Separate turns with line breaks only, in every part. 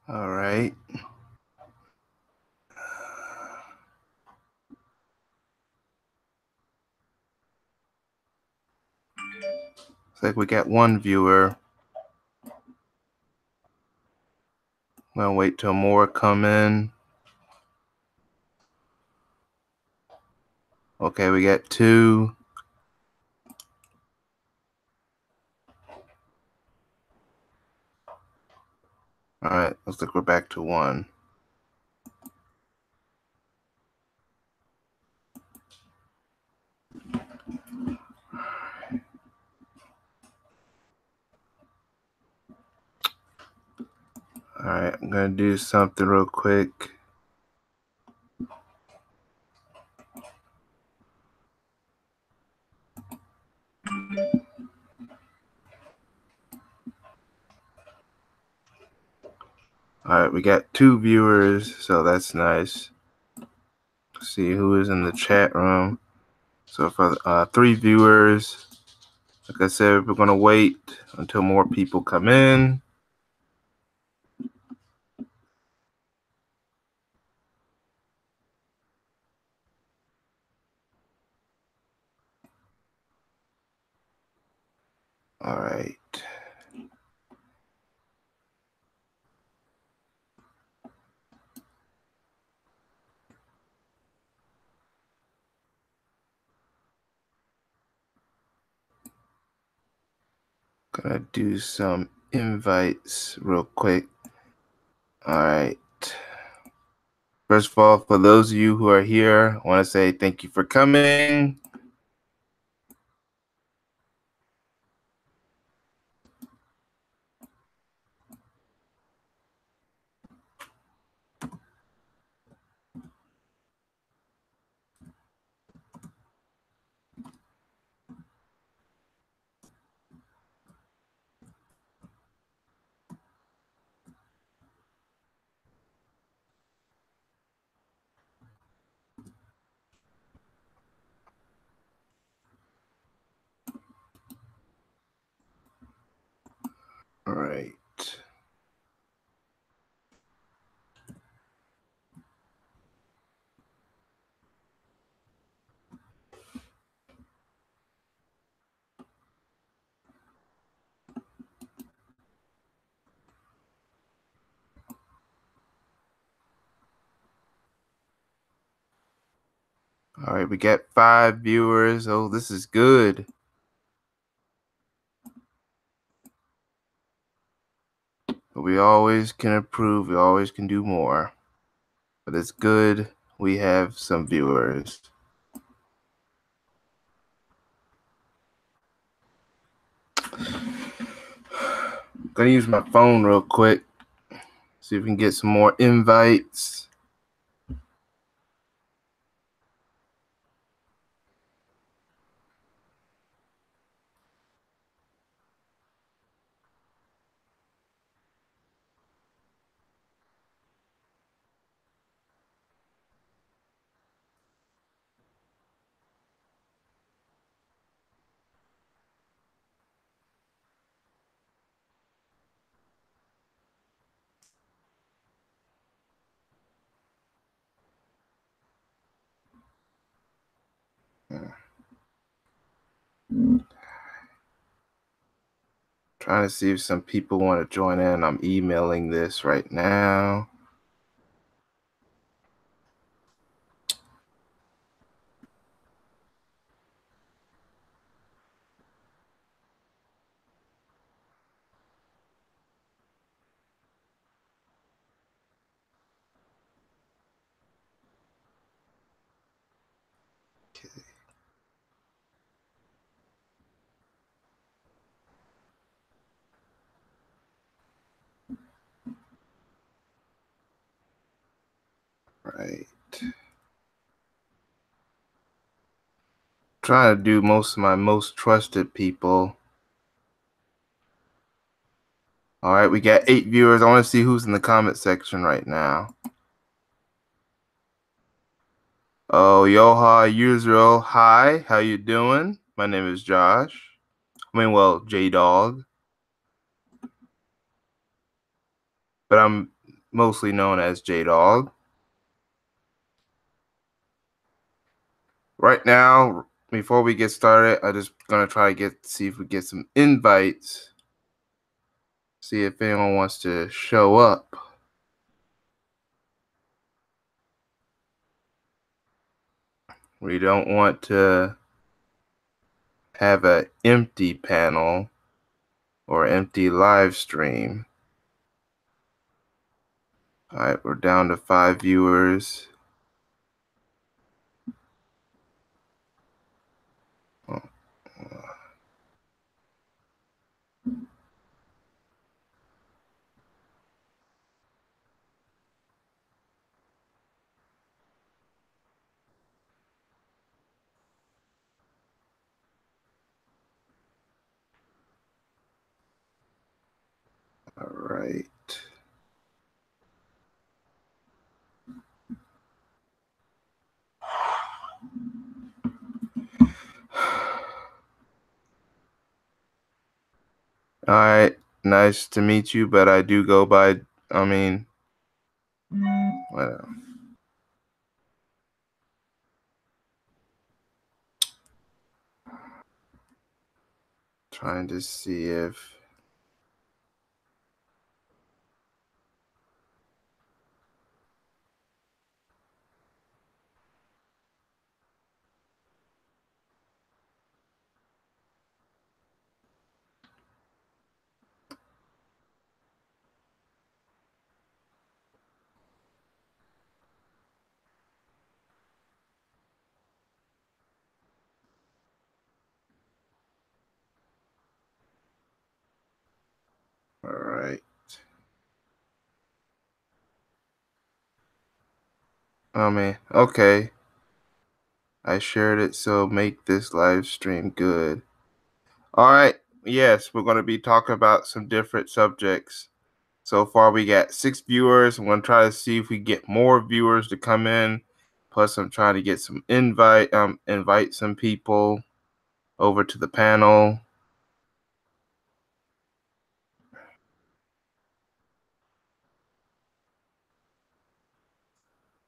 All right. Looks like we got one viewer. I'm gonna wait till more come in. Okay, we got two. All right, looks like we're back to one. All right, I'm gonna do something real quick. All right, we got two viewers, so that's nice. Let's see who is in the chat room. So for 3 viewers, like I said, we're gonna wait until more people come in. All right. Gonna do some invites real quick. All right. First of all, for those of you who are here, I want to say thank you for coming. All right. All right, we got 5 viewers. Oh, this is good. But we always can improve. We always can do more. But it's good we have some viewers. Gonna use my phone real quick. See if we can get some more invites. Trying to see if some people want to join in. I'm emailing this right now. Okay. Right. Trying to do most of my most trusted people. All right, we got 8 viewers. I want to see who's in the comment section right now. Oh, Yoha Yuzro. Hi, how you doing? My name is Josh. J-Dog. But I'm mostly known as J-Dog. Right now, before we get started, I'm just gonna try to see if we get some invites. See if anyone wants to show up. We don't want to have an empty panel or empty live stream. All right, we're down to 5 viewers. Oh, all right. All right, nice to meet you, but I do go by, whatever. Trying to see if. All right. Okay. I shared it, so make this live stream good. All right. Yes, we're going to be talking about some different subjects. So far, we got 6 viewers. I'm going to try to see if we get more viewers to come in. Plus, I'm trying to get some invite some people over to the panel.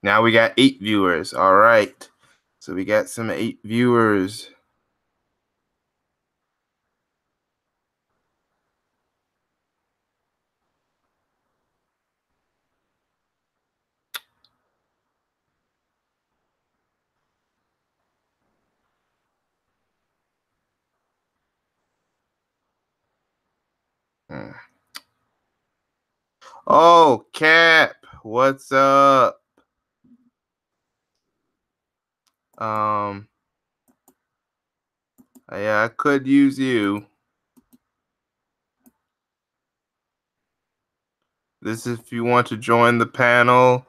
Now we got 8 viewers. All right. So we got some 8 viewers. Hmm. Oh, Cap, what's up? Um, yeah, I could use you. This is if you want to join the panel.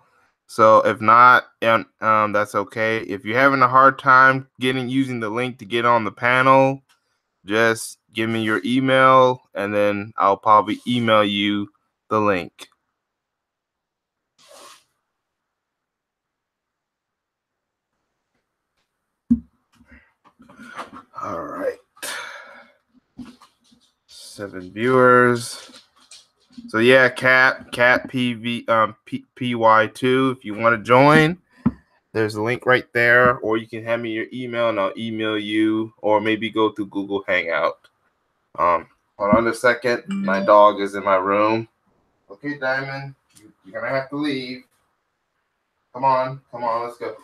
So if not, that's okay. If you're having a hard time using the link to get on the panel, just give me your email and then I'll probably email you the link. All right. 7 viewers. So yeah, Cat PV PY2. If you want to join, there's a link right there, or you can hand me your email and I'll email you, or maybe go through Google Hangout. Hold on a second. My dog is in my room. Okay, Diamond, you're gonna have to leave. Come on, let's go.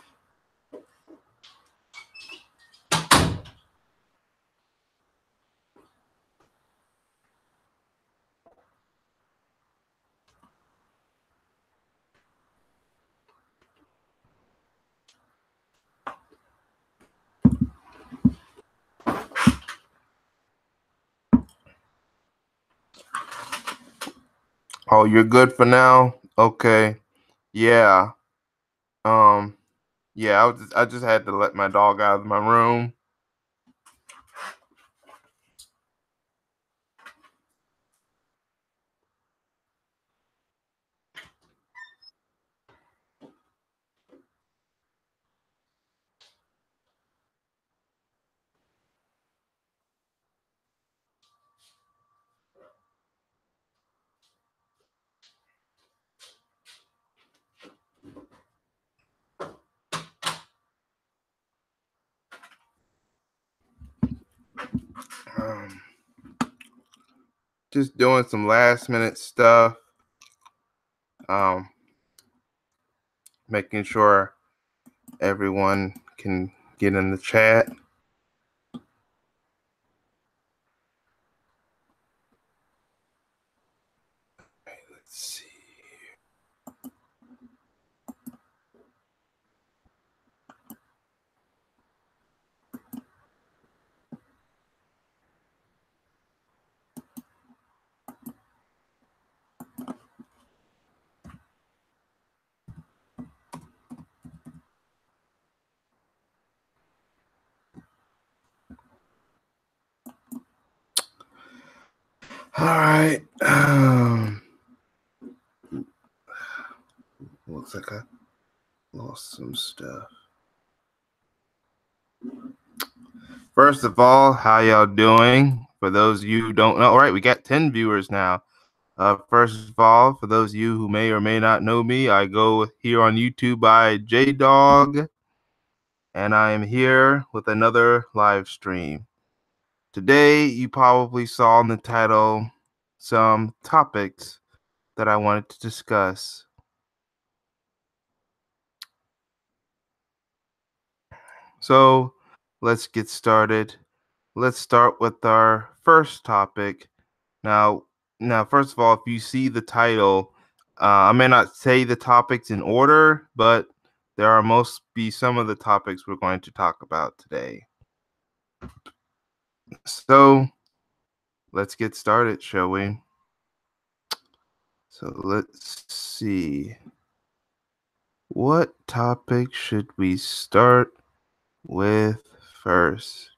Oh, you're good for now? Okay. Yeah. Yeah, I just had to let my dog out of my room. Um, just doing some last minute stuff. Um, Making sure everyone can get in the chat. Let's see. All right. Looks like I lost some stuff. First of all, how y'all doing? For those of you who don't know, all right, we got 10 viewers now. First of all, for those of you who may or may not know me, I go here on YouTube by JDog, and I am here with another live stream. Today, you probably saw in the title some topics that I wanted to discuss. So let's get started. Let's start with our first topic. Now, first of all, if you see the title, I may not say the topics in order, but there are most be some of the topics we're going to talk about today. So let's get started, shall we? So let's see. What topic should we start with first?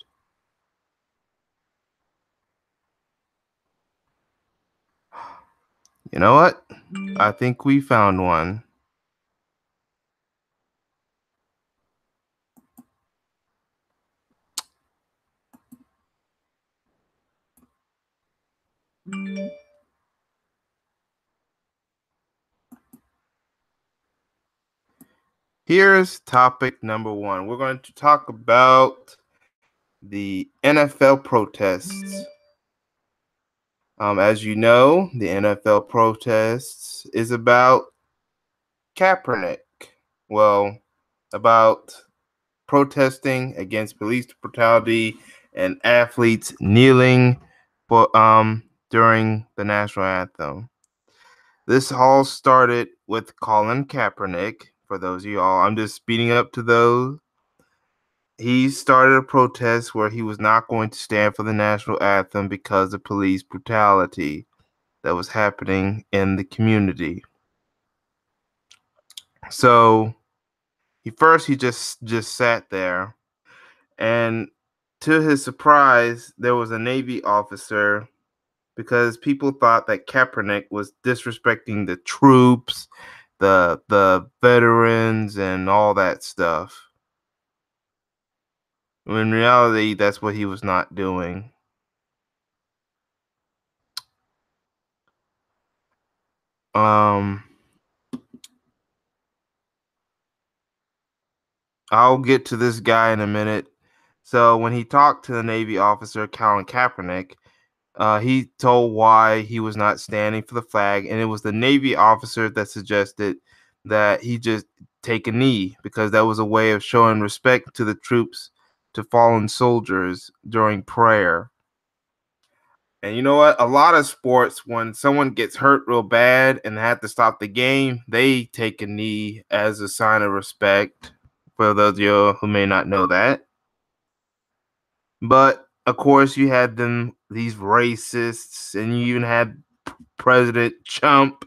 You know what? I think we found one. Here's topic number one. We're going to talk about the NFL protests. As you know, the NFL protests is about Kaepernick. Well, about protesting against police brutality and athletes kneeling for during the national anthem. This all started with Colin Kaepernick. For those of you all, I'm just speeding up to those. He started a protest where he was not going to stand for the national anthem because of police brutality that was happening in the community. So he just sat there, and to his surprise, there was a Navy officer, because people thought that Kaepernick was disrespecting the troops, the veterans, and all that stuff. In reality, that's what he was not doing. I'll get to this guy in a minute. So when he talked to the Navy officer, Colin Kaepernick, he told why he was not standing for the flag, and it was the Navy officer that suggested that he just take a knee because that was a way of showing respect to the troops, to fallen soldiers during prayer. And you know what? A lot of sports, when someone gets hurt real bad and they have to stop the game, they take a knee as a sign of respect. For those of you who may not know that. But of course, you had these racists, and you even had President Trump,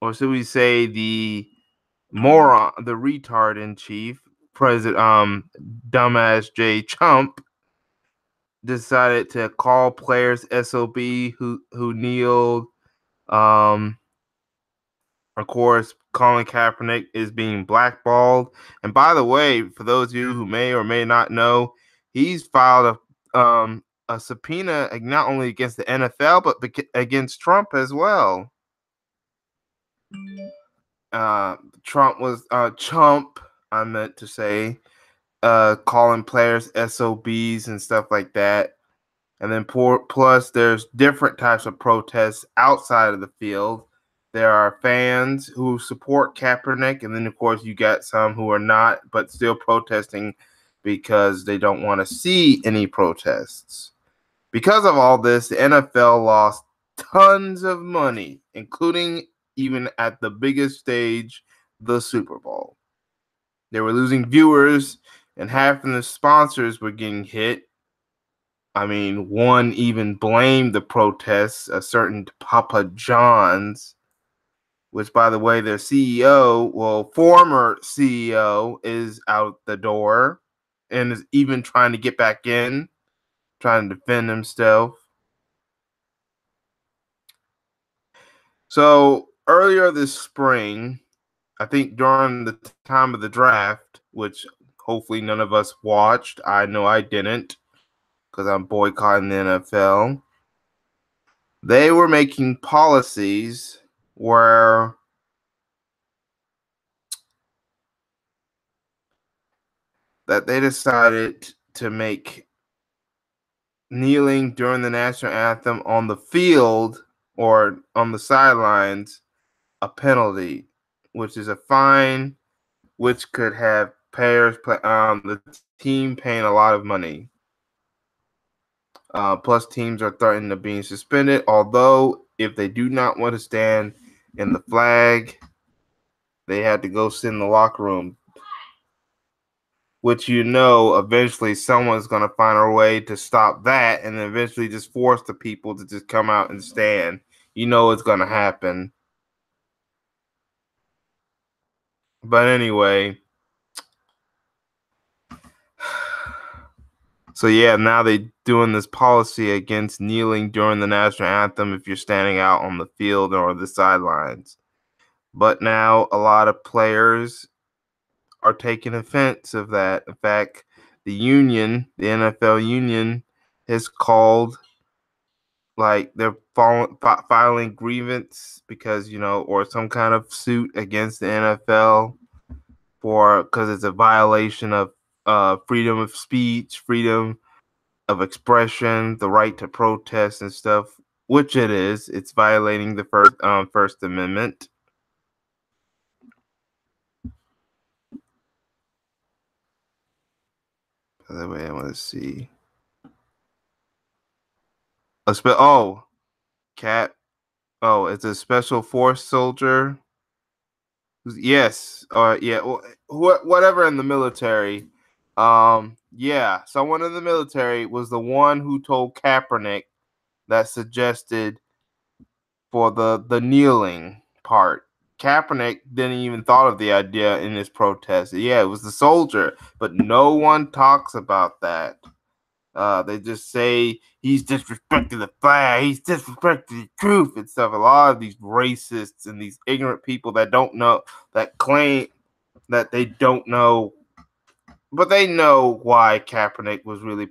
or should we say the moron, the retard in chief, President dumbass J Trump, decided to call players SOB who kneeled. Um, of course, Colin Kaepernick is being blackballed. And by the way, for those of you who may or may not know, he's filed a subpoena not only against the NFL but against Trump as well. Trump, I meant to say, calling players SOBs and stuff like that. And then plus there's different types of protests outside of the field. There are fans who support Kaepernick, and then of course you got some who are not, but still protesting because they don't want to see any protests. Because of all this, the NFL lost tons of money, including even at the biggest stage, the Super Bowl. They were losing viewers, and half of the sponsors were getting hit. I mean, one even blamed the protests, a certain Papa John's, which, by the way, their CEO, well, former CEO, is out the door and is even trying to get back in, trying to defend himself. So earlier this spring, I think during the time of the draft, which hopefully none of us watched, I know I didn't because I'm boycotting the NFL. They were making policies where that they decided to make kneeling during the national anthem on the field or on the sidelines a penalty, which is a fine, which could have payers, the team paying a lot of money. Plus, teams are threatened of being suspended. Although, if they do not want to stand in the flag, they had to go sit in the locker room. Which eventually someone's going to find a way to stop that, and then eventually just force the people to just come out and stand. It's going to happen. But anyway, so yeah, now they doing this policy against kneeling during the national anthem if you're standing out on the field or the sidelines. But now a lot of players are taking offense of that. In fact, the NFL union, has called, like, they're filing grievance because or some kind of suit against the NFL because it's a violation of freedom of speech, freedom of expression, the right to protest and stuff, which it is. It's violating the First Amendment. By the way, I want to see. Cat. Oh, it's a special force soldier. Yes. Yeah. Whatever in the military. Yeah. Someone in the military was the one who told Kaepernick that suggested for the kneeling part. Kaepernick didn't even thought of the idea in his protest. Yeah, it was the soldier, but no one talks about that. They just say he's disrespecting the flag, he's disrespecting the truth and stuff. A lot of these racists and these ignorant people that don't know, that claim that they don't know, but they know why Kaepernick was really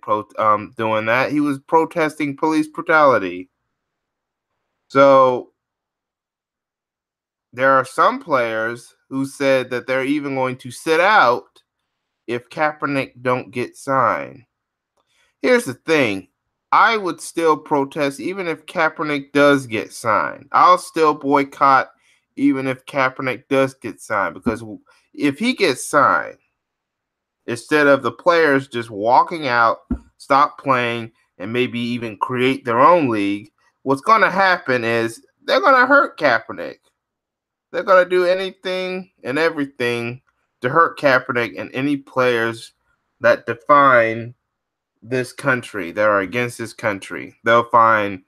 doing that. He was protesting police brutality. So there are some players who said that they're even going to sit out if Kaepernick don't get signed. Here's the thing. I would still protest even if Kaepernick does get signed. I'll still boycott even if Kaepernick does get signed, because if he gets signed, instead of the players just walking out, stop playing, and maybe even create their own league, what's going to happen is they're going to hurt Kaepernick. They're going to do anything and everything to hurt Kaepernick and any players that define this country, that are against this country. They'll find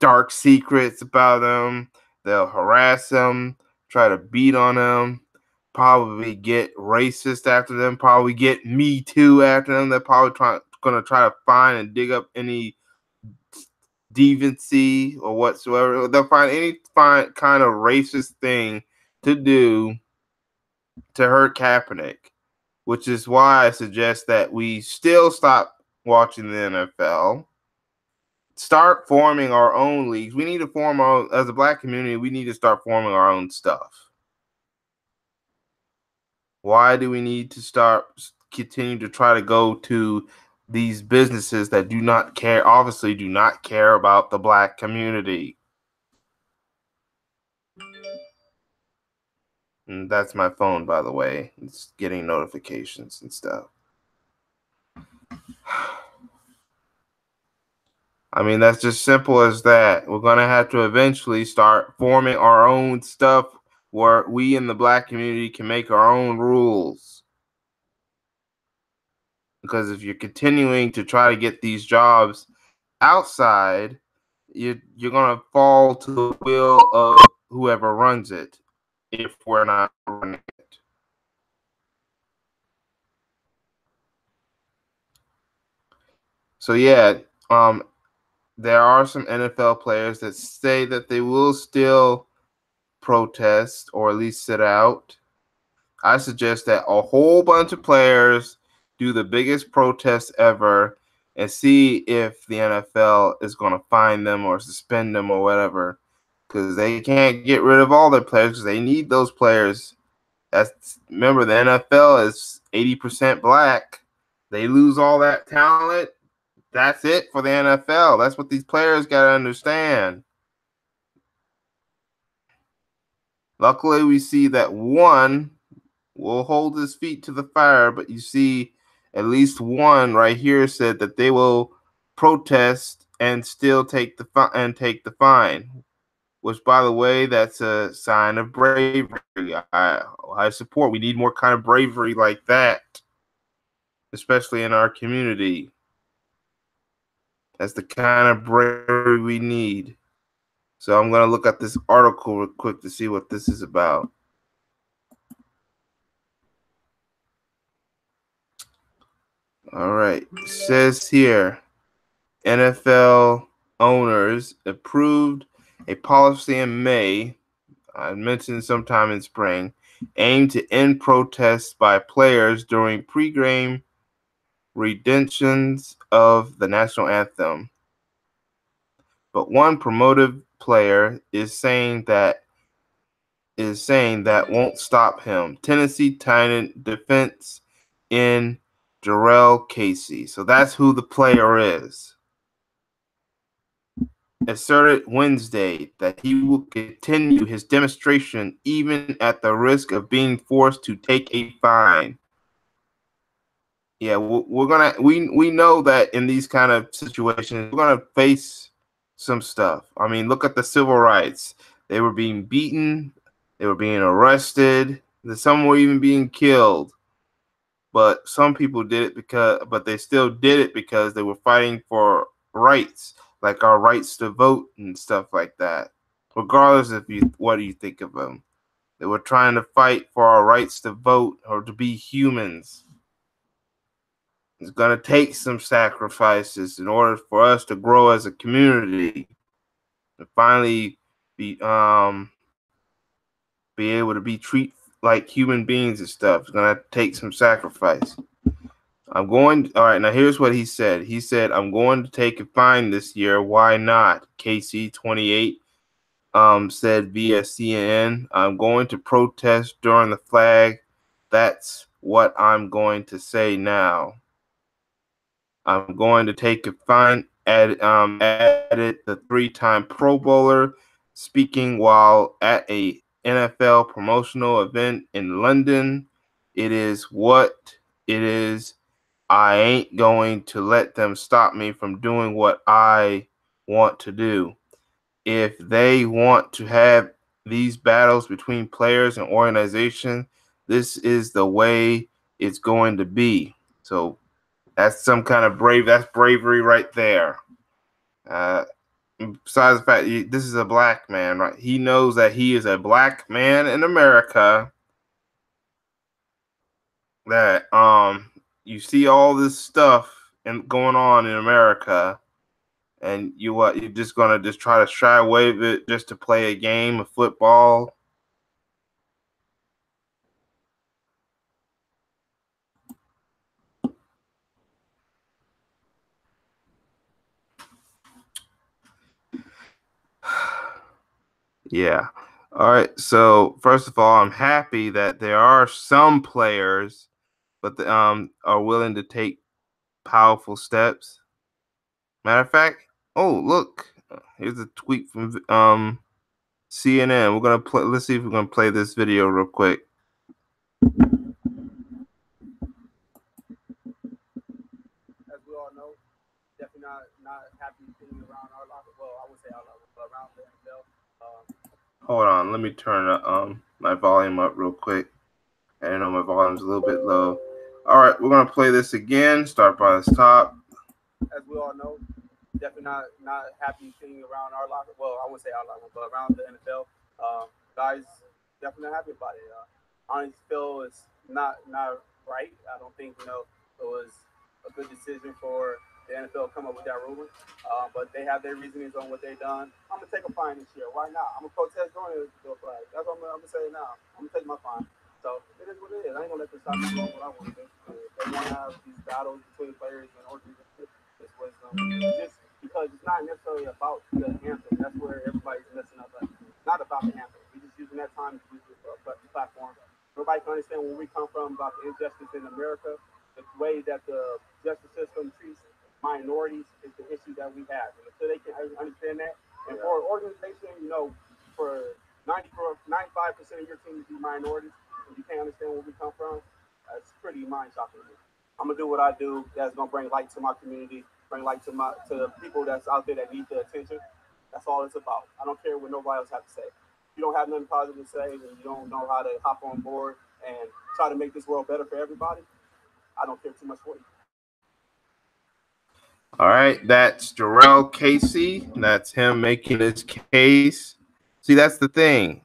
dark secrets about them. They'll harass them, try to beat on them, probably get racist after them, probably get Me Too after them. They're probably going to try to find and dig up any deviancy or whatsoever. They'll find any kind of racist thing to do to hurt Kaepernick, which is why I suggest that we still stop watching the NFL, start forming our own leagues. We need to form as a black community, we need to start forming our own stuff. Why do we need to continue to try to go to these businesses that do not care, obviously do not care about the black community. And that's my phone, by the way. It's getting notifications and stuff. I mean, that's just simple as that. We're going to have to eventually start forming our own stuff where we in the black community can make our own rules. Because if you're continuing to try to get these jobs outside, you're going to fall to the will of whoever runs it if we're not running it. So, yeah, there are some NFL players that say that they will still protest or at least sit out. I suggest that a whole bunch of players do the biggest protest ever and see if the NFL is going to fine them or suspend them or whatever, because they can't get rid of all their players because they need those players. Remember, the NFL is 80% black. They lose all that talent. That's it for the NFL. That's what these players got to understand. Luckily, we see that one will hold his feet to the fire, but you see at least one right here said that they will protest and still take the fine, which, by the way, that's a sign of bravery. I support. We need more kind of bravery like that, especially in our community. That's the kind of bravery we need. So I'm going to look at this article real quick to see what this is about. All right. It says here, NFL owners approved a policy in May, I mentioned sometime in spring, aimed to end protests by players during pre-game renditions of the national anthem. But one promoted player is saying that won't stop him. Tennessee Titan defense in Jarrell Casey. So that's who the player is. Asserted Wednesday that he will continue his demonstration even at the risk of being forced to take a fine. Yeah, we know that in these kind of situations we're gonna face some stuff. I mean, look at the civil rights. They were being beaten, they were being arrested, some were even being killed. But some people did it but they still did it because they were fighting for rights, like our rights to vote and stuff like that. Regardless of what do you think of them, they were trying to fight for our rights to vote or to be humans. It's going to take some sacrifices in order for us to grow as a community and finally be able to be treated like human beings and stuff. It's going to take some sacrifice. All right, now here's what he said. He said, I'm going to take a fine this year. Why not? KC 28 said via CNN, I'm going to protest during the flag. That's what I'm going to say now. I'm going to take a fine. Added the three-time Pro Bowler speaking while at a NFL promotional event in London. It is what it is. I ain't going to let them stop me from doing what I want to do. If they want to have these battles between players and organization, this is the way it's going to be. So that's some kind of that's bravery right there. Besides the fact this is a black man, right? He knows that he is a black man in America. That you see all this stuff going on in America, and you're just gonna just try to shy away with it just to play a game of football. Yeah. All right. So first of all, I'm happy that there are some players, but are willing to take powerful steps. Matter of fact, oh look, here's a tweet from CNN. We're gonna play. Let's see if we're gonna play this video real quick.
As we all know, definitely not happy being around our locker. Well, I would say our locker, but around the NFL.
Hold on, let me turn my volume up real quick. I know my volume's a little bit low. All right, we're gonna play this again. Start by the top.
As we all know, definitely not happy being around our locker. Well, I would say our locker, but around the NFL. Guys, definitely not happy about it. I honestly feel it's not right. I don't think it was a good decision for the NFL to come up with that ruling. But they have their reasonings on what they've done. I'm gonna take a fine this year. Why not? I'm gonna protest during the flag. That's what I'm gonna say now. I'm gonna take my fine. So it is what it is. I ain't gonna let this stop me doing what I want to do. They want to have these battles between players and organizations. This was just because it's not necessarily about the anthem. That's where everybody's messing up. It's not about the anthem. We're just using that time to use this platform. Everybody can understand where we come from about the injustice in America, the way that the justice system treats minorities is the issue that we have. And until they can understand that, and for an organization, for 95% of your team to be minorities, and you can't understand where we come from, it's pretty mind shocking to me. I'm gonna do what I do. That's gonna bring light to my community, bring light to the people that's out there that need the attention. That's all it's about. I don't care what nobody else has to say. If you don't have nothing positive to say, and you don't know how to hop on board and try to make this world better for everybody, I don't care too much for you.
All right, that's Jarrell Casey. That's him making his case. See, that's the thing.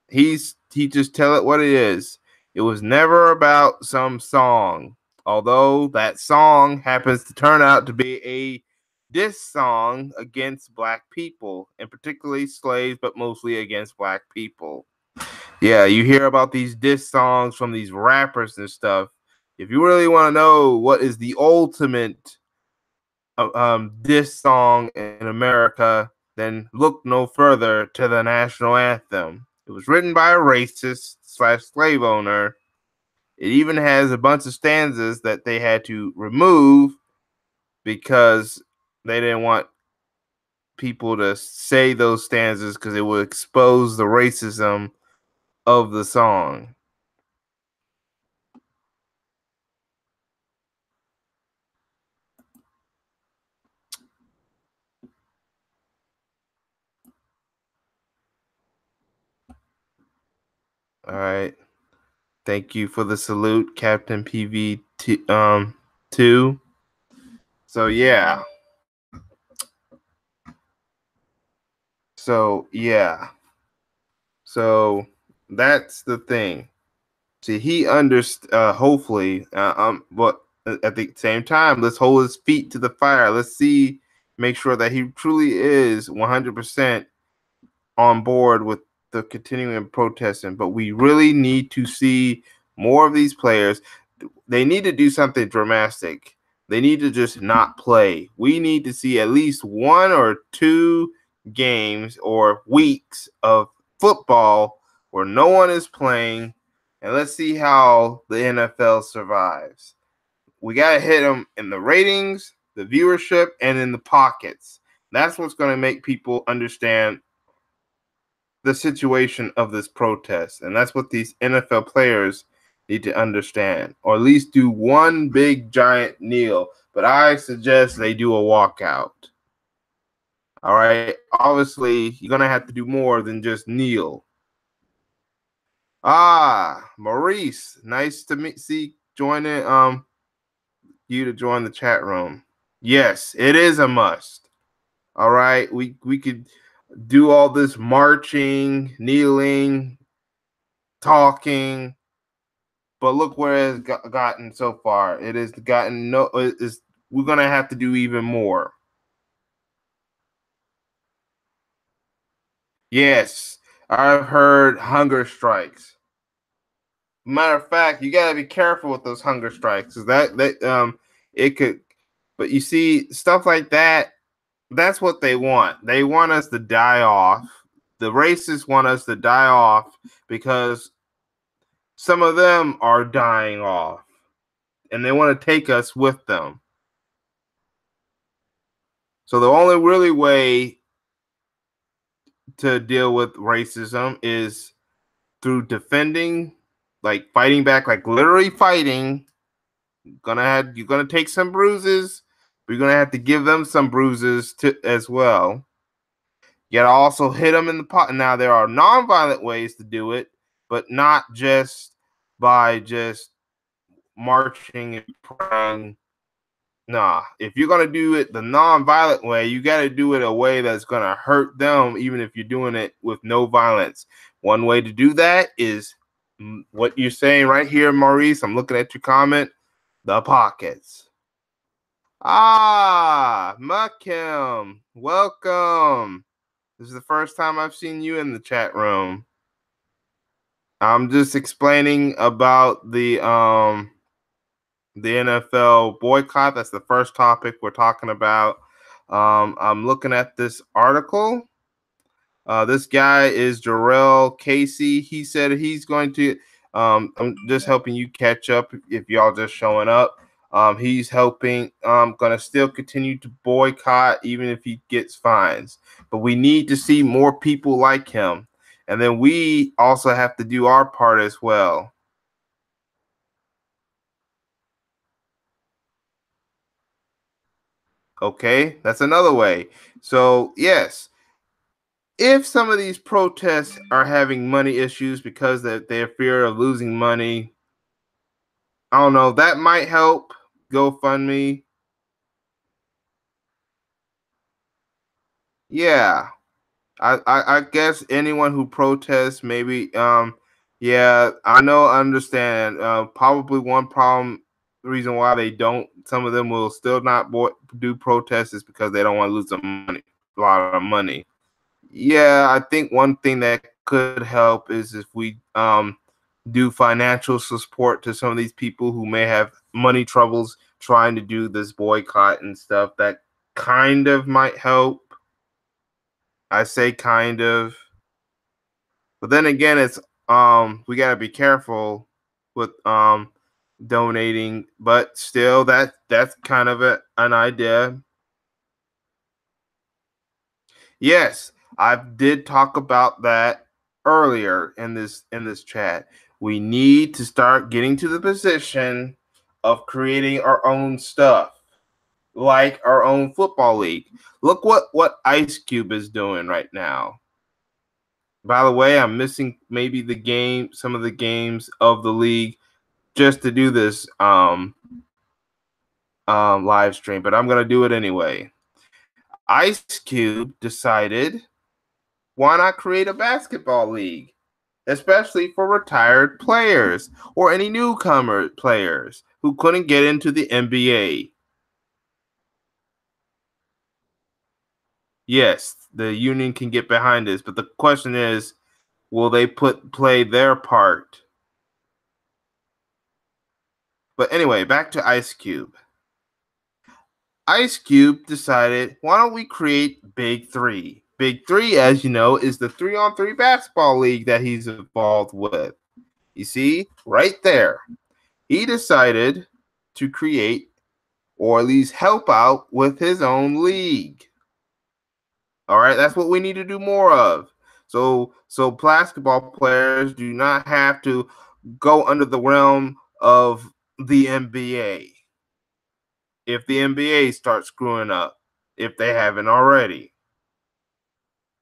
He just tell it what it is. It was never about some song, although that song happens to turn out to be a diss song against black people, and particularly slaves, but mostly against black people. Yeah, you hear about these diss songs from these rappers and stuff. If you really want to know what is the ultimate diss song in America, then look no further to the national anthem. It was written by a racist / slave owner. It even has a bunch of stanzas that they had to remove because they didn't want people to say those stanzas because it would expose the racism of the song. All right. Thank you for the salute, Captain PV 2. So yeah. So that's the thing. See, he understood. Hopefully, but at the same time, let's hold his feet to the fire. Let's see, make sure that he truly is 100% on board with the continuing protesting. But we really need to see more of these players. They need to do something dramatic. They need to just not play. We need to see at least 1 or 2 games or weeks of football where no one is playing, and let's see how the NFL survives. We got to hit them in the ratings, the viewership, and in the pockets. That's what's going to make people understand the situation of this protest. And that's what these NFL players need to understand, or at least do one big giant kneel. But I suggest they do a walkout. All right. Obviously, you're going to have to do more than just kneel. Maurice, nice to joining you to join the chat room. Yes, it is a must. All right. We could do all this marching, kneeling, talking, but look where it's gotten so far. It has gotten we're going to have to do even more. Yes, I've heard hunger strikes. Matter of fact, you got to be careful with those hunger strikes. It could, but you see stuff like that. That's what they want. They want us to die off. The racists want us to die off because some of them are dying off, and they want to take us with them. So the only really way to deal with racism is through defending, like fighting back, like literally fighting. You're gonna take some bruises, but you're gonna have to give them some bruises as well. You gotta also hit them in the pot. Now there are non-violent ways to do it, but not just by just marching and praying. Nah, if you're gonna do it the non-violent way, you gotta do it a way that's gonna hurt them, even if you're doing it with no violence. One way to do that is what you're saying right here, Maurice. I'm looking at your comment. The pockets. Ah, Mukim, welcome. This is the first time I've seen you in the chat room. I'm just explaining about the NFL boycott. That's the first topic we're talking about. I'm looking at this article. This guy is Jarrell Casey. He said he's going to. I'm just helping you catch up if y'all just showing up. He's helping. Going to still continue to boycott even if he gets fines. But we need to see more people like him, and then we also have to do our part as well. Okay, that's another way. So yes, if some of these protests are having money issues because they're fear of losing money, I don't know, that might help. GoFundMe. Yeah. I guess anyone who protests, maybe yeah, I understand. Probably one problem reason why they don't, some of them will still not do protests is because they don't want to lose a lot of money. Yeah, I think one thing that could help is if we do financial support to some of these people who may have money troubles trying to do this boycott and stuff. That kind of might help. I say kind of, but then again, it's we gotta be careful with donating, but still that's kind of an idea. Yes, I did talk about that earlier in this chat. We need to start getting to the position of creating our own stuff, like our own football league. Look what Ice Cube is doing right now. By the way, I'm missing maybe some of the games of the league just to do this live stream, but I'm gonna do it anyway. Ice Cube decided, why not create a basketball league, especially for retired players or any newcomer players who couldn't get into the NBA? Yes, the union can get behind this, but the question is, will they play their part? But anyway, back to Ice Cube. Ice Cube decided, why don't we create Big Three? Big Three, as you know, is the 3-on-3 basketball league that he's involved with. You see, right there. He decided to create or at least help out with his own league. All right, that's what we need to do more of. So basketball players do not have to go under the realm of the NBA. If the NBA starts screwing up, if they haven't already.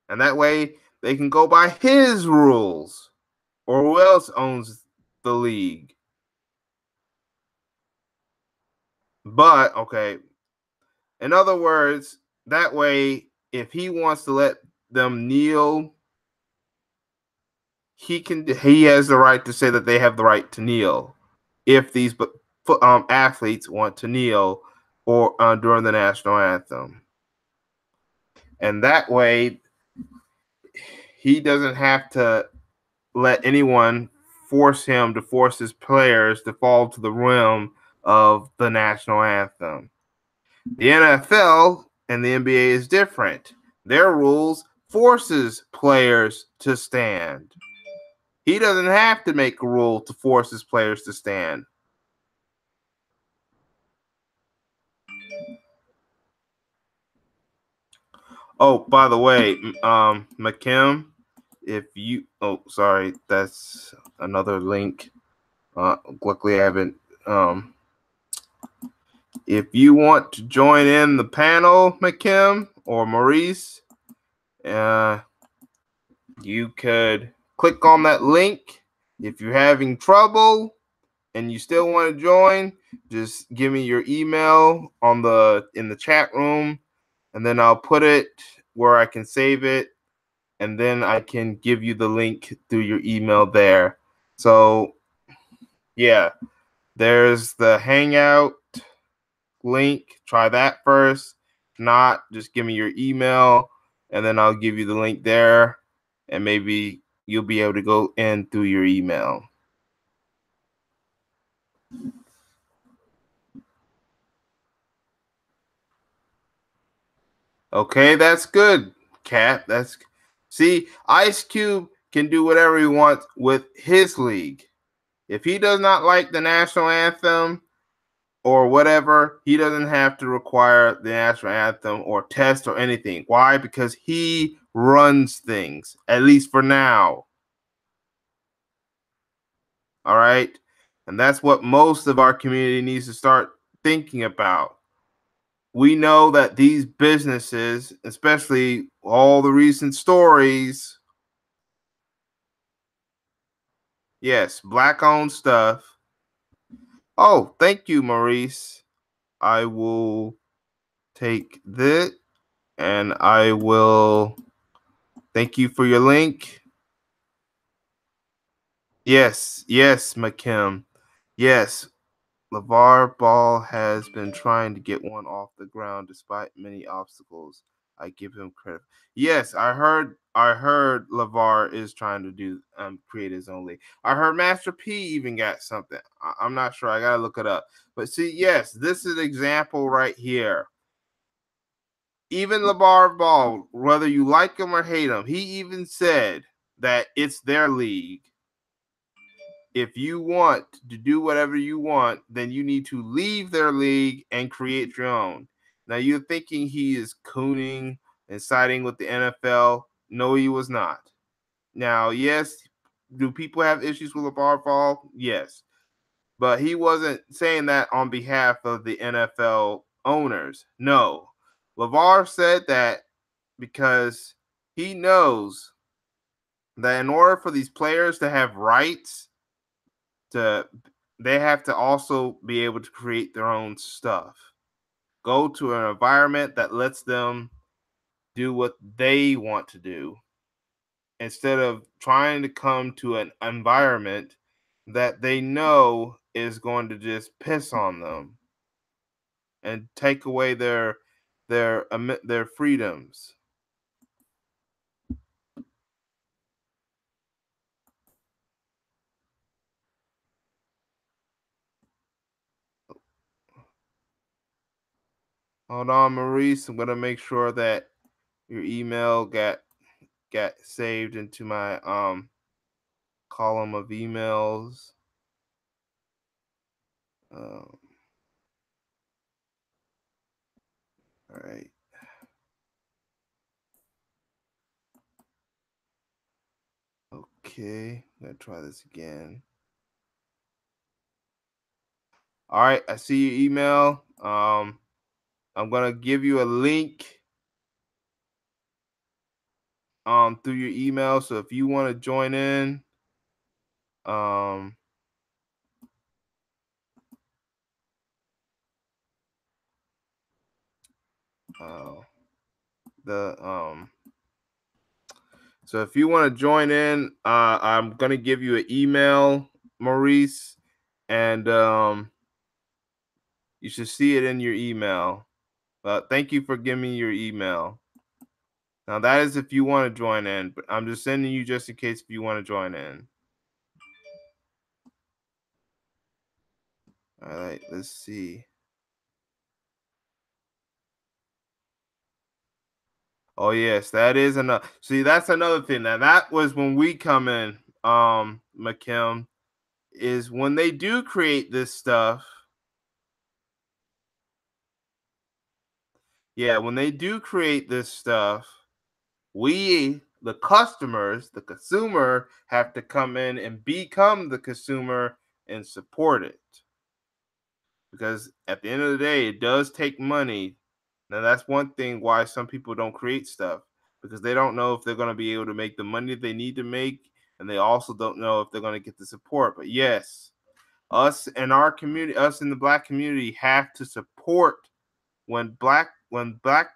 And that way they can go by his rules. Or who else owns the league? But okay, in other words, that way, if he wants to let them kneel, he has the right to say that they have the right to kneel if these athletes want to kneel or during the national anthem. And that way, he doesn't have to let anyone force his players to fall to the rim of the national anthem. The NFL and the NBA is different. Their rules forces players to stand. He doesn't have to make a rule to force his players to stand. Oh, by the way, McKim, if you, oh, sorry, that's another link. Luckily, I haven't. If you want to join in the panel, McKim or Maurice, uh, you could click on that link. If you're having trouble and you still want to join, just give me your email in the chat room, and then I'll put it where I can save it, and then I can give you the link through your email there. So yeah, there's the Hangout link. Try that first. If not, just give me your email, and then I'll give you the link there, and maybe you'll be able to go in through your email. Okay, that's good, Cat. That's see, Ice Cube can do whatever he wants with his league. If he does not like the national anthem or whatever, he doesn't have to require the national anthem or test or anything. Why? Because he runs things, at least for now. All right. And that's what most of our community needs to start thinking about. We know that these businesses, especially all the recent stories, yes, black owned stuff. Oh, thank you, Maurice. I will take this and I will thank you for your link. Yes, McKim. Yes, LeVar Ball has been trying to get one off the ground despite many obstacles. I give him credit. Yes, I heard LeVar is trying to do create his own league. I heard Master P even got something. I'm not sure. I gotta look it up. But see, yes, this is an example right here. Even LeVar Ball, whether you like him or hate him, he even said that it's their league. If you want to do whatever you want, then you need to leave their league and create your own. Now you're thinking he is cooning and siding with the NFL. No, he was not. Now, yes, do people have issues with LeVar Ball? Yes. But he wasn't saying that on behalf of the NFL owners. No. LeVar said that because he knows that in order for these players to have rights, to they have to also be able to create their own stuff. Go to an environment that lets them do what they want to do instead of trying to come to an environment that they know is going to just piss on them and take away their freedoms. Hold on, Maurice. I'm gonna make sure that your email got saved into my column of emails. Um, all right. Okay. I'm gonna try this again. All right. I see your email. I'm gonna give you a link through your email. So if you want to join in, um uh, the so if you want to join in, I'm gonna give you an email, Maurice, and you should see it in your email. Thank you for giving me your email. Now that is if you want to join in, but I'm just sending you just in case if you want to join in. All right, let's see. Oh yes, that is another. See, that's another thing. Now that was when we come in, McKim, is when they do create this stuff. yeah, when they do create this stuff, we, the customers, the consumer, have to come in and become the consumer and support it. Because at the end of the day, it does take money. Now, that's one thing why some people don't create stuff, because they don't know if they're going to be able to make the money they need to make, and they also don't know if they're going to get the support. But yes, us and our community, us in the black community, have to support when black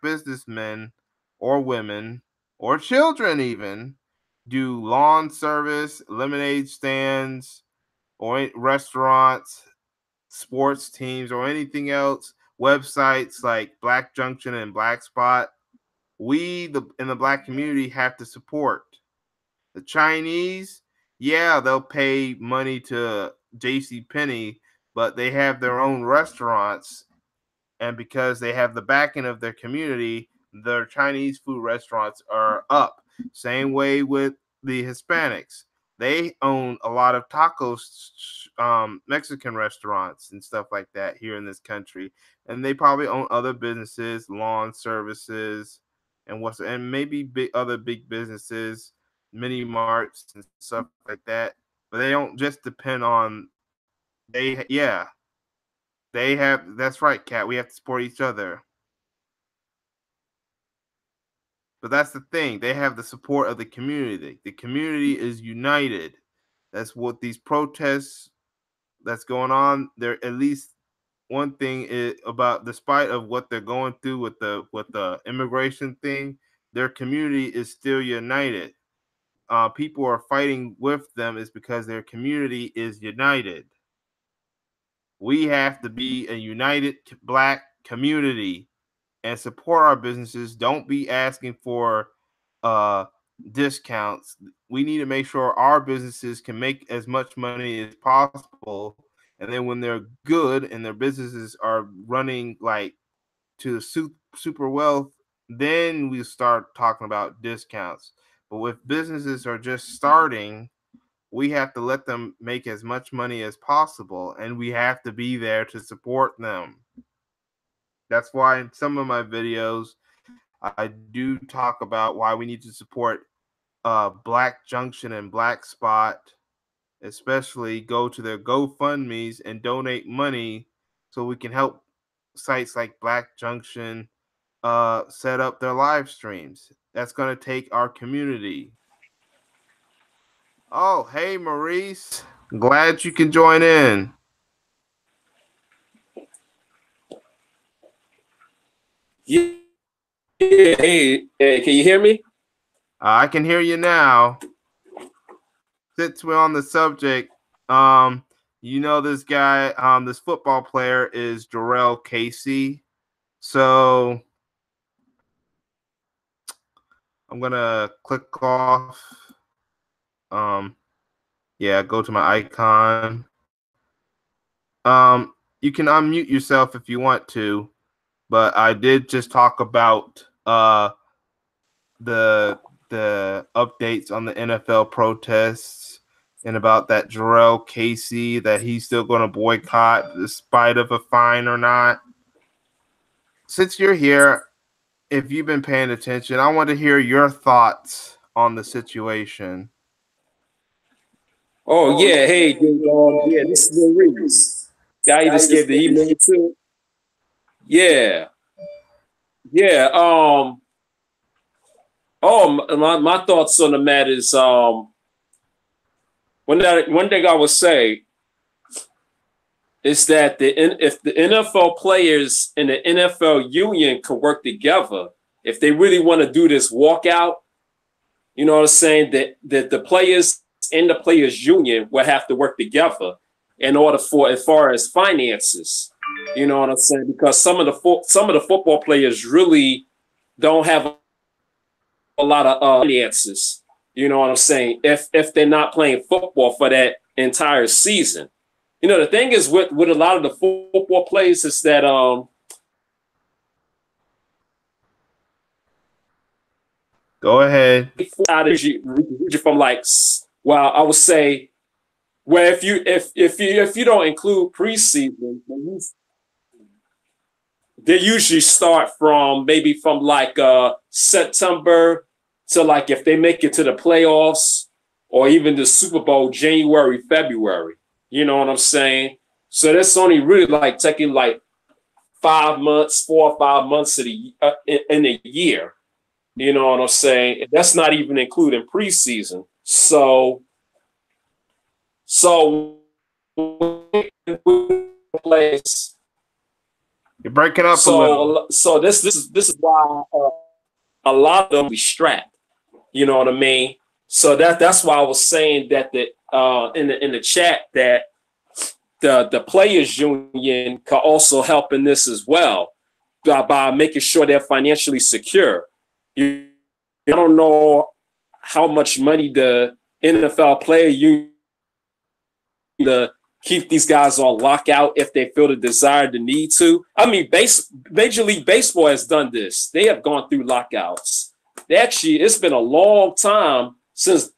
businessmen or women or children even do lawn service, lemonade stands, or restaurants, sports teams, or anything else, websites like Black Junction and Black Spot, we in the black community have to support. The Chinese, yeah, they'll pay money to JC Penney, but they have their own restaurants, and because they have the backing of their community, their Chinese food restaurants are up. Same way with the Hispanics. They own a lot of tacos, Mexican restaurants and stuff like that here in this country, and they probably own other businesses, lawn services, and maybe other big businesses, mini marts and stuff like that. But they don't just depend on yeah, they have. That's right, Cat. We have to support each other. But that's the thing. They have the support of the community. The community is united. That's what these protests that's going on. There at least one thing is about, despite of what they're going through with the immigration thing, their community is still united. People are fighting with them is because their community is united. We have to be a united black community and support our businesses. Don't be asking for uh discounts. We need to make sure our businesses can make as much money as possible. And then when they're good and their businesses are running like to super wealth, then we start talking about discounts. But if businesses are just starting, we have to let them make as much money as possible, and we have to be there to support them. That's why in some of my videos, I do talk about why we need to support Black Junction and Black Spot, especially go to their GoFundMe's and donate money so we can help sites like Black Junction set up their live streams. That's going to take our community. Oh, hey, Maurice. Glad you can join in.
Yeah, hey, can you hear me?
I can hear you now. Since we're on the subject, this guy, this football player is Jarrell Casey. So I'm gonna click off. Yeah, go to my icon. You can unmute yourself if you want to, but I did just talk about the updates on the NFL protests and about that Jarrell Casey, that he's still going to boycott despite of a fine or not. Since you're here, if you've been paying attention, I want to hear your thoughts on the situation.
Oh yeah, hey, yeah, this is Maurice. Guy you just gave the email to. Yeah, yeah. My thoughts on the matter is one thing I would say is that if the NFL players and the NFL union can work together, if they really want to do this walkout, you know what I'm saying, that the players and the players union will have to work together in order for, as far as finances, you know what I'm saying, because some of the football players really don't have a lot of finances, you know what I'm saying, if they're not playing football for that entire season. You know, the thing is with a lot of the football players is that
Go ahead.
From like, well, I would say, where if you don't include preseason, they usually start from maybe from like September to like if they make it to the playoffs or even the Super Bowl, January, February. You know what I'm saying? So that's only really like taking like 5 months, 4 or 5 months in a year. You know what I'm saying? That's not even including preseason. So place.
You're breaking up a little.
So this is why a lot of them be strapped. You know what I mean? So that's why I was saying that the in the chat that the players union can also help in this as well by making sure they're financially secure. You I don't know how much money the NFL player union to keep these guys on lockout if they feel the desire, the need to. I mean, Major League Baseball has done this. They have gone through lockouts. It's been a long time since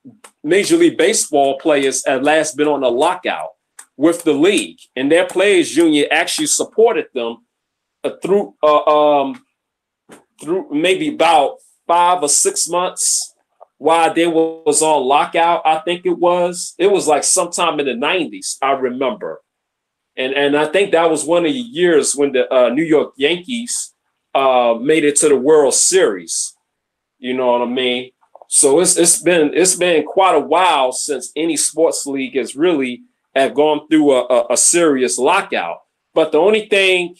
Major League Baseball players have last been on a lockout with the league, and their players union actually supported them through maybe about 5 or 6 months while they was on lockout. I think it was like sometime in the 90s, I remember. And I think that was one of the years when the New York Yankees made it to the World Series. You know what I mean? So it's been quite a while since any sports league has really have gone through a serious lockout. But the only thing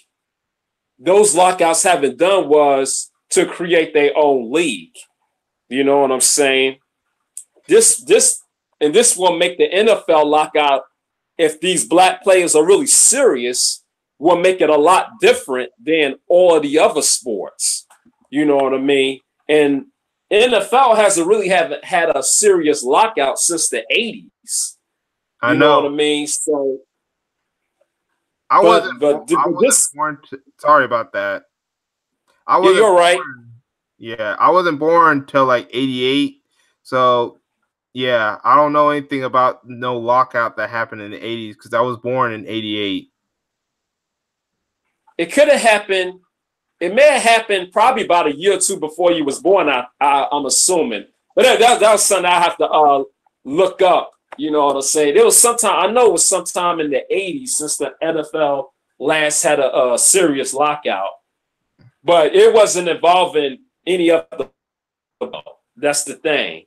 those lockouts haven't done was to create their own league. You know what I'm saying? This will make the NFL lockout, if these black players are really serious, will make it a lot different than all of the other sports. You know what I mean? And NFL hasn't really haven't had a serious lockout since the 80s.
I
You know what I mean? So
I wasn't
this
born sorry about that. I
yeah,
wasn't
you're right.
Yeah, I wasn't born till like 88. So yeah, I don't know anything about no lockout that happened in the 80s because I was born in 88.
It could have happened. It may have happened probably about a year or two before you was born. I'm assuming, but that was something I have to look up. You know what I'm saying? There was sometime, I know it was sometime in the 80s since the NFL last had a serious lockout, but it wasn't involving any of the. That's the thing.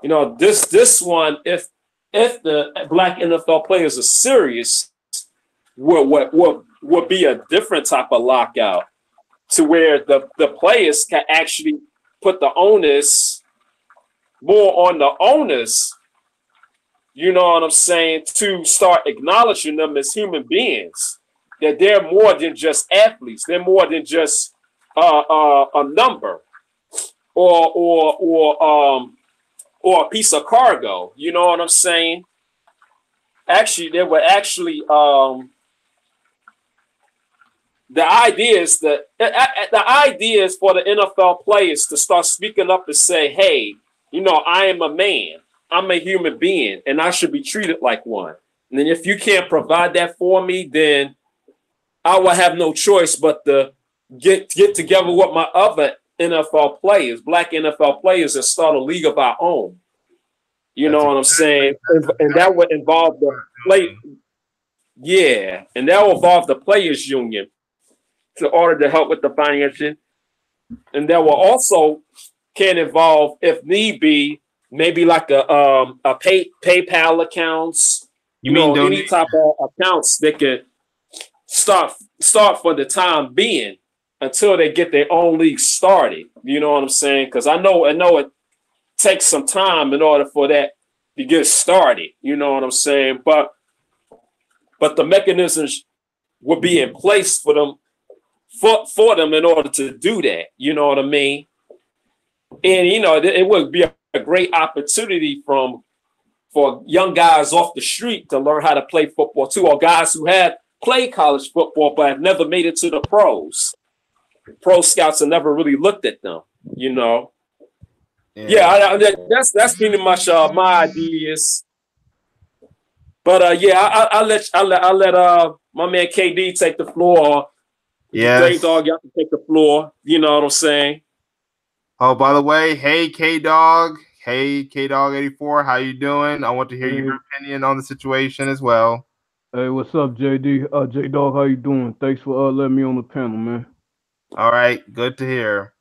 You know, this one, if the black NFL players are serious, would be a different type of lockout to where the players can actually put the onus more on the owners, you know what I'm saying, to start acknowledging them as human beings, that they're more than just athletes. They're more than just a number or a piece of cargo. You know what I'm saying? Actually, there were actually the idea is for the NFL players to start speaking up and say, hey, you know, I am a man. I'm a human being, and I should be treated like one. And then if you can't provide that for me, then I will have no choice but to get together with my other NFL players, black NFL players, and start a league of our own. You know what I'm saying? And that would involve the play. Yeah, and that will involve the players' union in order to help with the financing. And that will also can involve, if need be, maybe like a PayPal accounts,
You mean
know, any type of accounts that could start for the time being until they get their own league started. You know what I'm saying? Because I know it takes some time in order for that to get started. You know what I'm saying? But the mechanisms will be in place for them them in order to do that. You know what I mean? And you know, it would be a great opportunity for young guys off the street to learn how to play football too, or guys who have played college football but have never made it to the pros. Pro scouts have never really looked at them, you know. Yeah, that's pretty much my ideas. But yeah, I'll let my man KD take the floor. J
Yes.
Dog, y'all can take the floor. You know what I'm saying?
Oh, by the way, hey K Dog. Hey K Dog 84, how you doing? I want to hear your
Hey,
opinion on the situation as well.
hey, what's up, JD? J Dog, how you doing? Thanks for letting me on the panel, man.
All right, good to hear.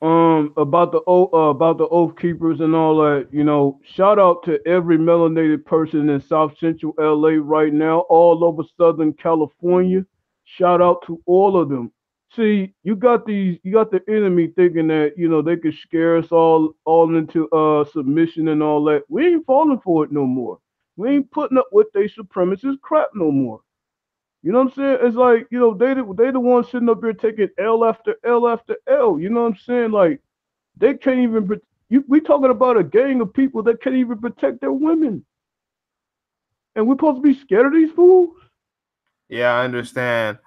About the Oath Keepers and all that, shout out to every melanated person in South Central LA right now, all over Southern California. Shout out to all of them. See, you got the enemy thinking that they could scare us all into submission and all that. We ain't falling for it no more. We ain't putting up with they supremacist crap no more. You know what I'm saying? It's like, they the ones sitting up here taking L after L after L. You know what I'm saying? Like they can't even. We talking about a gang of people that can't even protect their women, and we're supposed to be scared of these fools.
Yeah, I understand.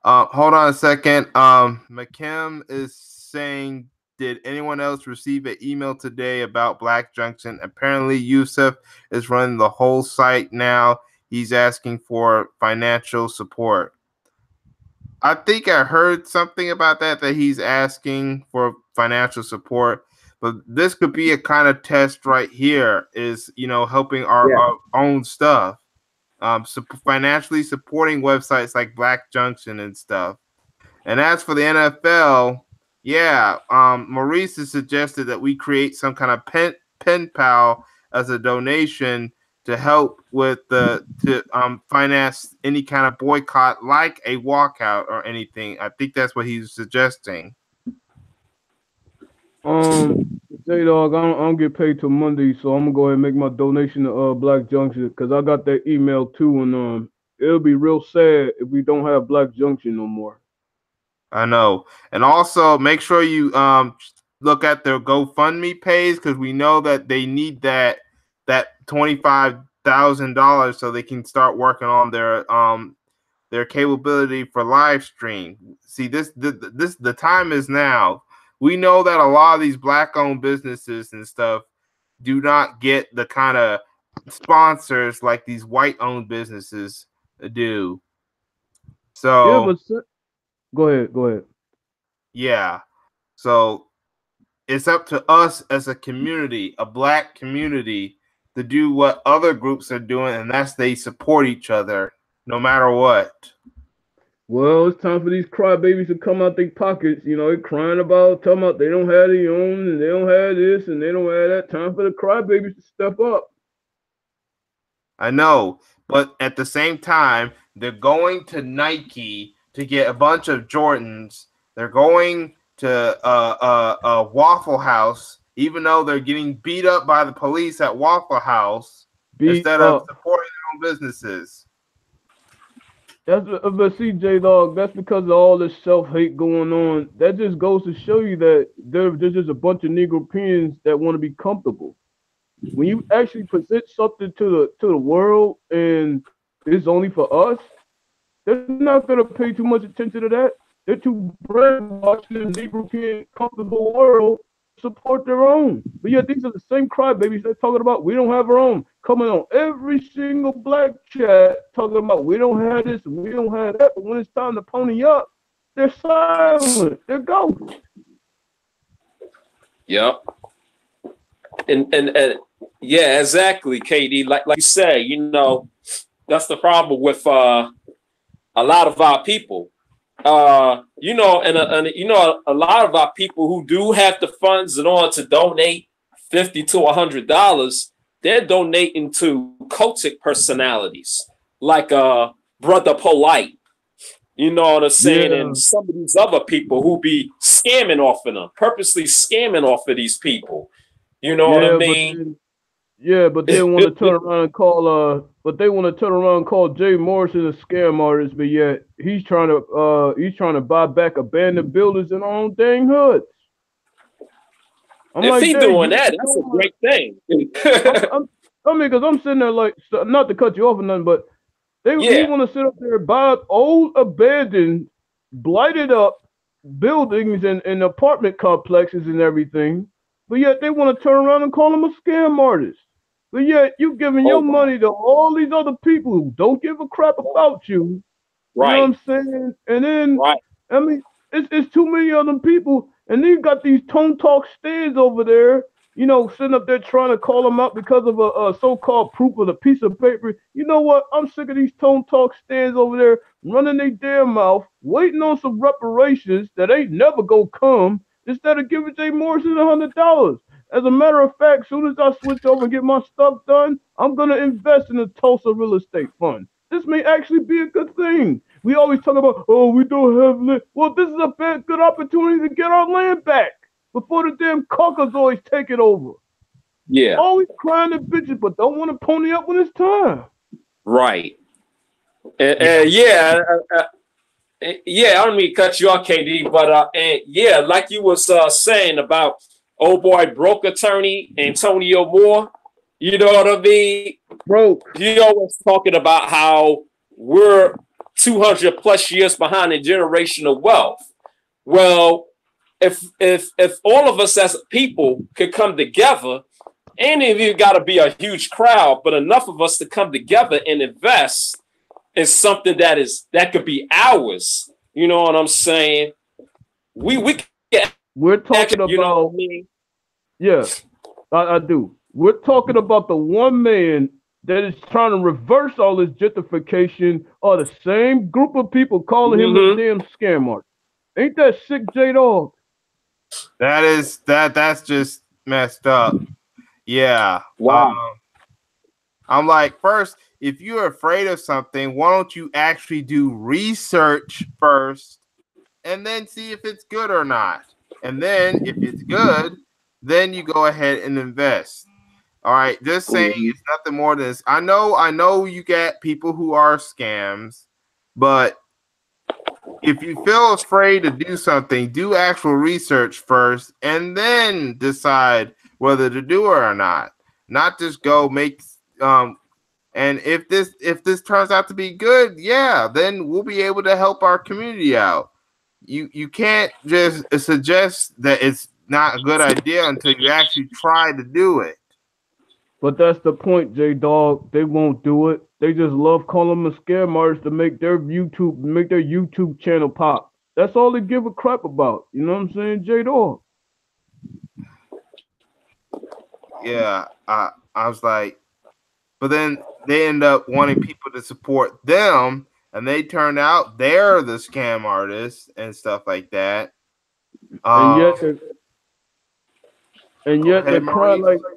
Hold on a second. McKim is saying, did anyone else receive an email today about Black Junction? Apparently, Yusuf is running the whole site now. He's asking for financial support. I think I heard something about that he's asking for financial support. But this could be a kind of test right here, is helping our own stuff, financially supporting websites like Black Junction and stuff. And as for the NFL, yeah, Maurice has suggested that we create some kind of pen pal as a donation to help with to finance any kind of boycott, like a walkout or anything. I think that's what he's suggesting.
Um, J Dog, I don't get paid till Monday, so I'm gonna go ahead and make my donation to Black Junction because I got that email too, and it'll be real sad if we don't have Black Junction no more.
I know. And also make sure you look at their GoFundMe page, because we know that they need that $25,000 so they can start working on their capability for live stream. See, the time is now. We know that a lot of these Black owned businesses and stuff do not get the kind of sponsors like these white owned businesses do.
Yeah,
So
go ahead.
yeah. So it's up to us as a community, a Black community, to do what other groups are doing, and that's they support each other no matter what.
Well, it's time for these crybabies to come out their pockets. They're crying about, talking about they don't have their own, and they don't have this, and they don't have that. Time for the crybabies to step up.
I know, but at the same time, they're going to Nike to get a bunch of Jordans. They're going to Waffle House, even though they're getting beat up by the police at Waffle House,
Beat
instead of
up.
supporting their own businesses.
But see, J Dog, that's because of all this self hate going on. That just goes to show you that there's just a bunch of Negropeans that want to be comfortable. When you actually present something to the world and it's only for us, they're not gonna pay too much attention to that. They're too brainwashed in the Negropean comfortable world to support their own. But yet these are the same crybabies they're talking about. We don't have our own. Coming on every single Black chat talking about we don't have this and we don't have that. But when it's time to pony up, they're silent. They're ghosts.
Yep. And yeah, exactly, KD. Like you say, that's the problem with a lot of our people. A lot of our people who do have the funds in order to donate $50 to $100, they're donating to cultic personalities like Brother Polite. You know what I'm saying?
Yeah,
And some of these other people who be scamming off of them, purposely scamming off of these people. You know what I
yeah, but
mean?
then Yeah, but they want to turn around and call Jay Morrison a scam artist, but yet he's trying to buy back abandoned buildings in our own dang hoods. I'm
If
like,
he
Jay,
doing
you
that, that's a
doing?
great thing.
I mean, because I'm sitting there like, not to cut you off or nothing, but he
Yeah.
want to sit up there and buy up old abandoned, blighted up buildings and apartment complexes and everything, but yet they want to turn around and call him a scam artist. But yet you giving
Oh
your
wow.
money to all these other people who don't give a crap about you, You know what
Right.
I'm saying? And then,
Right.
I mean, it's too many of them people. And then you got these tone talk stands over there, sitting up there trying to call them out because of a so-called proof of a piece of paper. You know what? I'm sick of these tone talk stands over there running their damn mouth, waiting on some reparations that ain't never gonna come instead of giving Jay Morrison $100. As a matter of fact, as soon as I switch over and get my stuff done, I'm gonna invest in the Tulsa real estate fund. This may actually be a good thing. We always talk about, oh, we don't have land. Well, this is a good opportunity to get our land back before the damn Caucasoids take it over.
Yeah.
Always crying and bitching, but don't want to pony up when it's time.
Right. Yeah. Yeah, I don't mean to cut you off, KD, but and yeah, like you was saying about old boy broke attorney Antonio Moore. You know what I mean?
Broke.
He always talking about how we're 200 plus years behind in generational wealth. Well, if all of us as people could come together, and if you got to be a huge crowd, but enough of us to come together and invest in something that could be ours. You know what I'm saying? We can,
We're talking
you know
about,
what I mean?
yeah, I do. We're talking about the one man that is trying to reverse all this gentrification, or the same group of people calling him a
Mm-hmm.
damn scam artist. Ain't that sick, J Dog?
That's just messed up. Yeah.
Wow.
I'm like, first, if you're afraid of something, why don't you actually do research first and then see if it's good or not? And then if it's good, then you go ahead and invest. All right, just saying
Mm-hmm.
it's nothing more than this. I know you get people who are scams, but if you feel afraid to do something, do actual research first and then decide whether to do it or not. Not just go make and if this turns out to be good, yeah, then we'll be able to help our community out. You can't just suggest that it's not a good idea until you actually try to do it.
But that's the point, J Dog. They won't do it. They just love calling them a scam artist to make their YouTube channel pop. That's all they give a crap about. You know what I'm saying, J Dog?
Yeah, I was like, but then they end up wanting people to support them, and they turn out they're the scam artists and stuff like that.
And
Um,
yet they're and
Go
yet they're
ahead,
crying
Maurice.
like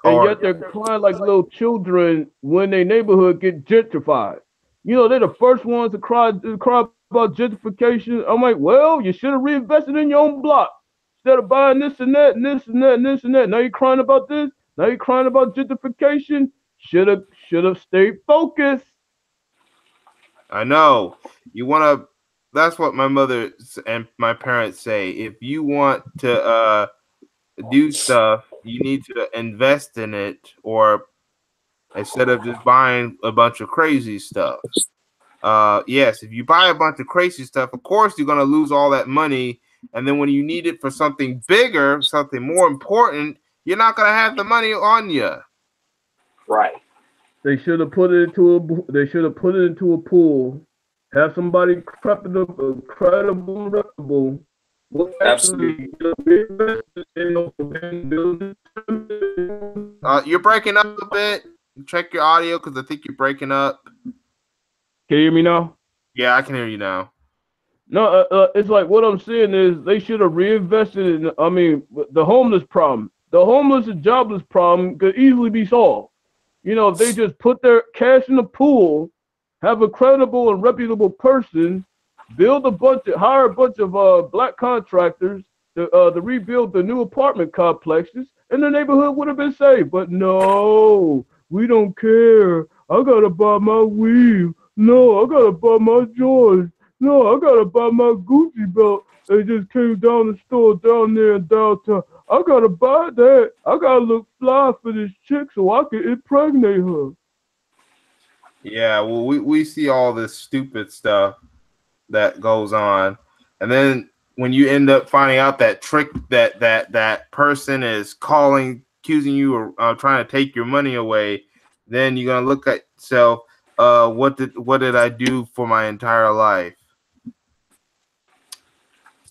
and
Or
yet they're crying like little children when their neighborhood get gentrified. They're the first ones to cry about gentrification. I'm like, well, you should have reinvested in your own block instead of buying this and that and this and that and this and that. Now you're crying about this. Now you're crying about gentrification. Should have stayed focused.
I know you want to. That's what my mother and my parents say. If you want to do stuff, you need to invest in it, or instead of just buying a bunch of crazy stuff. Yes, if you buy a bunch of crazy stuff, of course you're gonna lose all that money, and then when you need it for something bigger, something more important, you're not gonna have the money on you.
Right.
They should have put it into a. They should have put it into a pool. Have somebody credible, reputable. Will
Absolutely.
actually be invested in building.
You're breaking up a bit. Check your audio because I think you're breaking up.
Can you hear me now?
Yeah, I can hear you now.
No, it's like what I'm saying is they should have reinvested in. I mean, the homeless problem, the homeless and jobless problem could easily be solved. If they just put their cash in the pool, have a credible and reputable person, hire a bunch of black contractors to rebuild the new apartment complexes, and the neighborhood would have been saved. But no, we don't care. I gotta buy my weave. No, I gotta buy my Jordans. No, I gotta buy my Gucci belt. They just came down the store down there in downtown. I gotta buy that. I gotta look fly for this chick so I can impregnate her.
Yeah, well, we see all this stupid stuff that goes on, and then when you end up finding out that trick that person is calling, accusing you of trying to take your money away, then you're gonna look at yourself. what did I do for my entire life?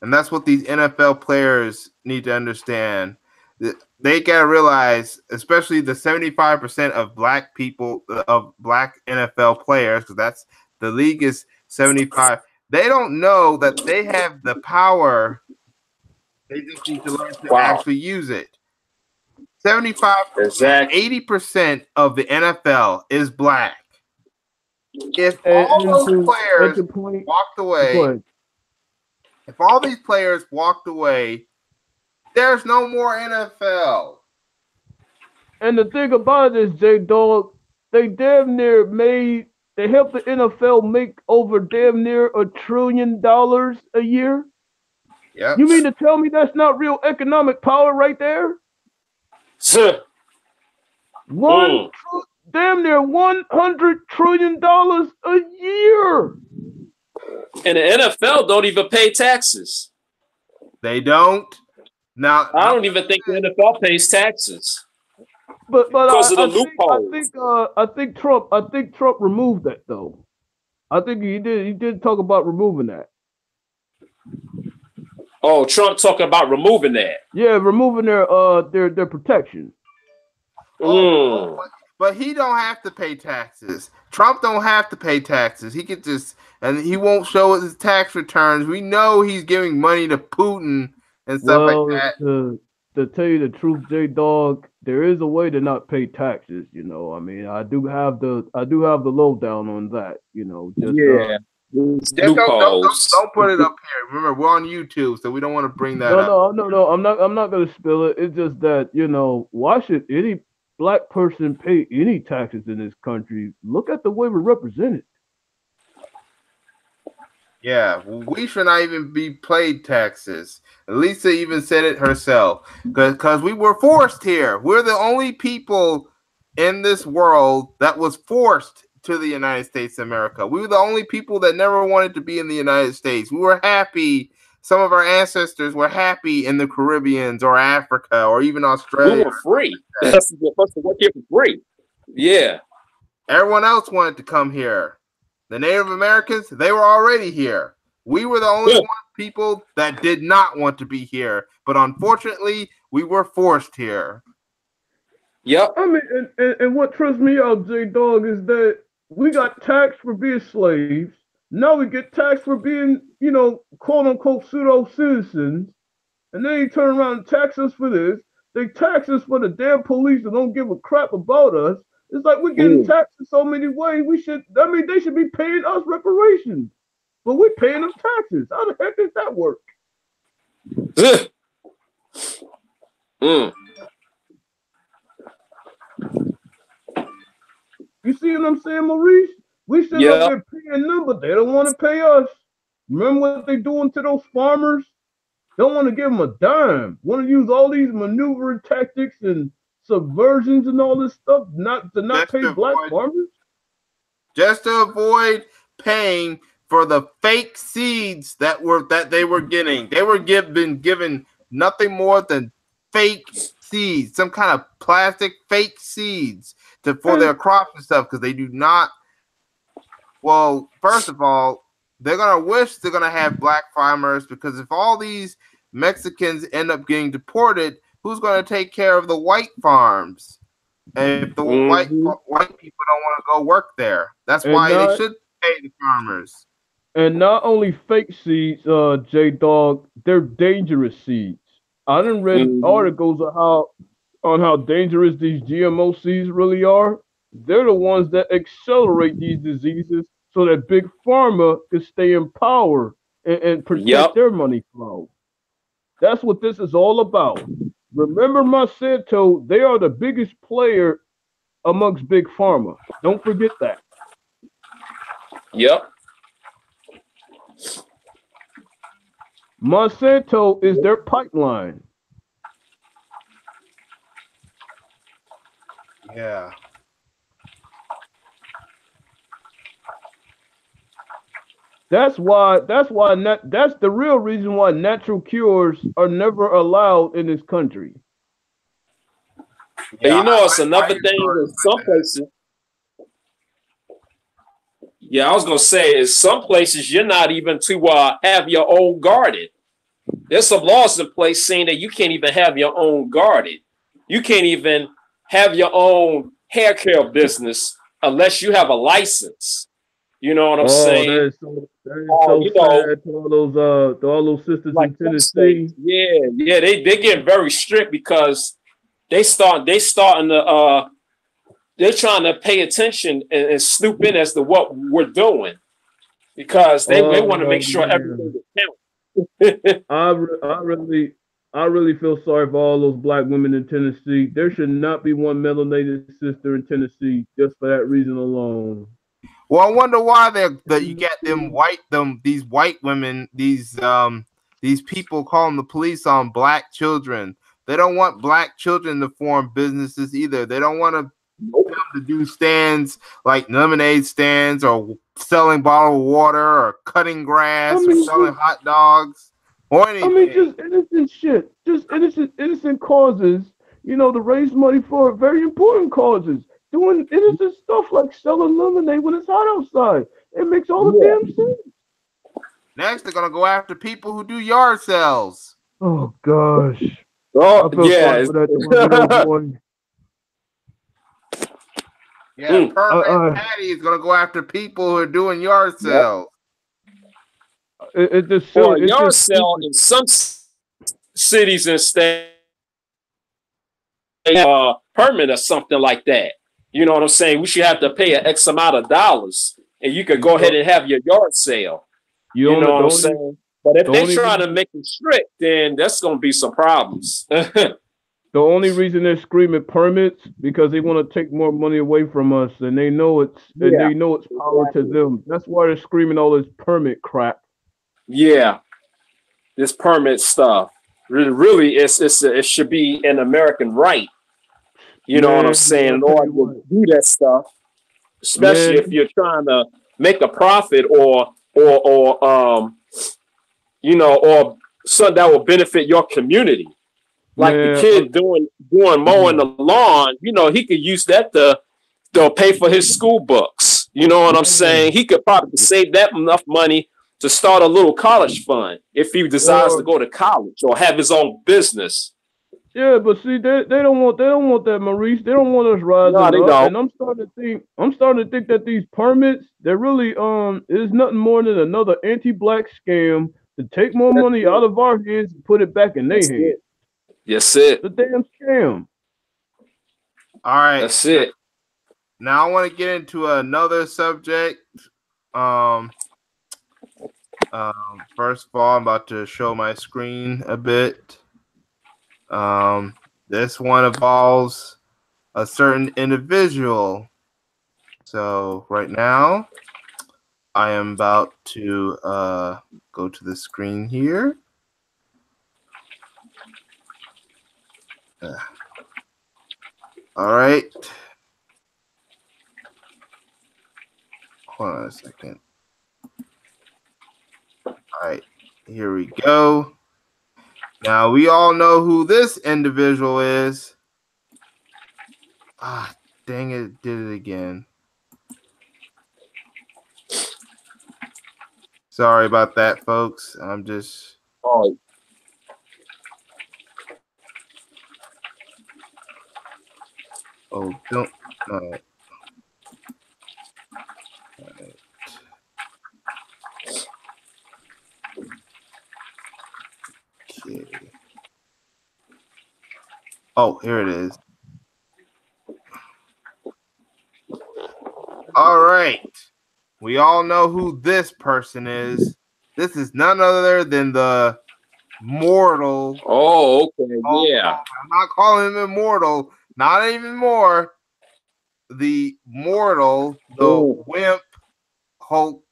And that's what these NFL players need to understand. They gotta realize, especially the 75% of black people, of black NFL players, because that's the league is 75. They don't know that they have the power. They just need to learn to
Wow.
actually use it. 75,
Exactly.
80% of the NFL is black. If all
And
those
at
players
the point,
walked
go
away,
ahead.
if all these players walked away, there's no more NFL.
And the thing about it is, J Dog, they damn near made they helped the NFL make over damn near $1 trillion a year.
Yep.
You mean to tell me that's not real economic power right there? Damn near $100 trillion a year.
And the NFL don't even pay taxes.
They don't. Now
I don't even think the NFL pays taxes.
But
because of the
I
loopholes.
think Trump removed that though. I think he did talk about removing that.
Oh, Trump talking about removing that.
Yeah, removing their protection.
But he don't have to pay taxes. Trump don't have to pay taxes. He could just, and he won't show his tax returns. We know he's giving money to Putin and stuff like that.
To tell you the truth, J Dog, there is a way to not pay taxes. You know, I mean, I do have the lowdown on that. You know, just
don't put it up here. Remember, we're on YouTube, so we don't want to bring that up.
No. I'm not gonna spill it. It's just that, you know, why should any black person pay any taxes in this country? Look at the way we're represented.
Yeah, we should not even be paid taxes. Lisa even said it herself, because we were forced here. We're the only people in this world that was forced to the United States of America. We were the only people that never wanted to be in the United States. We were happy. Some of our ancestors were happy in the Caribbeans or Africa or even Australia.
We were free. That's the first to work here for free. Yeah.
Everyone else wanted to come here. The Native Americans, they were already here. We were the only people that did not want to be here. But unfortunately, we were forced here.
Yep.
I mean, and what trips me out, J Dog, is that we got taxed for being slaves. Now we get taxed for being, you know, quote unquote pseudo citizens. And then you turn around and tax us for this. They tax us for the damn police that don't give a crap about us. It's like we're getting taxed in so many ways. They should be paying us reparations. But we're paying them taxes. How the heck does that work? You see what I'm saying, Maurice? We should have been paying them, but they don't want to pay us. Remember what they doing to those farmers? Don't want to give them a dime. Want to use all these maneuvering tactics and subversions and all this stuff not pay black farmers?
Just to avoid paying for the fake seeds that they were getting. They were given nothing more than fake seeds, some kind of plastic fake seeds for their crops and stuff, because they do not. Well, first of all, they're gonna wish they're gonna have black farmers, because if all these Mexicans end up getting deported, who's gonna take care of the white farms? And if the white people don't want to go work there, that's why they should pay the farmers.
And not only fake seeds, J Dog, they're dangerous seeds. I done read articles on how dangerous these GMO seeds really are. They're the ones that accelerate these diseases so that big pharma can stay in power and protect their money flow. That's what this is all about. Remember Monsanto, they are the biggest player amongst big pharma. Don't forget that.
Yep.
Monsanto is their pipeline.
Yeah.
That's the real reason why natural cures are never allowed in this country.
And you know, it's another thing in some places. Yeah, I was gonna say is some places you're not even to have your own garden. There's some laws in place saying that you can't even have your own garden. You can't even have your own hair care business unless you have a license. You know what I'm
Oh,
saying?
that is so
You know,
sad to all those sisters
like
in
some states,
Tennessee.
yeah, they get very strict because they're trying to pay attention and snoop in as to what we're doing because they want to
Oh
make sure everything
man,
is
I really feel sorry for all those black women in Tennessee. There should not be one melanated sister in Tennessee just for that reason alone.
Well, I wonder why that you get these white women, these people calling the police on black children. They don't want black children to form businesses either. They don't want them to do stands like lemonade stands or selling bottled water or cutting
I
grass or
mean,
selling hot dogs or anything.
just innocent shit, just innocent causes. You know, to raise money for very important causes. Doing innocent stuff like selling lemonade when it's hot outside. It makes all the
yeah.
damn sense.
Next, they're gonna go after people who do yard sales.
Oh gosh,
Oh
I feel sorry
yeah.
for that 12-year-old boy.
Yeah, permit
I,
Patty is gonna go after people who are doing yard
Yep.
sales.
it just
Or
silly.
a
It's
yard
just
sale
stupid.
in some cities and states permit or something like that. You know what I'm saying? We should have to pay an X amount of dollars, and you could
You
go ahead
know,
and have your yard sale.
you
You know
don't
what I'm
don't
saying? But if
the
they
only
try to
reason
make it strict, then that's going to be some problems.
the only reason they're screaming permits because they want to take more money away from us, and
Yeah,
they know it's power to
exactly.
them. That's why they're screaming all this permit crap.
Yeah, this permit stuff. Really, it should be an American right. You know what I'm
Man,
saying?
I
In
tell
order
you
to
what,
do that stuff, especially if
man,
you're trying to make a profit or or something that will benefit your community. Like the
man,
kid doing mowing
yeah,
the lawn, he could use that to pay for his school books. You know what I'm saying?
man.
He could probably save that enough money to start a little college fund if he decides to
Or
go to college or have his own business.
yeah, but see, they don't want that, Maurice. They don't want us
No,
rising
they
up.
don't.
And I'm starting to think that these permits, they're really is nothing more than another anti-black scam to take more
That's
money out
it.
of our hands and put it back in their
That's
hands.
it. That's it.
The damn scam.
All right.
That's it.
Now I want to get into another subject. Um, First of all, I'm about to show my screen a bit. This one involves a certain individual. So right now, I am about to go to the screen here. All right. Hold on a second. All right. Here we go. Now we all know who this individual is. Ah, dang it, did it again. Sorry about that, folks. I'm just
Oh,
don't uh, okay. Oh, here it is. All right. We all know who this person is. This is none other than the mortal.
oh, okay,
Oh,
yeah.
I'm not calling him immortal. Not even more. The mortal, the
Ooh.
wimp, Hulk,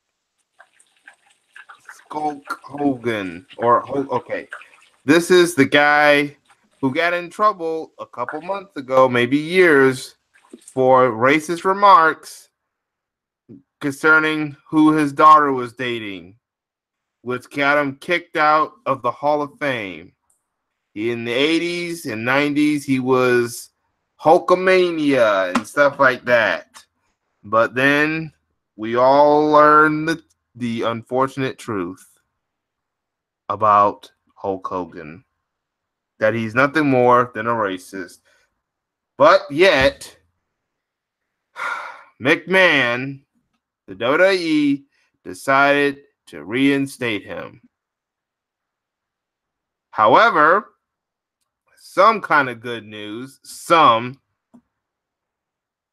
Skulk Hogan, okay. This is the guy who got in trouble a couple months ago, maybe years, for racist remarks concerning who his daughter was dating, which got him kicked out of the Hall of Fame. In the 80s and 90s, he was Hulkamania and stuff like that. But then we all learned the unfortunate truth about Hulk Hogan, that he's nothing more than a racist. But yet, McMahon, the WWE, decided to reinstate him. However, some kind of good news, some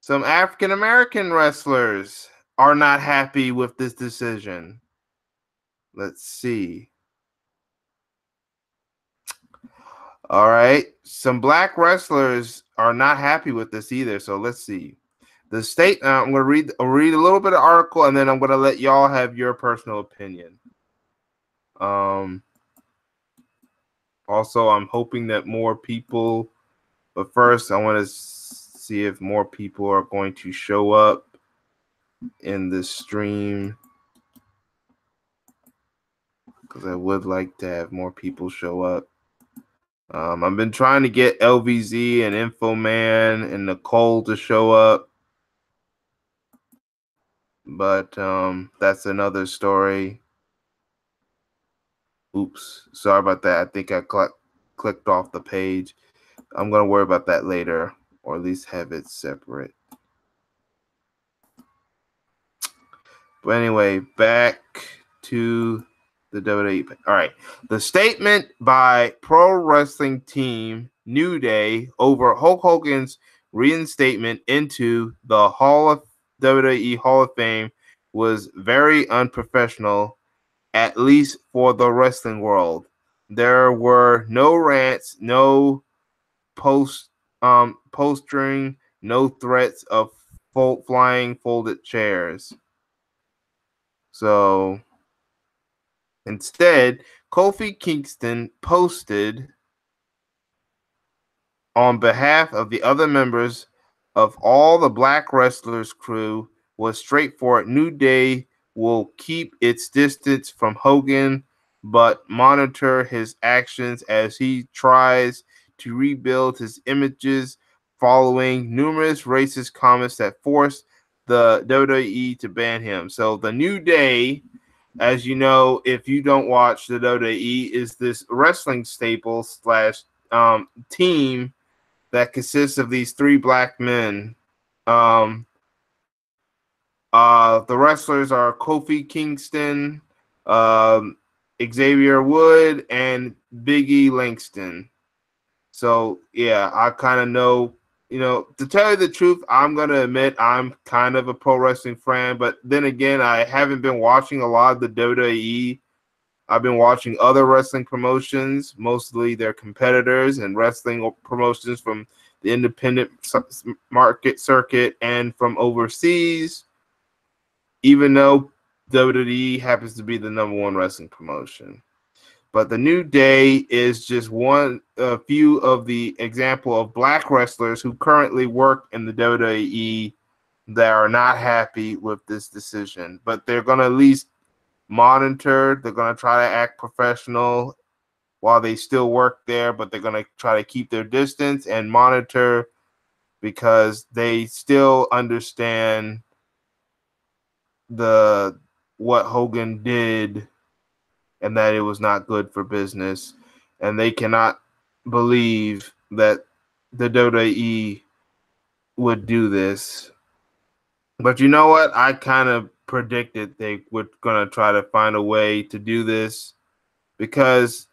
African American wrestlers are not happy with this decision. Let's see. All right. Some black wrestlers are not happy with this either. So let's see. The state. I'm going to read a little bit of article, and then I'm going to let y'all have your personal opinion. Also, I'm hoping that more people. But first, I want to see if more people are going to show up in the stream, because I would like to have more people show up. I've been trying to get LVZ and Infoman and Nicole to show up, but that's another story. Oops, sorry about that. I think I clicked off the page. I'm going to worry about that later, or at least have it separate. But anyway, back to the WWE. All right. The statement by pro wrestling team New Day over Hulk Hogan's reinstatement into the WWE Hall of Fame was very unprofessional, at least for the wrestling world. There were no rants, no postering, no threats of flying folded chairs. So instead, Kofi Kingston posted on behalf of the other members of all the Black Wrestlers crew was straightforward. New Day will keep its distance from Hogan, but monitor his actions as he tries to rebuild his images following numerous racist comments that forced the WWE to ban him. So the New Day, as you know, if you don't watch the WWE, is this wrestling staple slash team that consists of these three black men. The wrestlers are Kofi Kingston, Xavier Wood, and Biggie Langston. So yeah, I kind of know, to tell you the truth, I'm going to admit I'm kind of a pro wrestling fan, but then again, I haven't been watching a lot of the WWE. I've been watching other wrestling promotions, mostly their competitors and wrestling promotions from the independent market circuit and from overseas, even though WWE happens to be the #1 wrestling promotion. But the New Day is just a few of the example of black wrestlers who currently work in the WWE that are not happy with this decision. But they're going to at least monitor. They're going to try to act professional while they still work there, but they're going to try to keep their distance and monitor, because they still understand what Hogan did and that it was not good for business, and they cannot believe that the WWE would do this. But you know what? I kind of predicted they were going to try to find a way to do this, because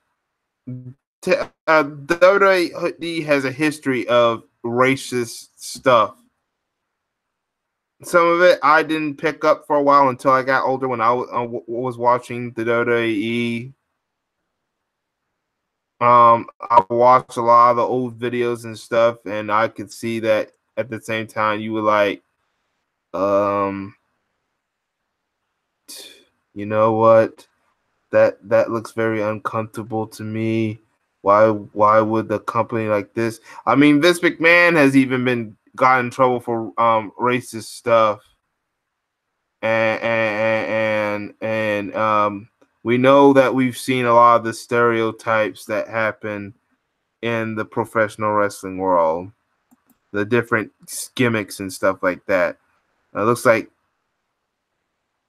WWE has a history of racist stuff. Some of it I didn't pick up for a while until I got older, when I was watching the WWE. I watched a lot of the old videos and stuff, and I could see that at the same time you were like, you know what? That looks very uncomfortable to me. Why would the company like this? I mean, Vince McMahon has even got in trouble for racist stuff, and we know that we've seen a lot of the stereotypes that happen in the professional wrestling world, the different gimmicks and stuff like that. It looks like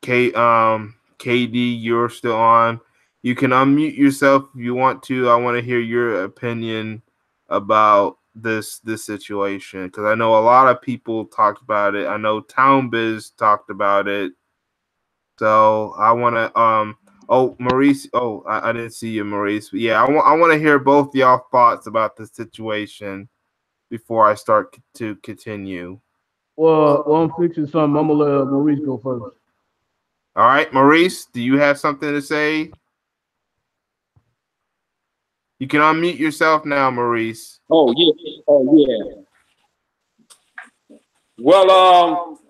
KD, you're still on. You can unmute yourself if you want to. I want to hear your opinion about this situation because I know a lot of people talked about it. I know Town Biz talked about it. So I want to oh Maurice, I didn't see you, Maurice. But yeah, I want to hear both y'all thoughts about the situation before I start to continue.
Well, I'm fixing something. I'm gonna let Maurice go first.
All right, Maurice, do you have something to say? You can unmute yourself now, Maurice.
Oh yeah. Oh yeah. Well,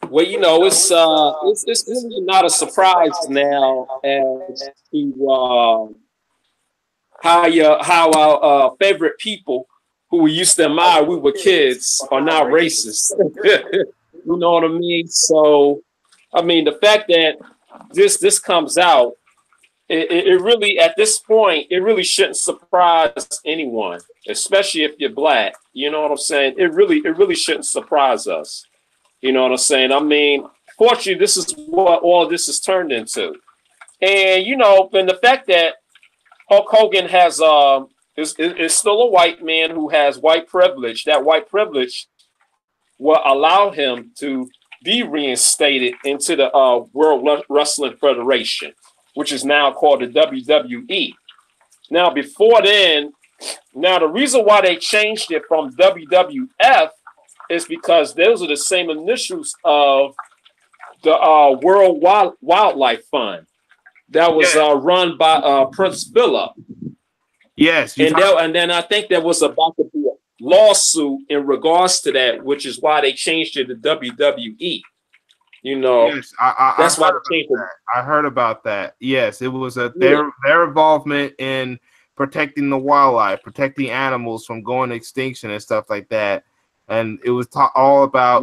well, it's really not a surprise now as to how our favorite people who we used to admire we were kids are now racist. You know what I mean? So, I mean, the fact that this comes out, it really at this point it really shouldn't surprise anyone, especially if you're black. You know what I'm saying? It really shouldn't surprise us. You know what I'm saying? I mean, fortunately, this is what all this is turned into. And and the fact that Hulk Hogan has is still a white man who has white privilege. That white privilege will allow him to be reinstated into the World Wrestling Federation, which is now called the WWE. Now, before then, the reason why they changed it from WWF is because those are the same initials of the World Wildlife Fund that was run by Prince Philip.
Yes,
and then I think there was about to be a lawsuit in regards to that, which is why they changed it to WWE.
Yes,
that's why they changed it.
I heard about that. Yes, it was their involvement in protecting the wildlife, protecting animals from going extinction and stuff like that. And it was all about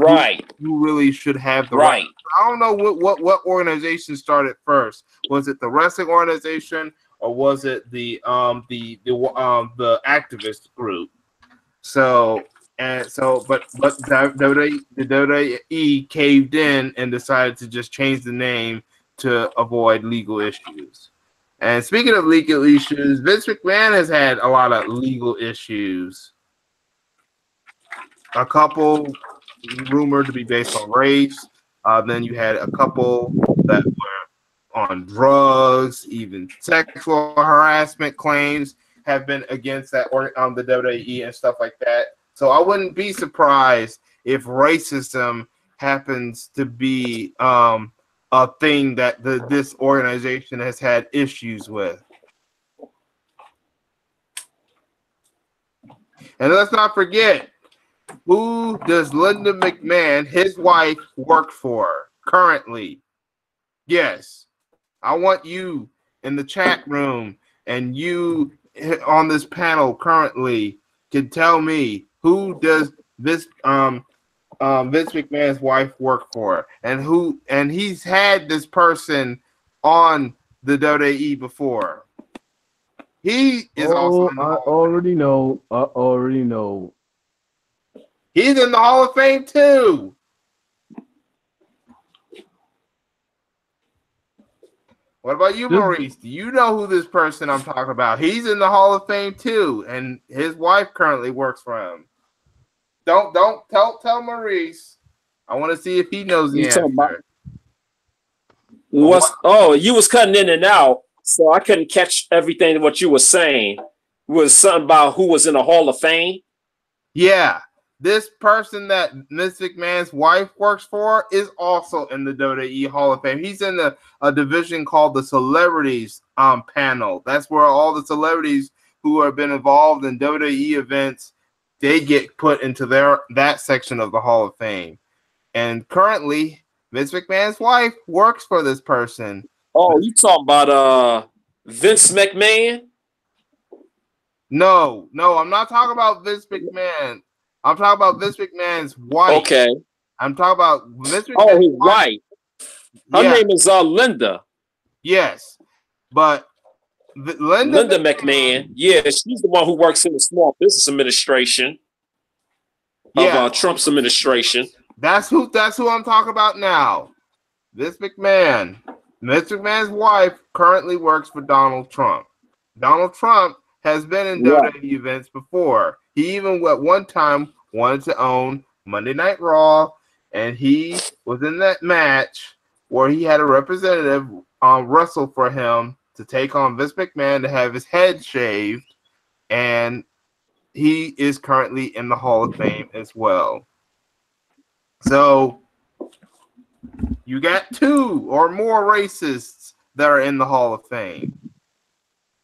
who really should have the right. I don't know what organization started first. Was it the wrestling organization or was it the activist group? But the WWE caved in and decided to just change the name to avoid legal issues. And speaking of legal issues, Vince McMahon has had a lot of legal issues. A couple rumored to be based on race. Then you had a couple that were on drugs, even sexual harassment claims have been against that or the WWE and stuff like that. So I wouldn't be surprised if racism happens to be a thing that this organization has had issues with. And let's not forget, who does Linda McMahon, his wife, work for currently? Yes, I want you in the chat room and you on this panel currently can tell me who does this Vince McMahon's wife work for, and he's had this person on the WWE before. He is also.
I already know.
He's in the Hall of Fame too. What about you, Maurice? Do you know who this person I'm talking about? He's in the Hall of Fame too, and his wife currently works for him. Don't tell Maurice. I want to see if he knows the answer.
You was cutting in and out, so I couldn't catch everything what you were saying. Was something about who was in the Hall of Fame?
Yeah. This person that Vince McMahon's wife works for is also in the WWE Hall of Fame. He's in a division called the Celebrities panel. That's where all the celebrities who have been involved in WWE events, they get put into that section of the Hall of Fame. And currently, Vince McMahon's wife works for this person.
Oh, you talking about Vince McMahon?
No, I'm not talking about Vince McMahon. I'm talking about Vince McMahon's wife.
Okay.
I'm talking about Vince McMahon's
Oh, his wife. Her name is Linda.
Yes, but
Linda McMahon. Yeah, she's the one who works in the Small Business Administration of Trump's administration.
That's who I'm talking about now. Vince McMahon. Vince McMahon's wife currently works for Donald Trump. Donald Trump has been in
Right.
WWE events before. He even at one time wanted to own Monday Night Raw, and he was in that match where he had a representative wrestle for him to take on Vince McMahon to have his head shaved, and he is currently in the Hall of Fame as well. So you got 2 or more racists that are in the Hall of Fame.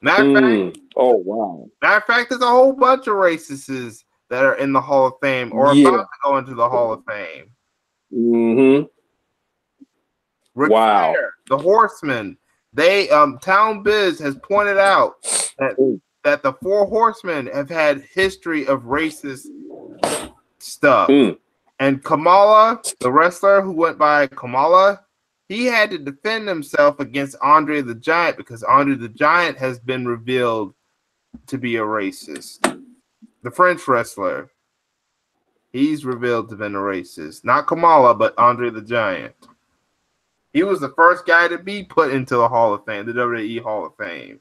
Matter of fact, there's a whole bunch of racists that are in the Hall of Fame or about to go into the Hall of Fame.
Mm-hmm.
Ric Flair, the Horsemen. They Town Biz has pointed out that the 4 Horsemen have had history of racist stuff. And Kamala, the wrestler who went by Kamala, he had to defend himself against Andre the Giant because Andre the Giant has been revealed to be a racist. The French wrestler, he's revealed to have been a racist. Not Kamala, but Andre the Giant. He was the first guy to be put into the Hall of Fame, the WWE Hall of Fame.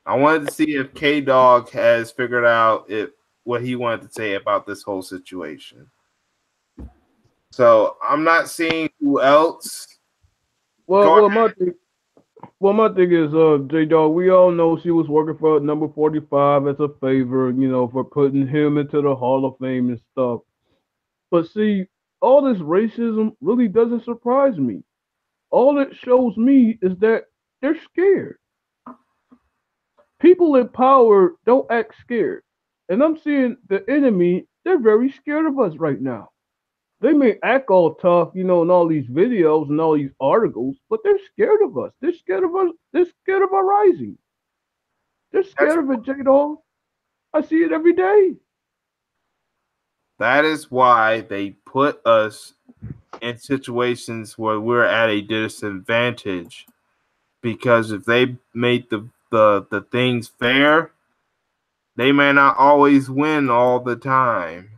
I wanted to see if K-Dog has figured out what he wanted to say about this whole situation. So I'm not seeing who else.
Well, my thing is, J-Dog, we all know she was working for number 45 as a favor, for putting him into the Hall of Fame and stuff. But see, all this racism really doesn't surprise me. All it shows me is that they're scared. People in power don't act scared. And I'm seeing the enemy, they're very scared of us right now. They may act all tough, in all these videos and all these articles, but they're scared of us. They're scared of us. They're scared of our rising. They're scared of it, J-Dog. I see it every day.
That is why they put us in situations where we're at a disadvantage. Because if they made the things fair, they may not always win all the time.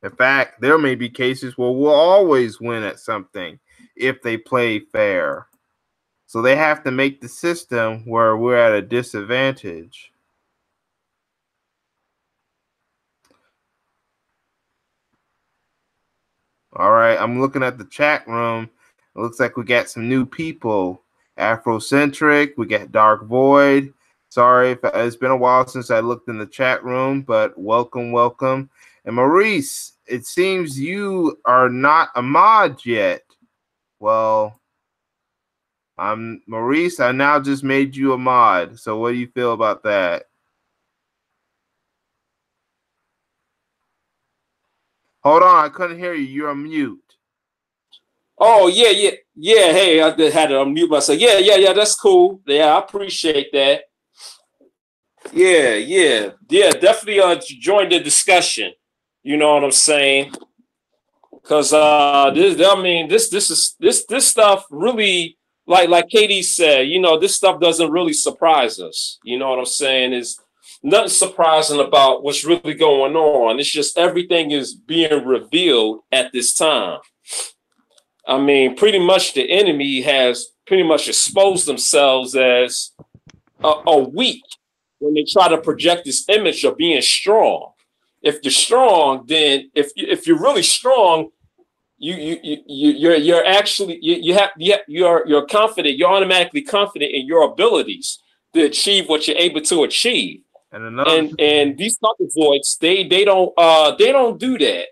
In fact, there may be cases where we'll always win at something if they play fair. So they have to make the system where we're at a disadvantage. All right, I'm looking at the chat room. It looks like we got some new people. Afrocentric, we got Dark Void. Sorry if it's been a while since I looked in the chat room, but welcome. And Maurice, it seems you are not a mod yet. Well, I'm Maurice. I now just made you a mod. So what do you feel about that? Hold on, I couldn't hear you. You're on mute.
Oh, yeah. Hey, I had to unmute myself. Yeah. That's cool. Yeah, I appreciate that. Yeah. Definitely join the discussion. You know what I'm saying? Because this stuff really, like Katie said, this stuff doesn't really surprise us. You know what I'm saying? Is nothing surprising about what's really going on. It's just everything is being revealed at this time. I mean, pretty much the enemy has pretty much exposed themselves as a weak when they try to project this image of being strong. If you're strong, then if you're really strong, you're actually you're confident. You're automatically confident in your abilities to achieve what you're able to achieve. And these sucker voids, they don't do that.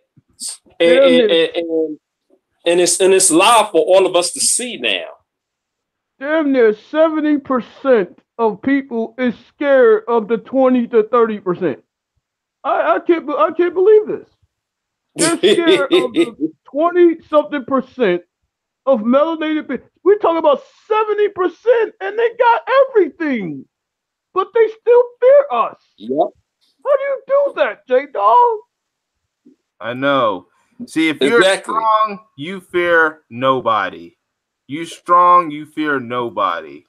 And it's live for all of us to see now.
Damn near 70% of people is scared of the 20 to 30%. I can't believe this. They're scared of the 20-something% of melanated people. We're talking about 70%, and they got everything, but they still fear us.
Yep.
How do you do that, J-Dog?
I know. See, if you're strong, you fear nobody. You strong, you fear nobody.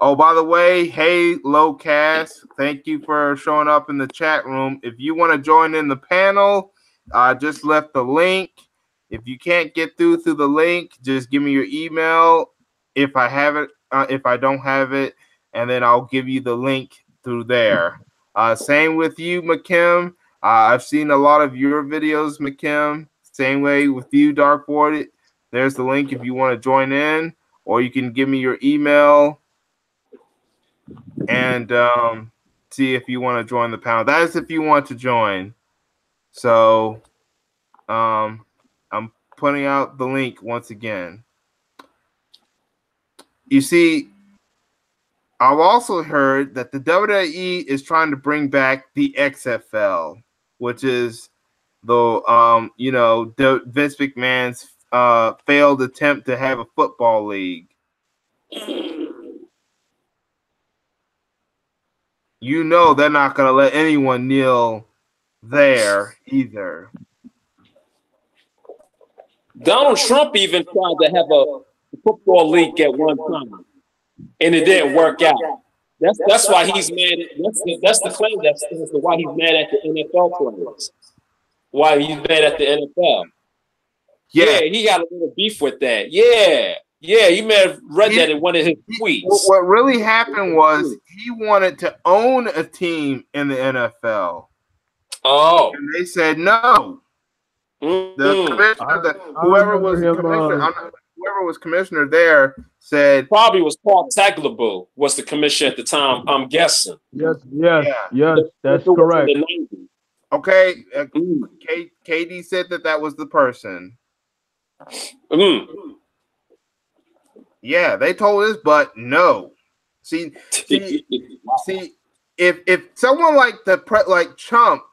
Oh, by the way, hey, Lowcast, thank you for showing up in the chat room. If you want to join in the panel, I just left the link. If you can't get through the link, just give me your email. If I have it, if I don't have it, and then I'll give you the link through there. Same with you, McKim. I've seen a lot of your videos, McKim. Same way with you, Darkboard. There's the link if you want to join in, or you can give me your email and see if you want to join the panel. That is if you want to join. So I'm putting out the link once again. You see, I've also heard that the WWE is trying to bring back the XFL, which is the Vince McMahon's failed attempt to have a football league. You know they're not going to let anyone kneel there either.
Donald Trump even tried to have a football league at one time, and it didn't work out. That's why he's mad. That's the claim. That's why he's mad at the NFL players. Why he's mad at the NFL? Yeah, he got a little beef with that. Yeah, you may have read that in one of his tweets.
What really happened was he wanted to own a team in the NFL.
Oh,
and they said no. The commissioner, whoever was commissioner there said
probably was Paul Tagliabue was the commissioner at the time. I'm guessing.
Yes, that's correct.
Okay, KD said that was the person. Yeah, they told us, but no. See, if someone like like Trump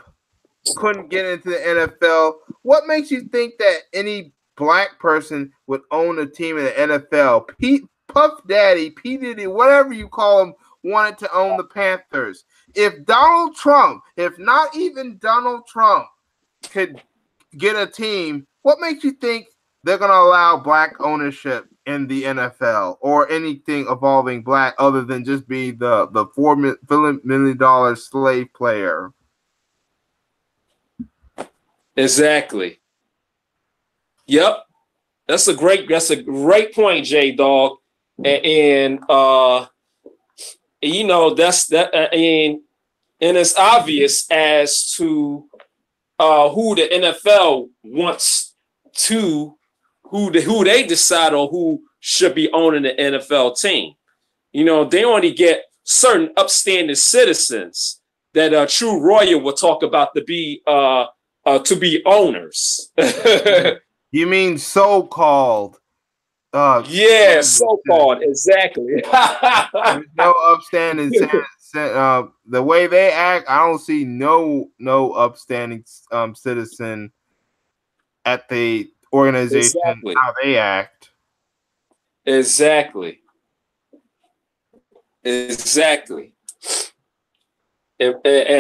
couldn't get into the NFL, what makes you think that any black person would own a team in the NFL? Puff Daddy, P. Diddy, whatever you call him, wanted to own the Panthers. If Donald Trump, if not even Donald Trump, could get a team, what makes you think they're going to allow black ownership in the NFL or anything involving black other than just being the $4 million slave player?
Exactly. Yep. That's a great point, J Dog. And it's obvious as to who the NFL wants to, who they decide on who should be owning the NFL team. They only get certain upstanding citizens that a true royal will talk about to be owners.
You mean so-called?
Yeah, so-called, exactly.
There's no upstanding the way they act, I don't see no upstanding citizen at the organization.
Exactly.
How they act.
Exactly. And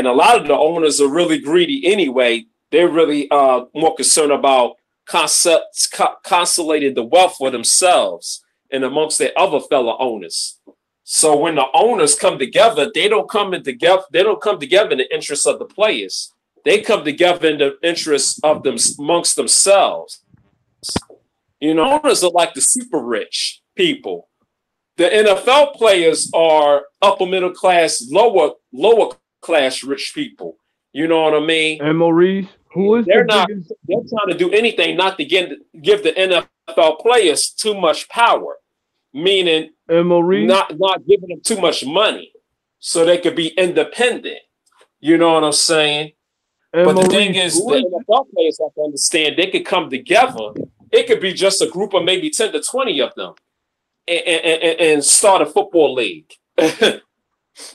a lot of the owners are really greedy anyway. They're really more concerned about consolidating the wealth for themselves and amongst their other fellow owners. So when the owners come together, they don't come together in the interest of the players. They come together in the interest of them amongst themselves. Owners are like the super rich people. The NFL players are upper middle class, lower class rich people. You know what I mean?
And Maurice, they're trying
to do anything not to give the NFL players too much power, meaning not giving them too much money so they could be independent. You know what I'm saying? But the thing is, the NFL players have to understand they could come together. It could be just a group of maybe 10 to 20 of them and start a football league.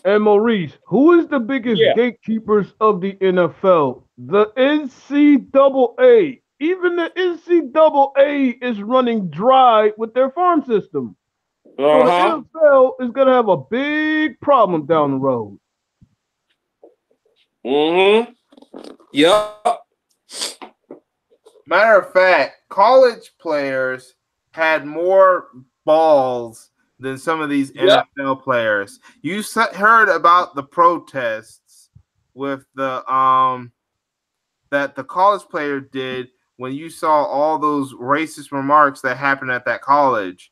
And Maurice, who is the biggest gatekeepers of the NFL? The NCAA. Even the NCAA is running dry with their farm system. So the NFL is going to have a big problem down the road.
Yep.
Matter of fact, college players had more balls than some of these NFL players. You heard about the protests with the that the college player did when you saw all those racist remarks that happened at that college,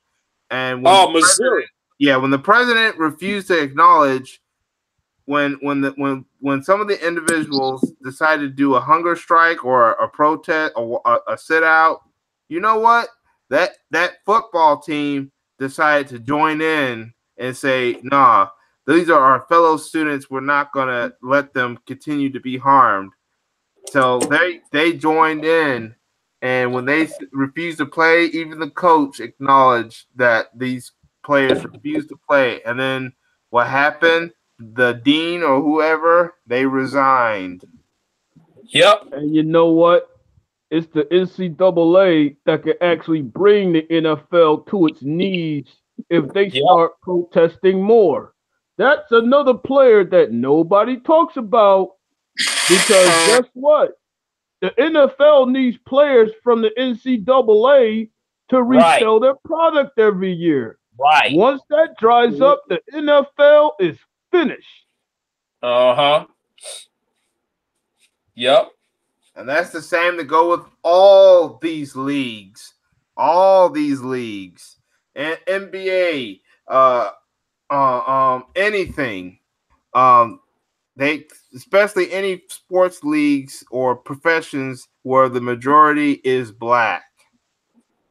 and when the
Oh, Missouri.
when the president refused to acknowledge when some of the individuals decided to do a hunger strike or a protest or a sit out, you know what? That football team decided to join in and say, "Nah, these are our fellow students. We're not gonna let them continue to be harmed." So they joined in, and when they refused to play, even the coach acknowledged that these players refused to play. And then what happened? The dean or whoever, they resigned.
Yep.
And you know what? It's the NCAA that can actually bring the NFL to its knees if they
Yep.
start protesting more. That's another player that nobody talks about because guess what? The NFL needs players from the NCAA to
Right.
resell their product every year.
Right.
Once that dries up, the NFL is finished.
Uh-huh. Yep.
And that's the same to go with all these leagues. All these leagues. And NBA, anything. Um, they especially any sports leagues or professions where the majority is black.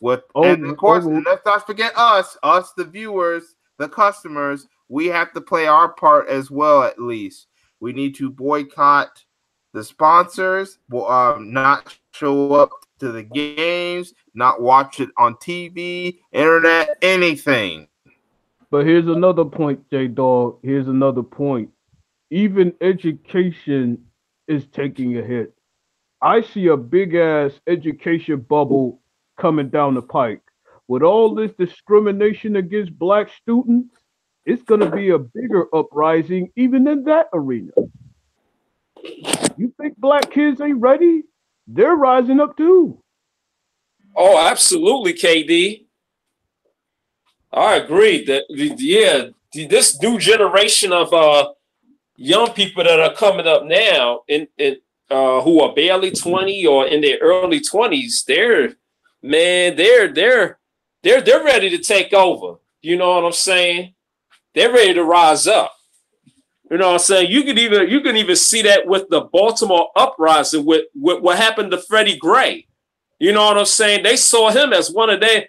And of course, and let's not forget us the viewers, the customers. We have to play our part as well. At least we need to boycott the sponsors, not show up to the games, not watch it on TV, internet, anything.
But here's another point, J Dog. Here's another point. Even education is taking a hit. I see a big ass education bubble coming down the pike. With all this discrimination against black students, it's going to be a bigger uprising even in that arena. You think black kids ain't ready? They're rising up too.
Oh, absolutely, KD. I agree that this new generation of young people that are coming up now who are barely 20 or in their early 20s, they're ready to take over. You know what I'm saying? They're ready to rise up. You know what I'm saying? You can even see that with the Baltimore uprising with what happened to Freddie Gray. You know what I'm saying? They saw him as one of their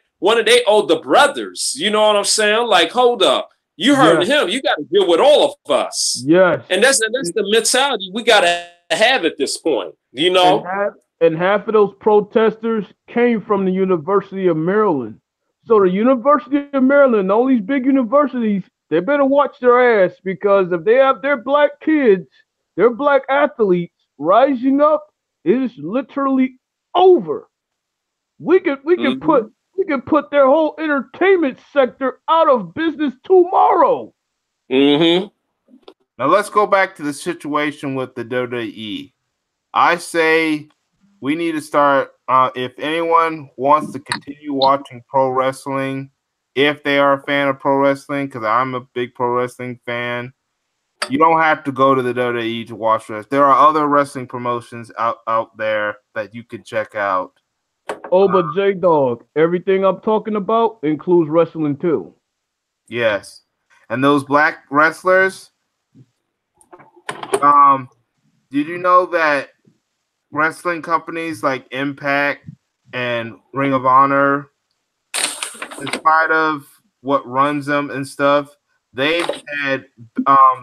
older brothers. You know what I'm saying? Like, hold up. You hurting
Yes,
him. You got to deal with all of us.
yes.
And that's the mentality we got to have at this point. You
And
know?
half of those protesters came from the University of Maryland. So the University of Maryland, all these big universities, they better watch their ass because if they have their black kids, their black athletes rising up, it is literally over.
Mm-hmm.
We could put their whole entertainment sector out of business tomorrow.
Mm-hmm.
Now let's go back to the situation with the WWE. I say we need to start. If anyone wants to continue watching pro wrestling, if they are a fan of pro wrestling, because I'm a big pro wrestling fan, you don't have to go to the WWE to watch wrestling. There are other wrestling promotions out there that you can check out.
Oh, but J Dog, everything I'm talking about includes wrestling too.
Yes, and those black wrestlers. Um, did you know that wrestling companies like Impact and Ring of Honor, in spite of what runs them and stuff, they've had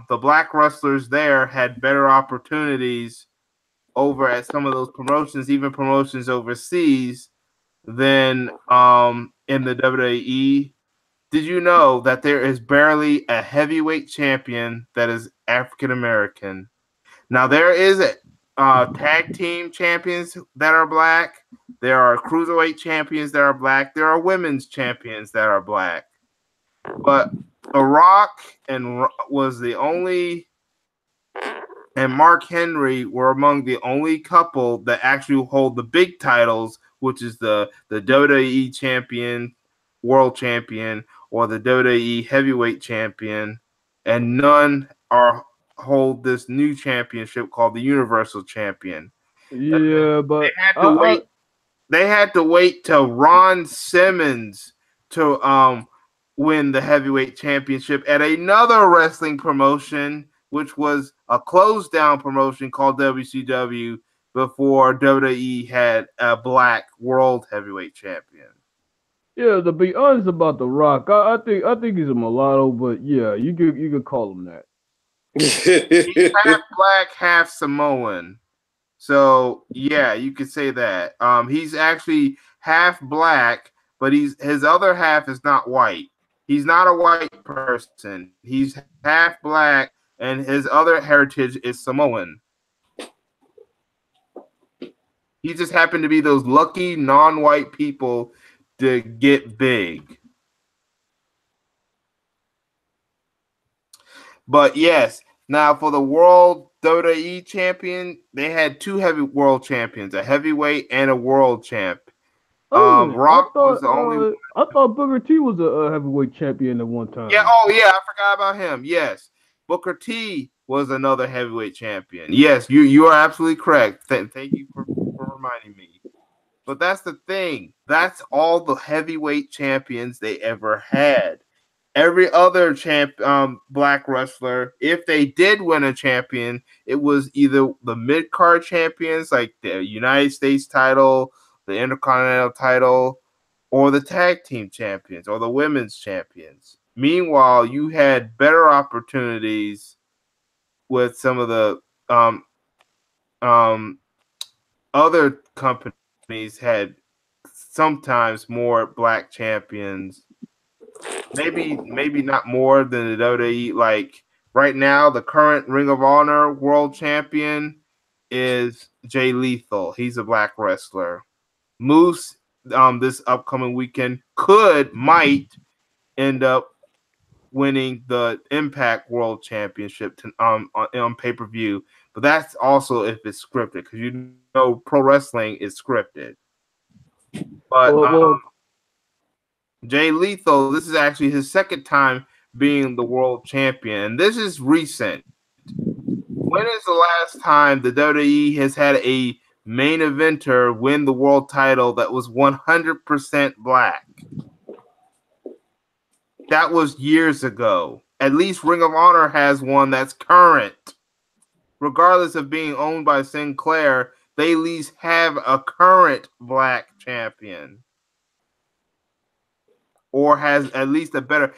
the black wrestlers there had better opportunities over at some of those promotions, even promotions overseas, than in the WWE. Did you know that there is barely a heavyweight champion that is African American? Now there is a tag team champions that are black. There are cruiserweight champions that are black. There are women's champions that are black. But The Rock was the only, and Mark Henry were among the only couple that actually hold the big titles, which is the WWE champion, world champion, or the WWE heavyweight champion, and none are hold this new championship called the Universal Champion.
Yeah,
They
but
had to wait. They had to wait till Ron Simmons to win the heavyweight championship at another wrestling promotion, which was a closed down promotion called WCW before WWE had a black world heavyweight champion.
Yeah, to be honest about The Rock, I think he's a mulatto, but yeah, you could call him that.
He's half black, half Samoan. So yeah, you could say that. He's actually half black, but his other half is not white. He's not a white person. He's half black, and his other heritage is Samoan. He just happened to be those lucky non-white people to get big. But yes, now for the world WWE champion, they had two heavy world champions, a heavyweight and a world champ.
Wait a minute,
Rock was the only.
I thought Booker T was a heavyweight champion at one
Yeah.
time.
Oh, yeah. I forgot about him. Yes, Booker T was another heavyweight champion. Yes, you are absolutely correct. Thank you for reminding me. But that's the thing. That's all the heavyweight champions they ever had. Every other black wrestler, if they did win a champion, it was either the mid card champions, like the United States title, the Intercontinental title, or the tag team champions or the women's champions. Meanwhile, you had better opportunities with some of the um, um, other companies had sometimes more black champions. Maybe not more than the WWE. Like right now, the current Ring of Honor world champion is Jay Lethal. He's a black wrestler. Moose, this upcoming weekend might end up winning the Impact World Championship on pay per view. But that's also if it's scripted, because you know pro wrestling is scripted. But
Well,
Jay Lethal, this is actually his second time being the world champion, and this is recent. When is the last time the WWE has had a main eventer win the world title that was 100% black? That was years ago. At least Ring of Honor has one that's current. Regardless of being owned by Sinclair, they at least have a current black champion. Or has at least a better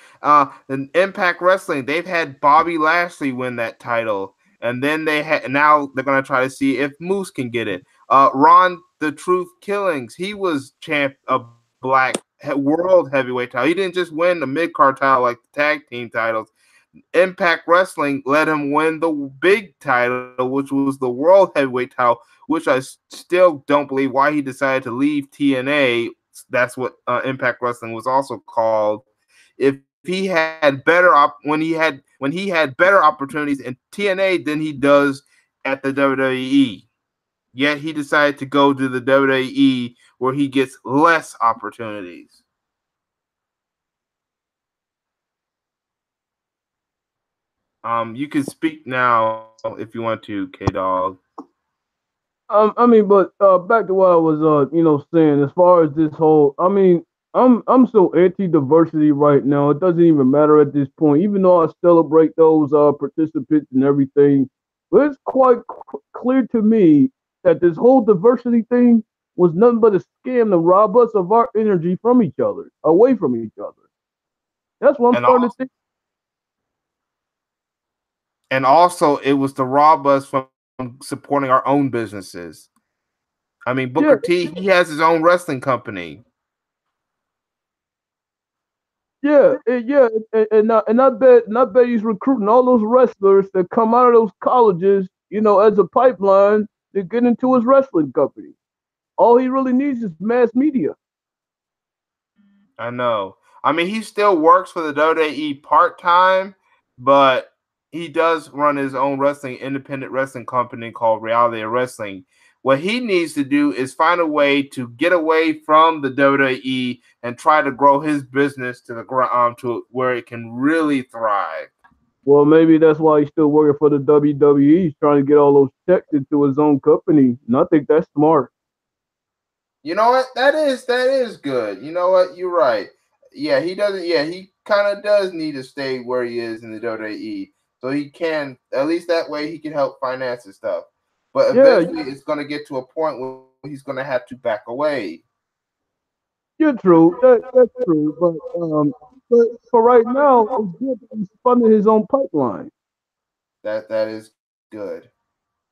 in Impact Wrestling, they've had Bobby Lashley win that title. And then now they're gonna try to see if Moose can get it. Ron the Truth Killings, he was champ of black world heavyweight title. He didn't just win the mid card title like the tag team titles. Impact Wrestling let him win the big title, which was the world heavyweight title, which I still don't believe why he decided to leave TNA. That's what Impact Wrestling was also called. If he had when he had better opportunities in TNA than he does at the WWE. Yet he decided to go to the WWE where he gets less opportunities. You can speak now if you want to, K Dog.
I mean, but back to what I was, saying as far as this whole, I mean, I'm so anti-diversity right now. It doesn't even matter at this point, even though I celebrate those participants and everything. But it's quite clear to me that this whole diversity thing was nothing but a scam to rob us of our energy from each other, away from each other. That's what I'm
And
starting to think.
also it was to rob us from supporting our own businesses. I mean, Booker
Yeah,
T, he has his own wrestling company.
and I bet he's recruiting all those wrestlers that come out of those colleges, as a pipeline to get into his wrestling company. All he really needs is mass media.
I know. I mean, he still works for the WWE part time, but he does run his own independent wrestling company called Reality of Wrestling. What he needs to do is find a way to get away from the WWE and try to grow his business to the to where it can really thrive.
Well, maybe that's why he's still working for the WWE. He's trying to get all those checks into his own company, and I think that's smart.
You know what? That is good. You know what? You're right. Yeah, he doesn't. Yeah, he kind of does need to stay where he is in the WWE, so he can at least that way he can help finance and stuff. But
Yeah,
eventually, it's going to get to a point where he's going to have to back away.
you're true. That's true. But for right now, it's good that he's funding his own pipeline.
That is good.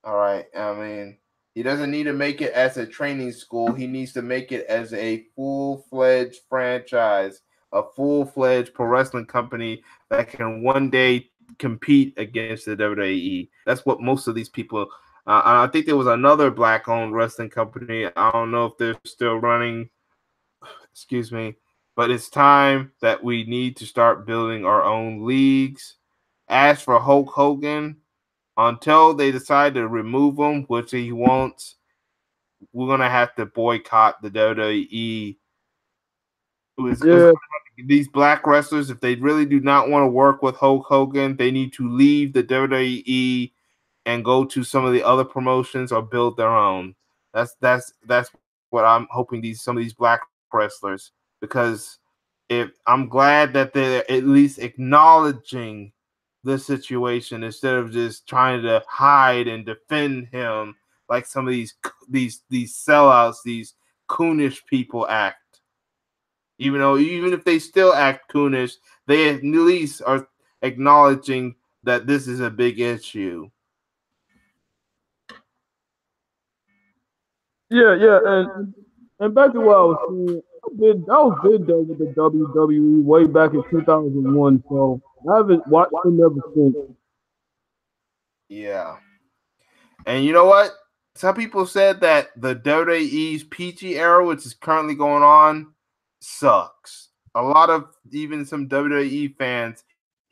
All right. I mean, he doesn't need to make it as a training school. He needs to make it as a full-fledged franchise, a full-fledged pro wrestling company that can one day compete against the WWE. That's what most of these people. I think there was another black-owned wrestling company. I don't know if they're still running. Excuse me, but it's time that we need to start building our own leagues. As for Hulk Hogan, until they decide to remove him, which he won't, we're gonna have to boycott the WWE.
Yeah,
These black wrestlers, if they really do not want to work with Hulk Hogan, they need to leave the WWE and go to some of the other promotions or build their own. That's what I'm hoping some of these black wrestlers, because if I'm glad that they're at least acknowledging the situation instead of just trying to hide and defend him like some of these sellouts, these coonish people act. Even if they still act coonish, they at least are acknowledging that this is a big issue.
yeah. And back to what I was saying, I was been done with the WWE way back in 2001. So I haven't watched them ever since.
Yeah. And you know what? Some people said that the WWE's PG era, which is currently going on, sucks. A lot of even some WWE fans,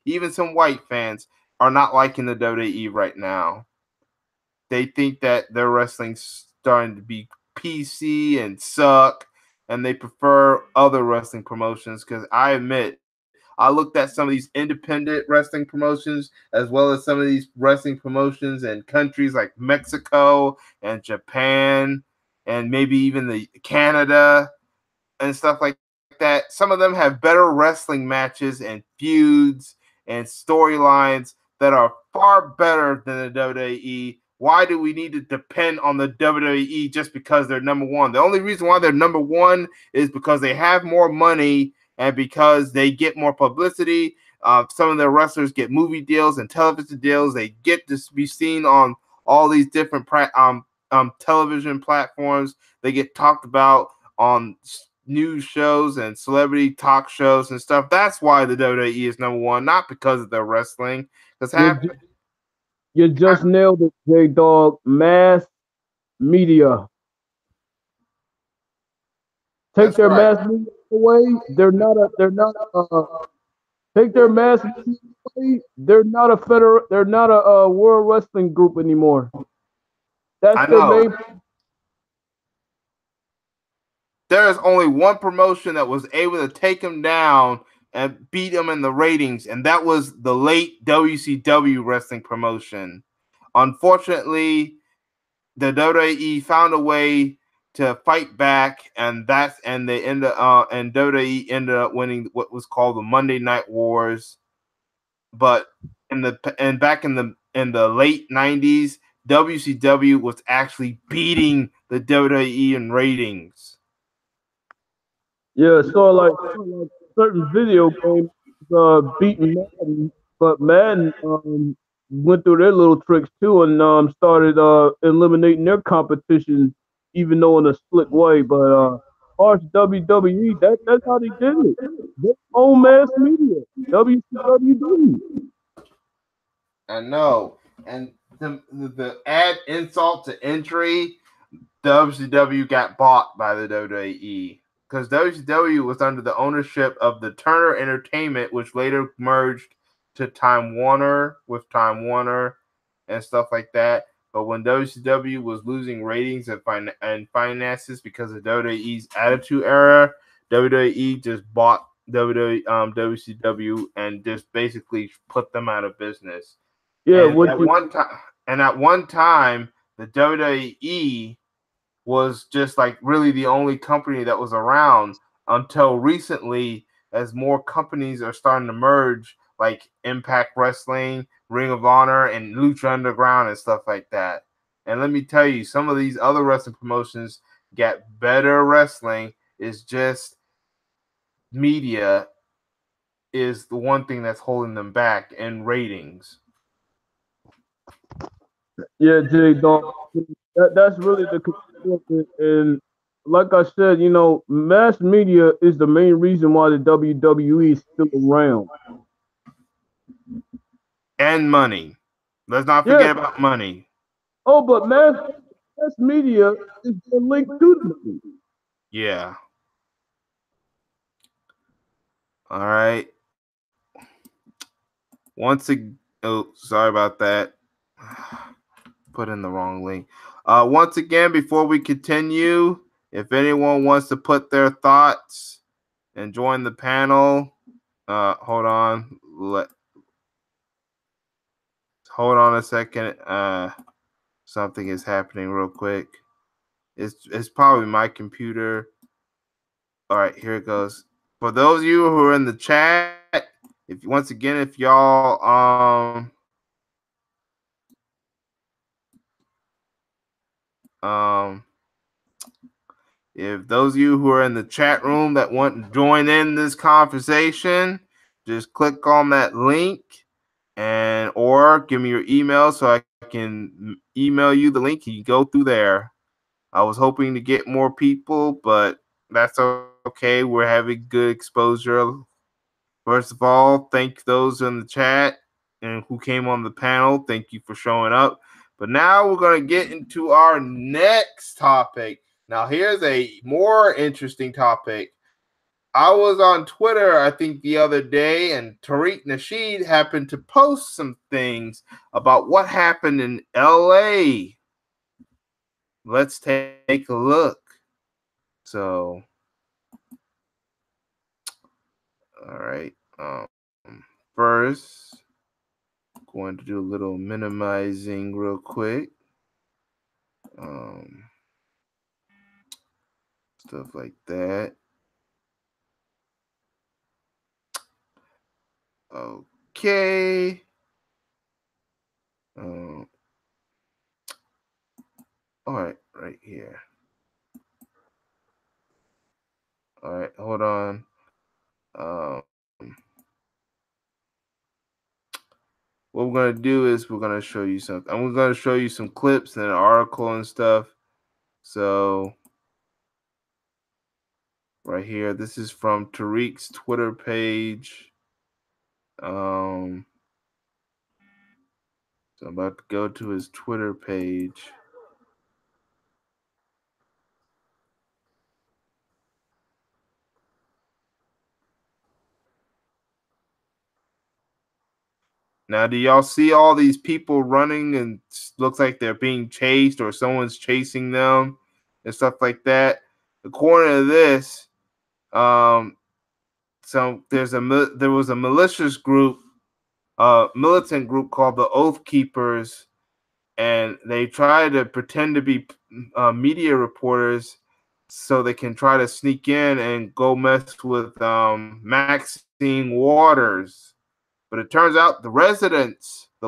even some white fans, are not liking the WWE right now. They think that their wrestling's starting to be PC and suck, and they prefer other wrestling promotions. Because I admit, I looked at some of these independent wrestling promotions as well as some of these wrestling promotions in countries like Mexico and Japan and maybe even the Canada and stuff like that. Some of them have better wrestling matches and feuds and storylines that are far better than the WWE. Why do we need to depend on the WWE just because they're number one? The only reason why they're number one is because they have more money and because they get more publicity. Some of their wrestlers get movie deals and television deals. They get to be seen on all these different television platforms. They get talked about on news shows and celebrity talk shows and stuff. That's why the WWE is number one, not because of their wrestling. Because
You you just nailed it, J Dog. Mass media. Take
that's
their
right.
mass media away. They're not take their mass media away. They're not a world wrestling group anymore. That's
I
their
know.
main.
There is only one promotion that was able to take him down and beat him in the ratings, and that was the late WCW wrestling promotion. Unfortunately, the WWE found a way to fight back, and they ended and WWE ended up winning what was called the Monday Night Wars. But back in the late '90s, WCW was actually beating the WWE in ratings.
Yeah, so like certain video games beating Madden, but Madden went through their little tricks too and started eliminating their competition, even though in a slick way. But ours WWE, that's how they did it. Their own mass media, WCW.
I know, and the add insult to injury, WCW got bought by the WWE because WCW was under the ownership of the Turner Entertainment, which later merged to Time Warner and stuff like that. But when WCW was losing ratings and finances because of WWE's Attitude Era, WWE just bought WCW and just basically put them out of business.
Yeah,
And
what
at
you
one time, the WWE was just like really the only company that was around until recently, as more companies are starting to merge, like Impact Wrestling, Ring of Honor, and Lucha Underground and stuff like that. And let me tell you, some of these other wrestling promotions get better wrestling. It's just media is the one thing that's holding them back and ratings.
Yeah, Jay Dog. That's really the concern. And like I said, mass media is the main reason why the WWE is still around.
And money. Let's not
Yeah.
forget about money.
Oh, but mass media is linked to the money.
Yeah. All right. Sorry about that. Put in the wrong link. Once again, before we continue, if anyone wants to put their thoughts and join the panel, hold on. Hold on a second. Something is happening real quick. It's probably my computer. All right, here it goes. For those of you who are in the chat, if y'all um if those of you who are in the chat room that want to join in this conversation, just click on that link and or give me your email so I can email you the link. You can go through there. I was hoping to get more people, but that's okay. We're having good exposure. First of all, thank those in the chat and who came on the panel. Thank you for showing up. But now we're going to get into our next topic. Now, here's a more interesting topic. I was on Twitter, I think, the other day, and Tariq Nasheed happened to post some things about what happened in LA. Let's take a look. So, all right. First, going to do a little minimizing real quick. Um, Stuff like that. Okay. Um, all right, right here. All right, hold on. Um, what we're gonna do is we're gonna show you something. I'm gonna show you some clips and an article and stuff. So right here, this is from Tariq's Twitter page. Um, so I'm about to go to his Twitter page. Now, do y'all see all these people running and looks like they're being chased or someone's chasing them and stuff like that? According to this, so there was a malicious group, militant group called the Oathkeepers, and they try to pretend to be media reporters so they can try to sneak in and go mess with Maxine Waters. But it turns out the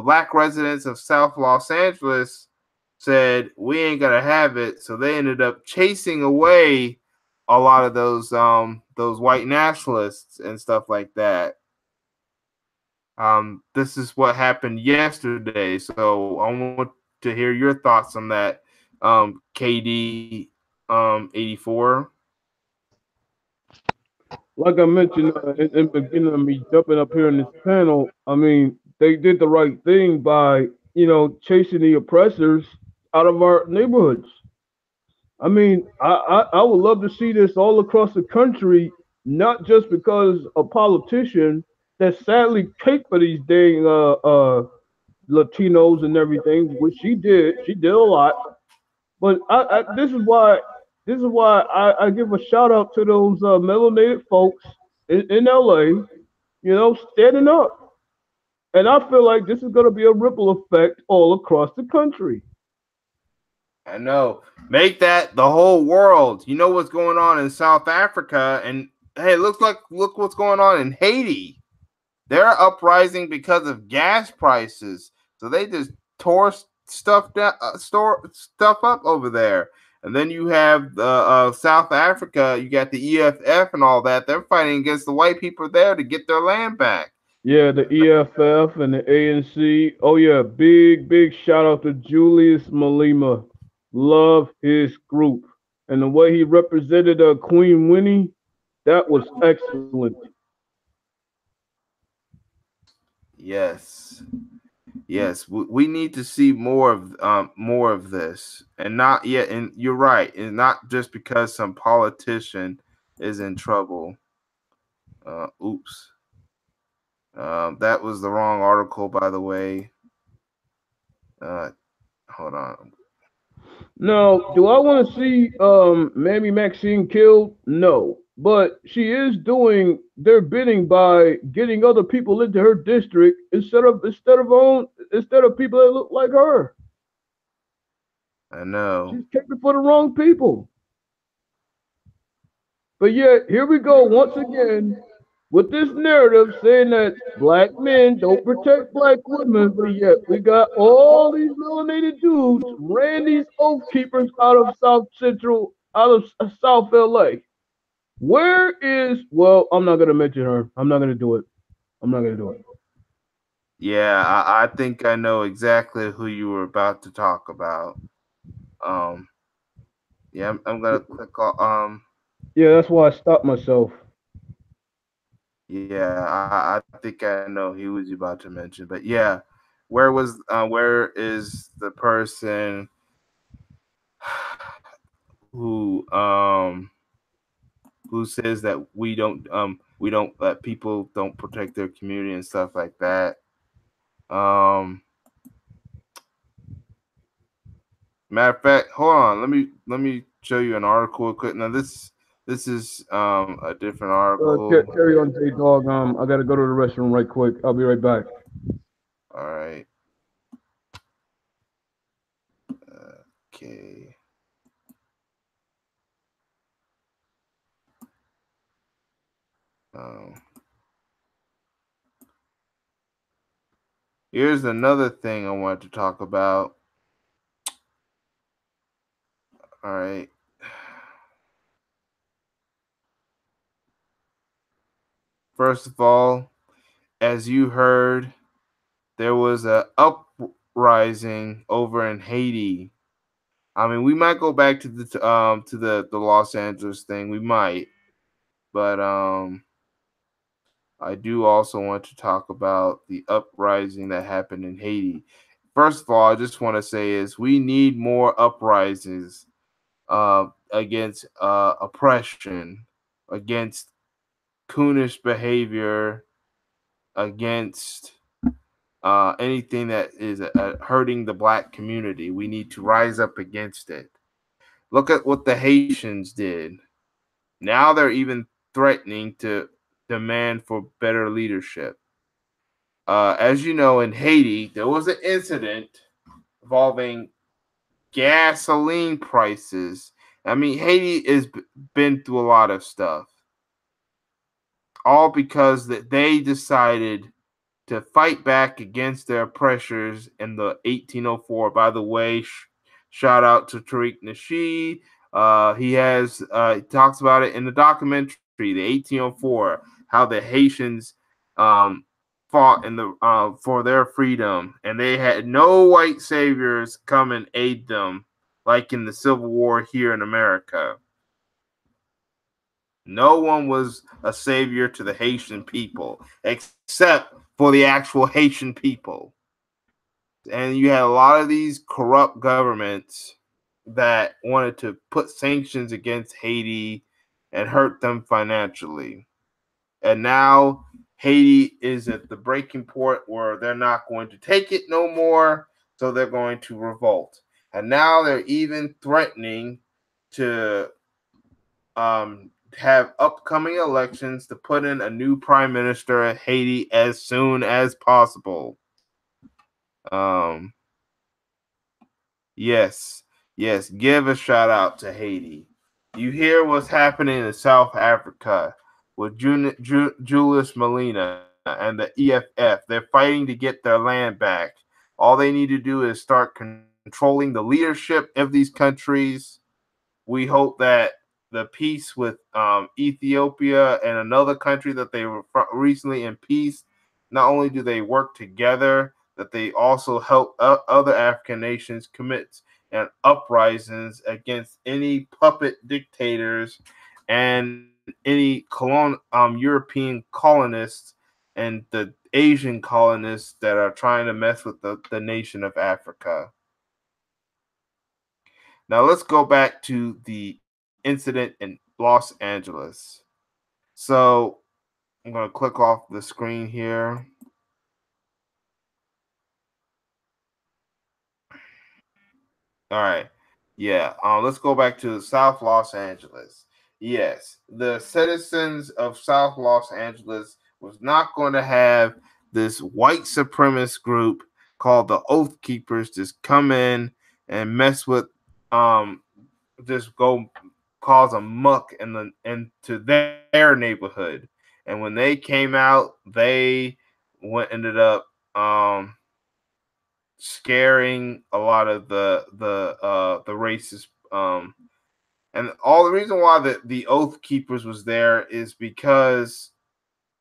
black residents of South Los Angeles, said we ain't gonna have it. So they ended up chasing away a lot of those white nationalists and stuff like that. This is what happened yesterday. So I want to hear your thoughts on that, KD 84.
Like I mentioned in the beginning of me jumping up here in this panel, I mean, they did the right thing by, chasing the oppressors out of our neighborhoods. I mean, I would love to see this all across the country, not just because a politician that sadly cake for these dang Latinos and everything, which she did a lot. But this is why I give a shout out to those melanated folks in LA, standing up. And I feel like this is going to be a ripple effect all across the country.
I know. Make that the whole world. You know what's going on in South Africa, and hey, look what's going on in Haiti. They're uprising because of gas prices. So they just tore stuff down, store stuff up over there. And then you have South Africa. You got the EFF and all that. They're fighting against the white people there to get their land back.
Yeah, the EFF and the ANC. Oh yeah, big shout out to Julius Malema. Love his group. And the way he represented Queen Winnie, that was excellent.
Yes, yes. We need to see more of this, and not yet. And you're right, and not just because some politician is in trouble. Oops. That was the wrong article, by the way. Uh, hold on.
Now, do I want to see Mammy Maxine killed? No. But she is doing their bidding by getting other people into her district instead of people that look like her.
I know.
She's camping for the wrong people. But yet, here we go once again with this narrative saying that black men don't protect black women, but yet we got all these melanated dudes ran these oath keepers out of South LA. Where is, well, I'm not going to mention her. I'm not going to do it. I'm not going to do it.
Yeah, I think I know exactly who you were about to talk about. Um, yeah, I'm gonna click on.
Yeah, that's why I stopped myself.
Yeah, I think I know he was about to mention, but yeah, where is the person who who says that we don't let people don't protect their community and stuff like that. Um, Matter of fact, hold on. Let me show you an article quick. Now this is a different article.
Carry on, J Dog. I got to go to the restroom right quick. I'll be right back.
All right. Okay. Um, Here's another thing I wanted to talk about. All right. First of all, as you heard, there was a uprising over in Haiti. I mean, we might go back to the Los Angeles thing. We might, but I do also want to talk about the uprising that happened in Haiti. First of all, I just want to say is we need more uprisings against oppression, against coonish behavior, against anything that is hurting the black community. We need to rise up against it. Look at what the Haitians did. Now they're even threatening to demand for better leadership. As you know, in Haiti, there was an incident involving gasoline prices. I mean, Haiti has been through a lot of stuff, all because that they decided to fight back against their oppressors in the 1804. By the way, shout out to Tariq Nasheed. He talks about it in the documentary, the 1804, how the Haitians um, fought in the for their freedom, and they had no white saviors come and aid them, like in the Civil War here in America. No one was a savior to the Haitian people except for the actual Haitian people. And you had a lot of these corrupt governments that wanted to put sanctions against Haiti and hurt them financially. And now Haiti is at the breaking point where they're not going to take it no more, so they're going to revolt. And now they're even threatening to have upcoming elections to put in a new prime minister at Haiti as soon as possible. Um, yes, Yes, give a shout out to Haiti. You hear what's happening in South Africa with Julius Malema and the EFF. They're fighting to get their land back. All they need to do is start controlling the leadership of these countries. We hope that the peace with Ethiopia and another country that they were recently in peace, not only do they work together, that they also help other African nations commit and uprisings against any puppet dictators and any European colonists and the Asian colonists that are trying to mess with the nation of Africa. Now let's go back to the incident in Los Angeles. So I'm going to click off the screen here. All right. Yeah. Let's go back to South Los Angeles. Yes, the citizens of South Los Angeles was not going to have this white supremacist group called the Oath Keepers just come in and mess with um just go cause a muck into their neighborhood. And when they came out, they ended up scaring a lot of the racist and all the reason why the Oath Keepers was there is because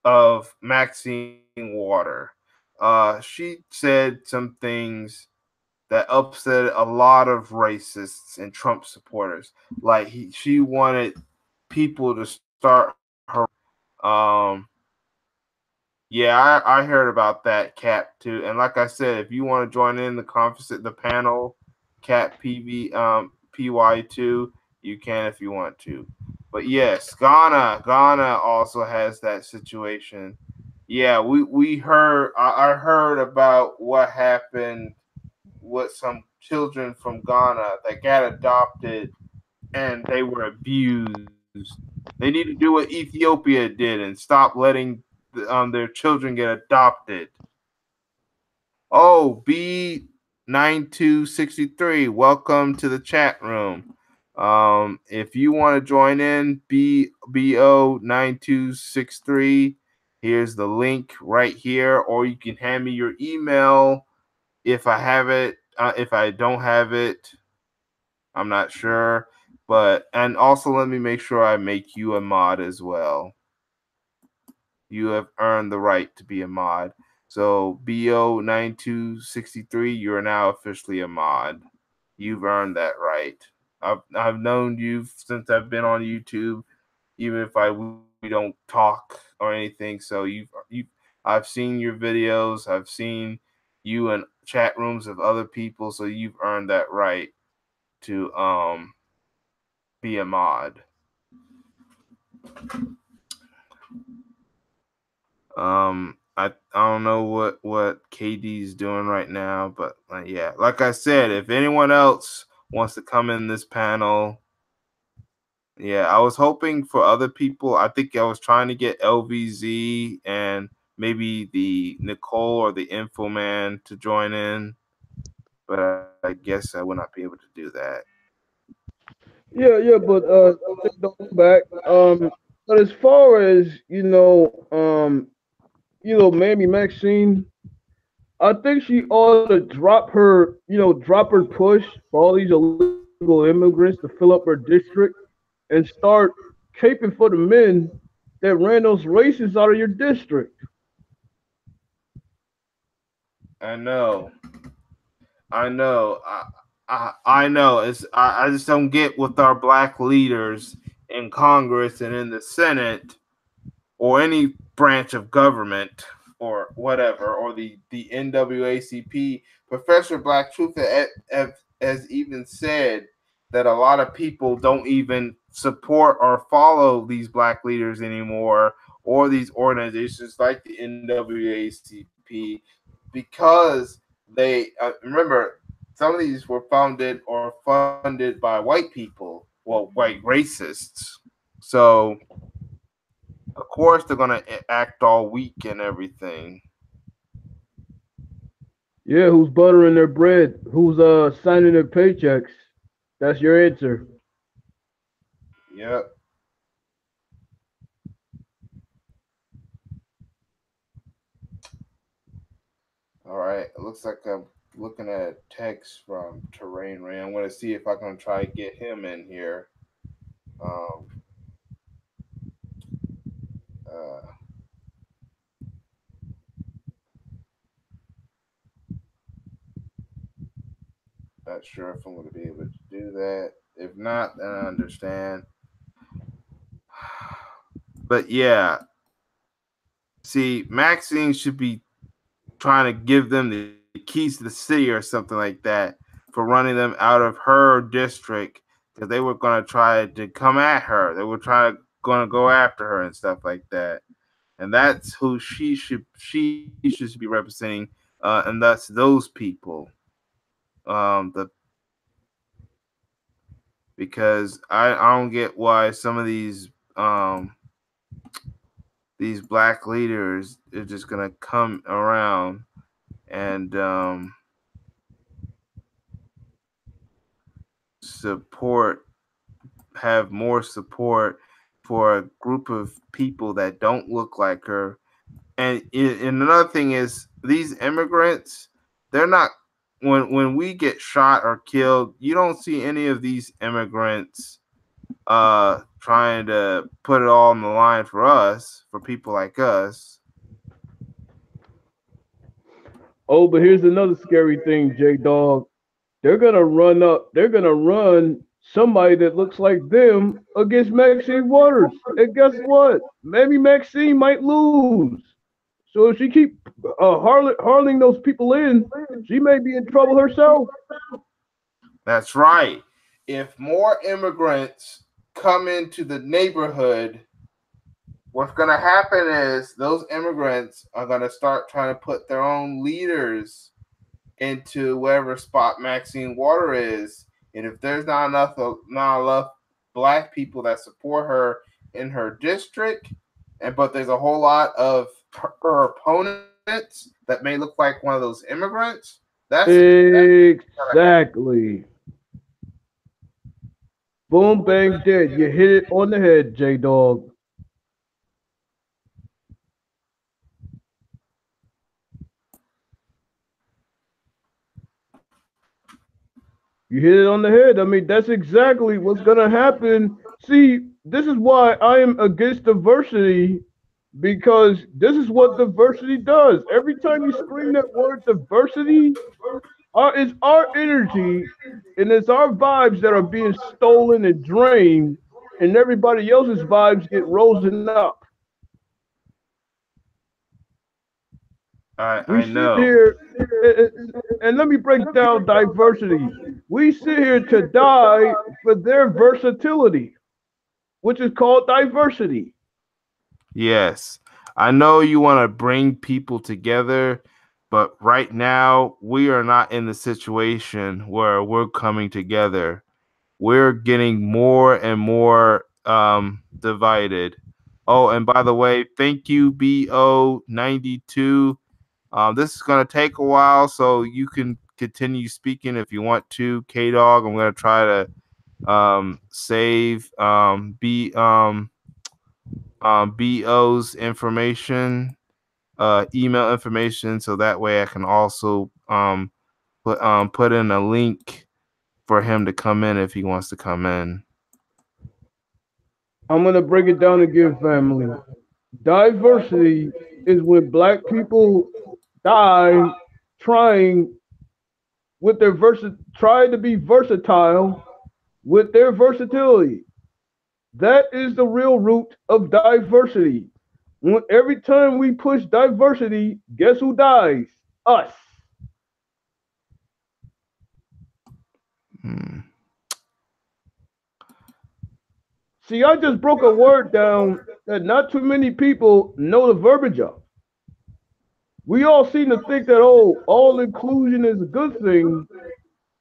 of Maxine Water. She said some things that upset a lot of racists and Trump supporters. Like she wanted people to start yeah, I heard about that, Cap, too. And like I said, if you want to join in the conference, the panel, Cap PY2, you can if you want to. But yes, Ghana also has that situation. Yeah, we heard I heard about what happened with some children from Ghana that got adopted and they were abused. They need to do what Ethiopia did and stop letting their children get adopted. Oh, B9263, welcome to the chat room. If you want to join in, BO9263, here's the link right here, or you can hand me your email if I have it. If I don't have it, I'm not sure. But and also let me make sure I make you a mod as well. You have earned the right to be a mod. So BO9263, you're now officially a mod. You've earned that right. I've known you since I've been on YouTube, even if we don't talk or anything. So I've seen your videos. I've seen you in chat rooms of other people. So you've earned that right to be a mod. I don't know what KD's doing right now, but yeah, like I said, if anyone else wants to come in this panel, yeah, I was hoping for other people. I think I was trying to get LVZ and maybe the Nicole or the Info Man to join in, but I guess I will not be able to do that.
Yeah, but take those back. But as far as Mammy Maxine, I think she ought to drop her push for all these illegal immigrants to fill up her district and start caping for the men that ran those races out of your district.
I know. I know. I know. I just don't get with our black leaders in Congress and in the Senate or any branch of government or whatever, or the NAACP. Professor Black Truth has even said that a lot of people don't even support or follow these black leaders anymore or these organizations like the NAACP because they remember some of these were founded or funded by white people, well, white racists. So of course they're gonna act all weak and everything.
Yeah, who's buttering their bread? Who's signing their paychecks? That's your answer.
Yep. All right. It looks like I'm looking at a text from Terrain Ray. I'm going to see if I can try to get him in here. Um, uh, not sure if I'm going to be able to do that. If not, then I understand. But yeah, see, Maxine should be trying to give them the keys to the city or something like that for running them out of her district because they were going to try to come at her. They were going to go after her and stuff like that. And that's who she should be representing, and thus those people. The Because I don't get why some of these black leaders are just gonna come around and support have more support for a group of people that don't look like her. And another thing is these immigrants, they're not when we get shot or killed, you don't see any of these immigrants trying to put it all on the line for us, for people like us.
Oh, but here's another scary thing, J Dog. They're gonna run somebody that looks like them against Maxine Waters. And guess what? Maybe Maxine might lose. So if she keep harling those people in, she may be in trouble herself.
That's right. If more immigrants come into the neighborhood, what's going to happen is those immigrants are going to start trying to put their own leaders into wherever spot Maxine Water is. And if there's not enough black people that support her in her district, but there's a whole lot of her opponents that may look like one of those immigrants,
Exactly. Boom, bang, dead. You hit it on the head, J Dog. You hit it on the head. I mean, that's exactly what's going to happen. See, this is why I am against diversity because this is what diversity does. Every time you scream that word diversity, it's our energy and it's our vibes that are being stolen and drained, and everybody else's vibes get risen up. We
I
sit
know.
here, and let me break down diversity. We sit here to die for their versatility, which is called diversity.
Yes. I know you want to bring people together, but right now we are not in the situation where we're coming together. We're getting more and more divided. Oh, and by the way, thank you, BO92. This is going to take a while, so you can continue speaking if you want to. K Dog, I'm going to try to save BO's information, email information, so that way I can also put in a link for him to come in if he wants to come in.
I'm going to break it down again, family. Diversity is when black people die trying trying to be versatile with their versatility. That is the real root of diversity. Every time we push diversity, guess who dies? Us.
Hmm.
See, I just broke a word down that not too many people know the verbiage of. We all seem to think that, oh, all inclusion is a good thing,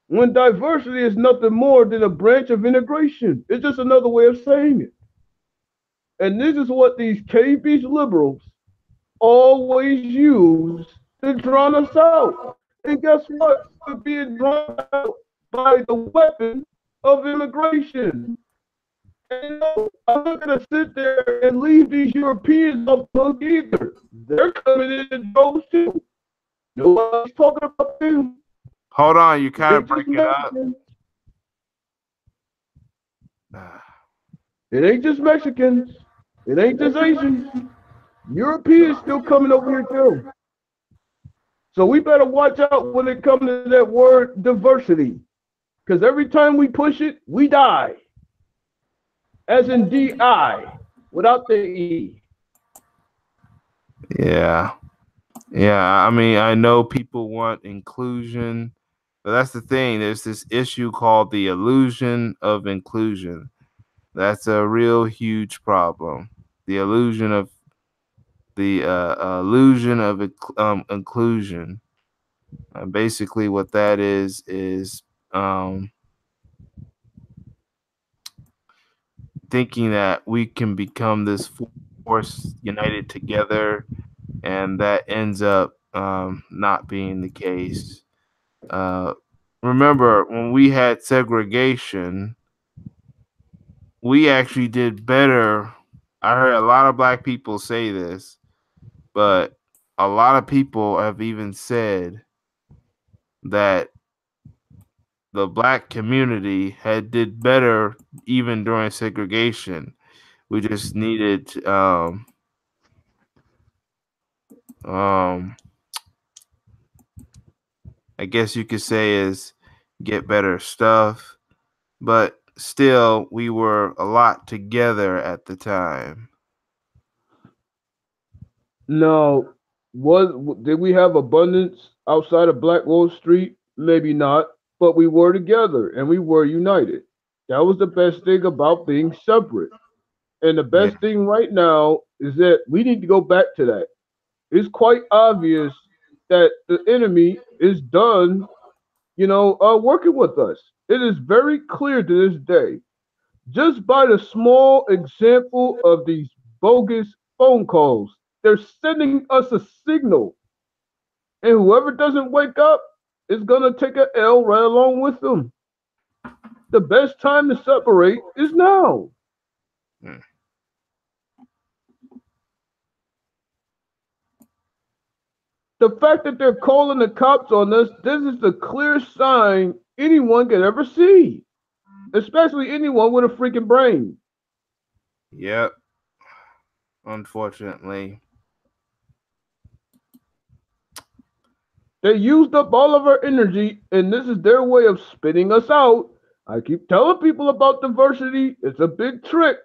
when diversity is nothing more than a branch of integration. It's just another way of saying it. And this is what these KB liberals always use to drown us out. And guess what? We're being drowned out by the weapon of immigration. And no, I'm not going to sit there and leave these Europeans off the hook either. They're coming in droves too. Nobody's talking about them.
Hold on, you
It
kind
ain't
of
just
breaking up.
Mexicans. It ain't just Mexicans. It ain't just Asians. Europeans still coming over here too. So we better watch out when it comes to that word diversity. Because every time we push it, we die. As in DI, without the E.
Yeah. Yeah. I mean, I know people want inclusion, but that's the thing. There's this issue called the illusion of inclusion. That's a real huge problem. The illusion of inclusion. Basically, what that is um, thinking that we can become this force united together, and that ends up not being the case. Uh, Remember, when we had segregation, we actually did better. I heard a lot of black people say this, but a lot of people have even said that the black community had did better even during segregation. We just needed um I guess you could say is get better stuff, but still we were a lot together at the time.
Now, did we have abundance outside of Black Wall Street? Maybe not, but we were together and we were united. That was the best thing about being separate. And the
Yeah.
best thing right now is that we need to go back to that. It's quite obvious that the enemy is done, working with us. It is very clear to this day, just by the small example of these bogus phone calls. They're sending us a signal, and whoever doesn't wake up is going to take an L right along with them. The best time to separate is now.
Hmm.
The fact that they're calling the cops on us, this is the clear sign anyone could ever see, especially anyone with a freaking brain.
Yep. Unfortunately.
They used up all of our energy, and this is their way of spitting us out. I keep telling people about diversity. It's a big trick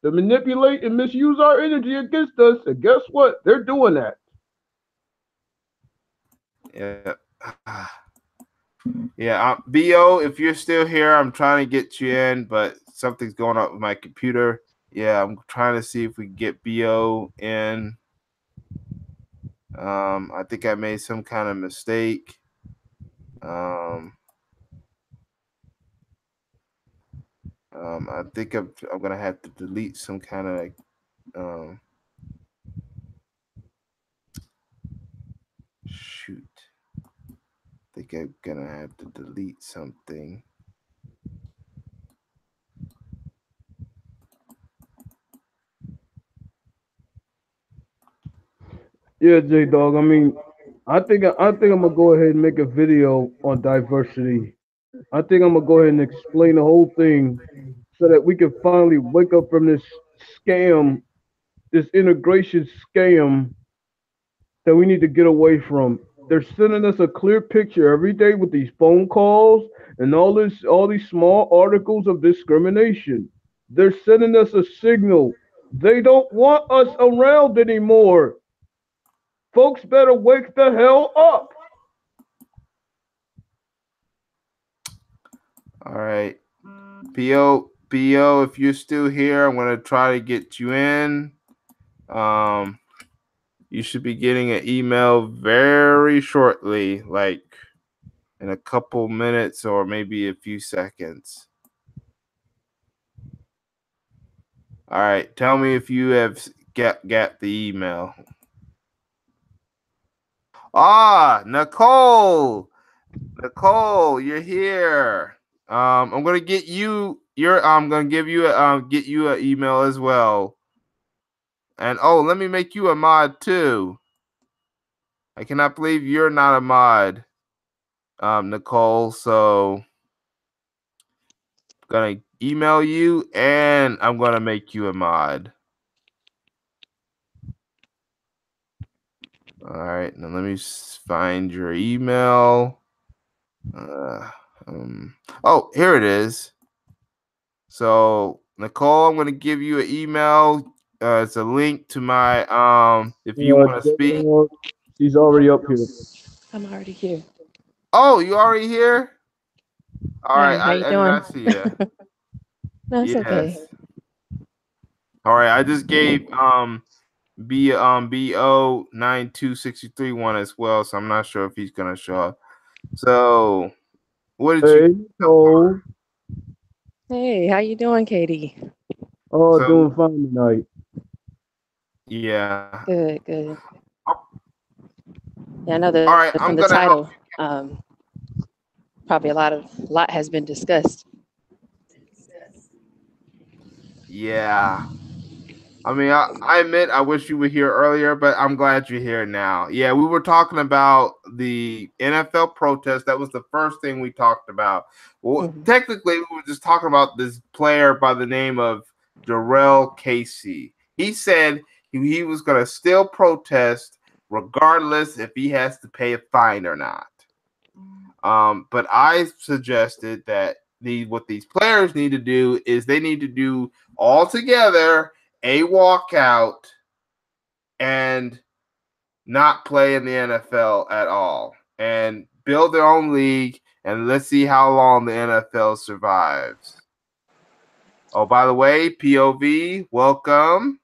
to manipulate and misuse our energy against us. And guess what? They're doing that.
Yeah. Yeah, Bo, if you're still here, I'm trying to get you in, but something's going on with my computer. Yeah, I'm trying to see if we can get Bo in. I think I made some kind of mistake. Um, I think I'm gonna have to delete some kind of um, shoot. I think I'm gonna have to delete something.
Yeah, J Dog. I mean, I think I'm gonna go ahead and make a video on diversity. I think I'm gonna go ahead and explain the whole thing so that we can finally wake up from this scam, this integration scam that we need to get away from. They're sending us a clear picture every day with these phone calls and all these small articles of discrimination. They're sending us a signal. They don't want us around anymore. Folks better wake the hell up.
All right, Bo, if you're still here, I'm gonna try to get you in. Um, you should be getting an email very shortly, like in a couple minutes or maybe a few seconds. All right, tell me if you have got the email. Ah, Nicole, you're here. I'm gonna get you your. I'm gonna give you a get you an email as well. And oh, let me make you a mod too. I cannot believe you're not a mod, Nicole. So gonna email you and I'm gonna make you a mod. All right, now let me find your email. Uh, oh, here it is. So Nicole, I'm gonna give you an email. It's a link to my if you want to speak.
She's already up here.
I'm already here.
Oh, you already here? All right,
Hi, how you
I did
doing?
not see you.
No, it's okay.
Yes. All right, I just gave BO 9263 one as well, so I'm not sure if he's gonna show up. So what did you
Hey,
so far?
Nicole.
Hey, how you doing, Katie?
Oh, doing
So
fine tonight.
yeah.
Good, good. Yeah, I know
All
that
right,
from
I'm
the
gonna help.
title, probably a lot has been discussed.
Yeah. I mean, I admit I wish you were here earlier, but I'm glad you're here now. Yeah, we were talking about the NFL protest. That was the first thing we talked about. Well,
Hmm.
technically, we were just talking about this player by the name of Jarrell Casey. He said he was going to still protest regardless if he has to pay a fine or not. But I suggested that what these players need to do is they need to do all together a walkout and not play in the NFL at all and build their own league and let's see how long the NFL survives. Oh, by the way, POV, welcome.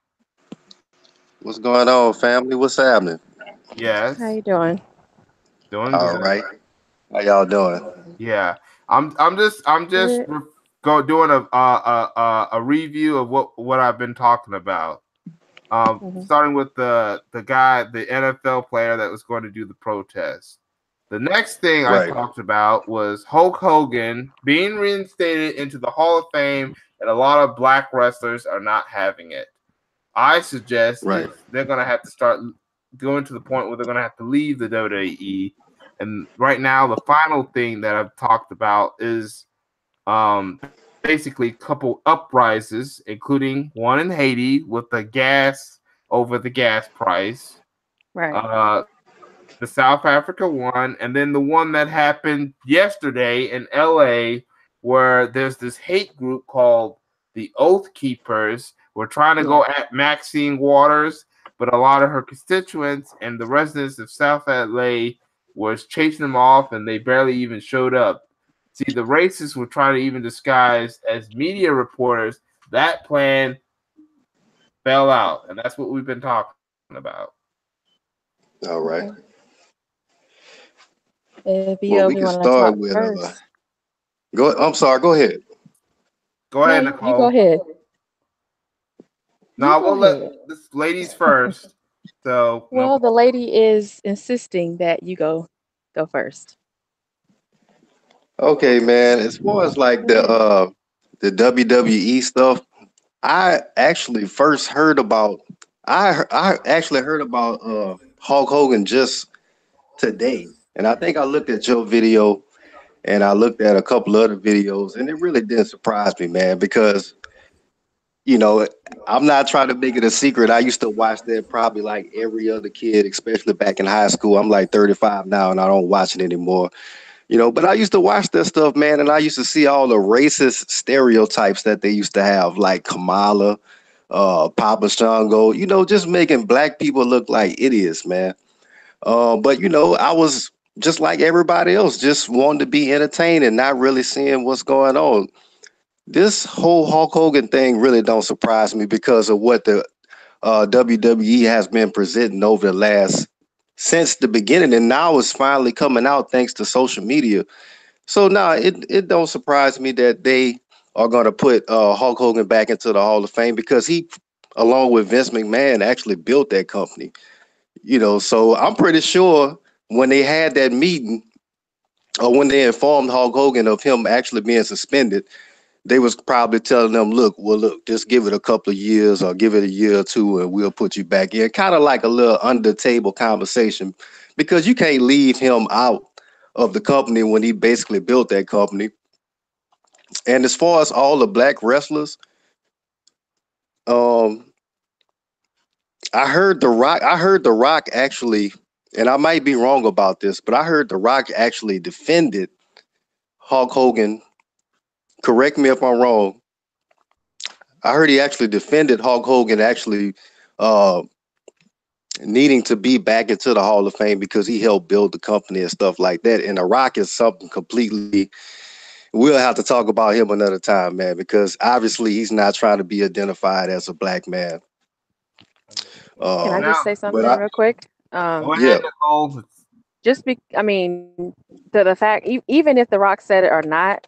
What's going on, family? What's happening?
How
Yes,
you doing?
doing
All
good.
right. How y'all doing?
Yeah, I'm just
Good.
doing a review of what I've been talking about.
Hmm.
Starting with the guy, the NFL player that was going to do the protest. The next thing I
Right,
talked about was Hulk Hogan being reinstated into the Hall of Fame, and a lot of black wrestlers are not having it. I suggest
right.
is they're going to have to start going to the point where they're going to have to leave the WWE. And right now, the final thing that I've talked about is basically a couple uprises, including one in Haiti with the gas over the gas price.
Right.
The South Africa one, and then the one that happened yesterday in LA, where there's this hate group called the Oathkeepers. We're trying to
Yeah.
go at Maxine Waters, but a lot of her constituents and the residents of South LA was chasing them off, and they barely even showed up. See, the racists were trying to even disguise as media reporters. That plan fell out, and that's what we've been talking about.
All right.
Okay. If
Well,
you
we can
want to
start
talk
with
first,
go. I'm sorry. Go ahead.
Go
no,
ahead,
you go
Nicole.
ahead. You
No,
go
we'll let
ahead.
this ladies first. So no
Well, the lady is insisting that you go first.
Okay, man. As far as like
Go ahead.
the WWE stuff, I actually first heard about. I actually heard about Hulk Hogan just today, and I think I looked at your video and I looked at a couple other videos, and it really didn't surprise me, man, because you know, I'm not trying to make it a secret. I used to watch that probably like every other kid, especially back in high school. I'm like 35 now and I don't watch it anymore. But I used to watch that stuff, man, and I used to see all the racist stereotypes that they used to have, like Kamala, Papa Shango, just making black people look like idiots, man. But I was just like everybody else, just wanting to be entertained and not really seeing what's going on. This whole Hulk Hogan thing really don't surprise me because of what the WWE has been presenting over the last since the beginning, and now it's finally coming out thanks to social media. So now it don't surprise me that they are going to put Hulk Hogan back into the Hall of Fame because he, along with Vince McMahon, actually built that company. So I'm pretty sure when they had that meeting or when they informed Hulk Hogan of him actually being suspended, they was probably telling them, look, just give it a couple of years or give it a year or two and we'll put you back in. Kind of like a little under table conversation because you can't leave him out of the company when he basically built that company. And as far as all the black wrestlers, um, I heard The Rock actually, and I might be wrong about this, but I heard The Rock actually defended Hulk Hogan. Correct me if I'm wrong. I heard he actually defended Hulk Hogan actually uh, needing to be back into the Hall of Fame because he helped build the company and stuff like that. And The Rock is something completely. We'll have to talk about him another time, man, because obviously he's not trying to be identified as a black man.
Can I
Now,
just say
But
something real quick?
go
yeah,
ahead, Nicole.
I mean, to the fact, even if The Rock said it or not,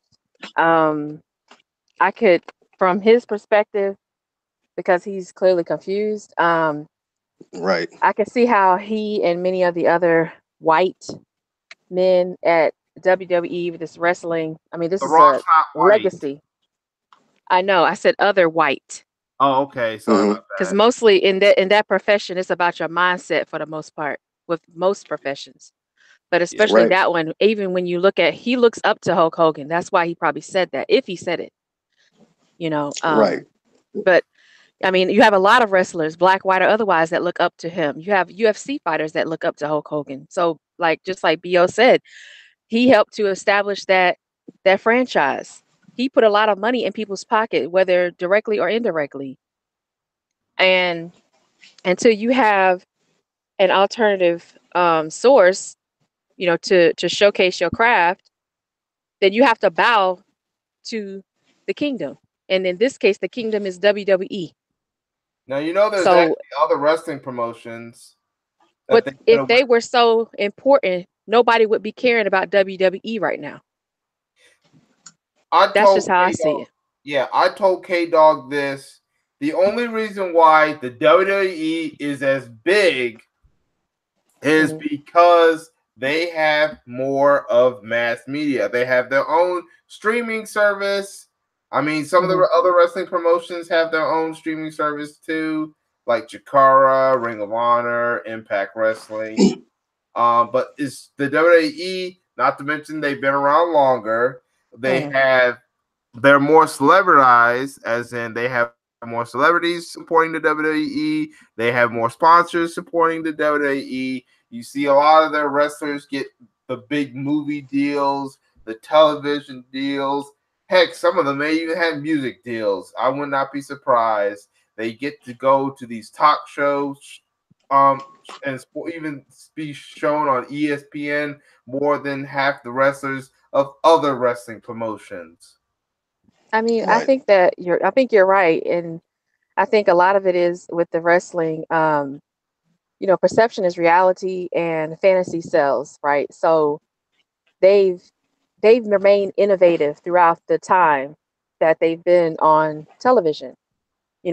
um, I could, from his perspective, because he's clearly confused,
right,
I could see how he and many of the other white men at WWE with this wrestling. I mean, this
The
is
Rock's
a
not white.
legacy. I know. I said other white,
Oh, okay. Sorry
hmm
about
because
that.
mostly in that profession, it's about your mindset for the most part. With most professions, but
Yeah.
especially
right,
that one, even when you look at, he looks up to Hulk Hogan. That's why he probably said that, if he said it, you know.
right,
But I mean, you have a lot of wrestlers, black, white, or otherwise, that look up to him. You have UFC fighters that look up to Hulk Hogan. So, like, just like Bo said, he helped to establish that franchise. He put a lot of money in people's pocket, whether directly or indirectly. And until you have an alternative source, to showcase your craft, then you have to bow to the kingdom. And in this case, the kingdom is WWE.
Now there's
So,
actually other wrestling promotions that
but
they could
if
have.
they were so important, nobody would be caring about WWE right now.
I
That's just
told
how I
K
see
Dog.
it.
Yeah, I told K Dog this. The only reason why the WWE is as big is
Hmm.
because they have more of mass media. They have their own streaming service. I mean, some of
Hmm.
the other wrestling promotions have their own streaming service too, like Chikara, Ring of Honor, Impact Wrestling. But it's the WWE, not to mention they've been around longer.
Hmm.
They're more celebritized, as in they have more celebrities supporting the WWE. They have more sponsors supporting the WWE. You see a lot of their wrestlers get the big movie deals, the television deals. Heck, some of them may even have music deals. I would not be surprised. They get to go to these talk shows, and even be shown on ESPN more than half the wrestlers of other wrestling promotions.
I mean, I
right,
think that I think you're right, and I think a lot of it is with the wrestling. Perception is reality, and fantasy sells, right? So they've they've remained innovative throughout the time that they've been on television.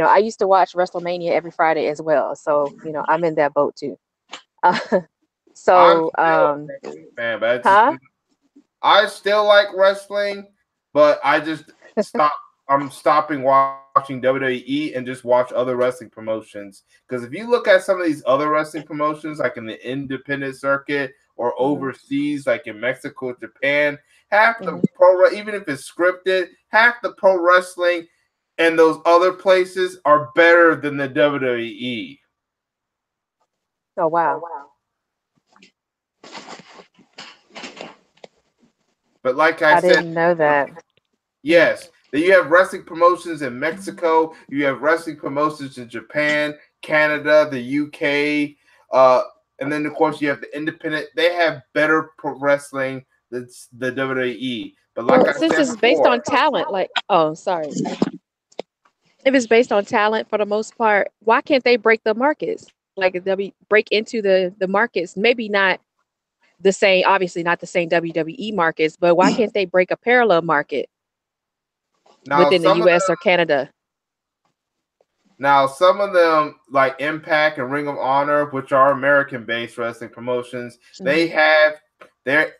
I used to watch WrestleMania every Friday as well, so I'm in that boat too. Uh,
I'm
so,
still a wrestling fan, but
huh?
I still like wrestling, but I just stop. I'm stopping watching WWE and just watch other wrestling promotions. Because if you look at some of these other wrestling promotions, like in the independent circuit or
Hmm.
overseas, like in Mexico, Japan, half the
Hmm.
even if it's scripted, half the pro wrestling and those other places are better than the WWE.
Oh, wow.
But like I
I
said,
didn't know that. Mm.
yes, then you have wrestling promotions in Mexico. You have wrestling promotions in Japan, Canada, the UK, uh, and then of course you have the independent. They have better pro wrestling than the WWE. But like
Well,
I
since
said
it's based
before,
on talent, like, oh, sorry. If it's based on talent for the most part, why can't they break the markets? Like, if break into the markets, maybe not the same, obviously not the same WWE markets, but why can't they break a parallel market
now
within the
some of
US or Canada?
some of them, like Impact and Ring of Honor, which are American-based wrestling promotions, they
Hmm.
have They're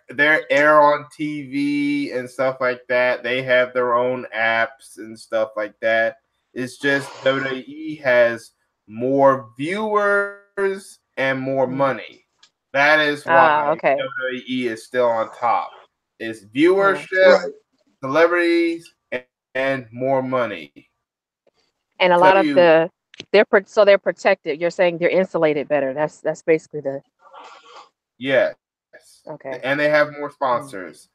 air on TV and stuff like that. They have their own apps and stuff like that. It's just WWE has more viewers and more money. That is why
Okay.
WWE is still on top. It's
Yeah.
viewership,
Right.
celebrities, and more money.
And a
Tell
lot of
you,
so they're protected. You're saying they're insulated better. That's basically the
yes, and they
okay.
have more
Mm-hmm.
sponsors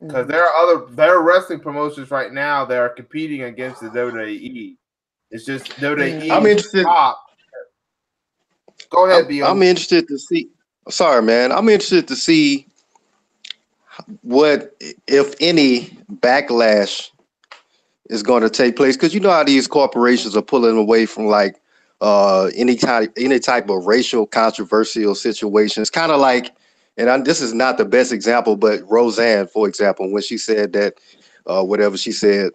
because
Mm-hmm.
there are wrestling promotions right now that are competing against the WWE. It's just WWE
I'm
is
Mm-hmm.
interested.
top. Go ahead,
I'm
Bo.
interested to see. Sorry, man. I'm interested to see what, if any, backlash is going to take place, because you know how these corporations are pulling away from like any type of racial controversial situations, kind of like, and this is not the best example, but Roseanne, for example, when she said that whatever she said,